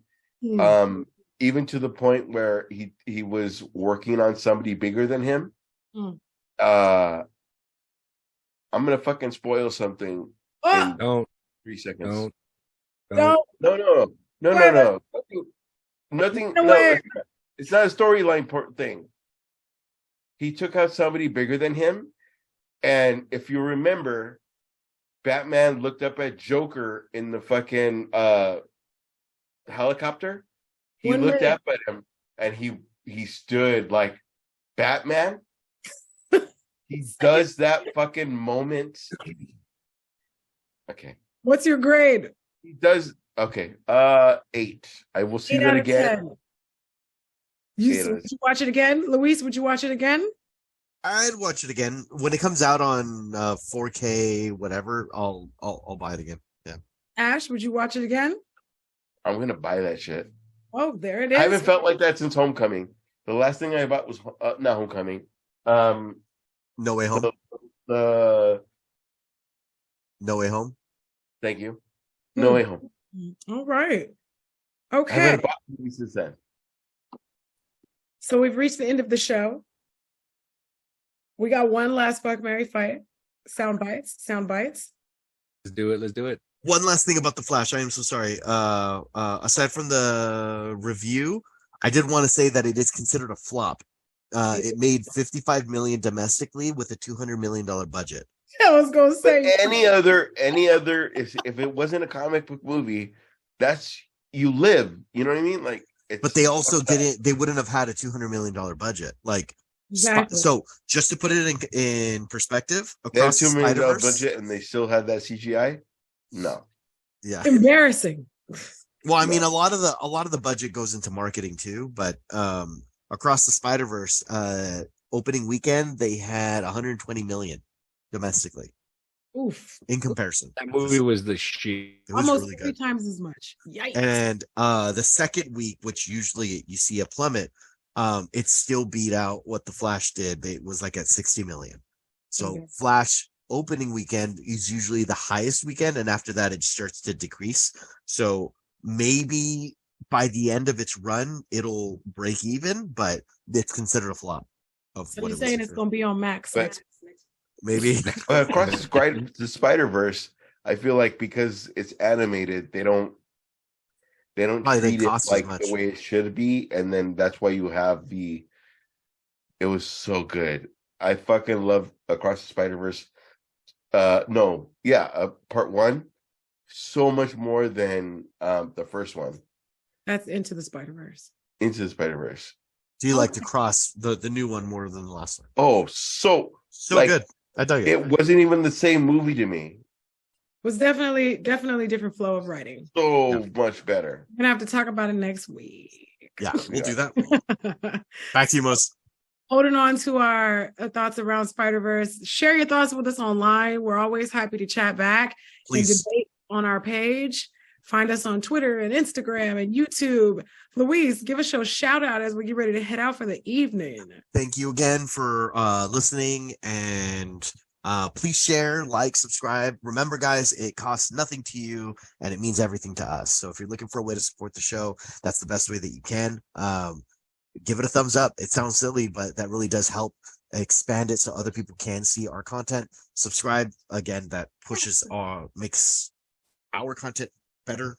Speaker 4: Even to the point where he was working on somebody bigger than him. I'm gonna fucking spoil something in 3 seconds.
Speaker 1: No.
Speaker 4: Nothing. No, it's not a storyline thing. He took out somebody bigger than him, and if you remember, Batman looked up at Joker in the fucking helicopter. He looked up at him and he stood like, Batman? He does that fucking moment. Okay.
Speaker 1: What's your grade?
Speaker 4: He does. Okay. 8. I will see that again.
Speaker 1: Would you watch it again? Luis, would you watch it again?
Speaker 2: I'd watch it again. When it comes out on 4K, whatever, I'll buy it again. Yeah.
Speaker 1: Ash, would you watch it again?
Speaker 4: I'm gonna buy that shit.
Speaker 1: Oh, there it is.
Speaker 4: I haven't felt like that since Homecoming. The last thing I bought was not Homecoming.
Speaker 2: No Way Home.
Speaker 4: The
Speaker 2: No Way Home.
Speaker 4: Thank you. No Way Home.
Speaker 1: All right.
Speaker 4: I
Speaker 1: Okay.
Speaker 4: haven't bought movies since then.
Speaker 1: So we've reached the end of the show. We got one last Fuck, Marry, Fight. Sound bites.
Speaker 3: Let's do it.
Speaker 2: One last thing about The Flash. I am so sorry. Aside from the review, I did want to say that it is considered a flop. It made $55 million domestically with a $200 million budget.
Speaker 1: I was gonna say
Speaker 4: any other if it wasn't a comic book movie, that's you live. You know what I mean? Like,
Speaker 2: but they also didn't. They wouldn't have had a $200 million budget. Like,
Speaker 1: exactly.
Speaker 2: So just to put it in perspective,
Speaker 4: they had
Speaker 2: across
Speaker 4: $2 million
Speaker 2: Spider-Verse,
Speaker 4: budget and they still had that CGI. No.
Speaker 2: Yeah.
Speaker 1: Embarrassing.
Speaker 2: Well, I mean, a lot of the budget goes into marketing too, but across the Spider-Verse, opening weekend they had 120 million domestically.
Speaker 1: Oof.
Speaker 2: In comparison,
Speaker 3: That movie was the shit.
Speaker 2: it was
Speaker 1: Almost
Speaker 2: really
Speaker 1: 3
Speaker 2: good.
Speaker 1: times as much. Yikes.
Speaker 2: And the second week, which usually you see a plummet, it still beat out what the Flash did. It was like at 60 million. So
Speaker 1: Okay.
Speaker 2: Flash opening weekend is usually the highest weekend, and after that it starts to decrease. So maybe by the end of its run it'll break even, but it's considered a flop. Of
Speaker 1: So
Speaker 2: what
Speaker 1: you're
Speaker 2: it
Speaker 1: saying
Speaker 2: was.
Speaker 1: it's gonna be on Max.
Speaker 4: But-
Speaker 2: Maybe
Speaker 4: Across the Spider-Verse, I feel like because it's animated, they don't
Speaker 2: Probably
Speaker 4: treat
Speaker 2: didn't
Speaker 4: it
Speaker 2: cost as
Speaker 4: like
Speaker 2: much.
Speaker 4: the way it should be, and then that's why you have the. It was so good. I fucking love Across the Spider-Verse. Part 1, so much more than the first one.
Speaker 1: That's Into the Spider-Verse.
Speaker 4: Into the Spider-Verse.
Speaker 2: Do you like to cross the new one more than the last one?
Speaker 4: Oh, so
Speaker 2: So good. I dug it.
Speaker 4: It wasn't even the same movie to me.
Speaker 1: Was definitely different flow of writing.
Speaker 4: So much better.
Speaker 1: We're gonna have to talk about it next week.
Speaker 2: Yeah, we'll do that. Back to you, Mos.
Speaker 1: Holding on to our thoughts around Spider-Verse. Share your thoughts with us online. We're always happy to chat back
Speaker 2: Please.
Speaker 1: and debate on our page. Find us on Twitter and Instagram and YouTube. Luis, give us a shout out as we get ready to head out for the evening.
Speaker 2: Thank you again for listening, and please share, like, subscribe. Remember, guys, it costs nothing to you and it means everything to us. So if you're looking for a way to support the show, that's the best way that you can. Give it a thumbs up. It sounds silly, but that really does help expand it so other people can see our content. Subscribe again. That pushes makes our content better.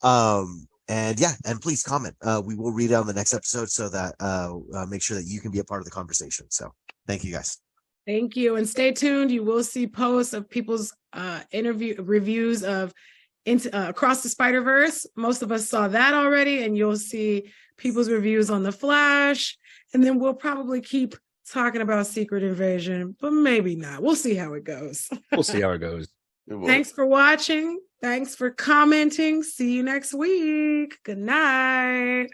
Speaker 2: And yeah, and please comment. We will read it on the next episode so that make sure that you can be a part of the conversation. So thank you guys.
Speaker 1: Thank you. And stay tuned. You will see posts of people's interview reviews of Across the Spider-Verse. Most of us saw that already, and you'll see people's reviews on The Flash. And then we'll probably keep talking about Secret Invasion, but maybe not. We'll see how it goes.
Speaker 3: We'll see how it goes.
Speaker 1: Thanks for watching. Thanks for commenting. See you next week. Good night.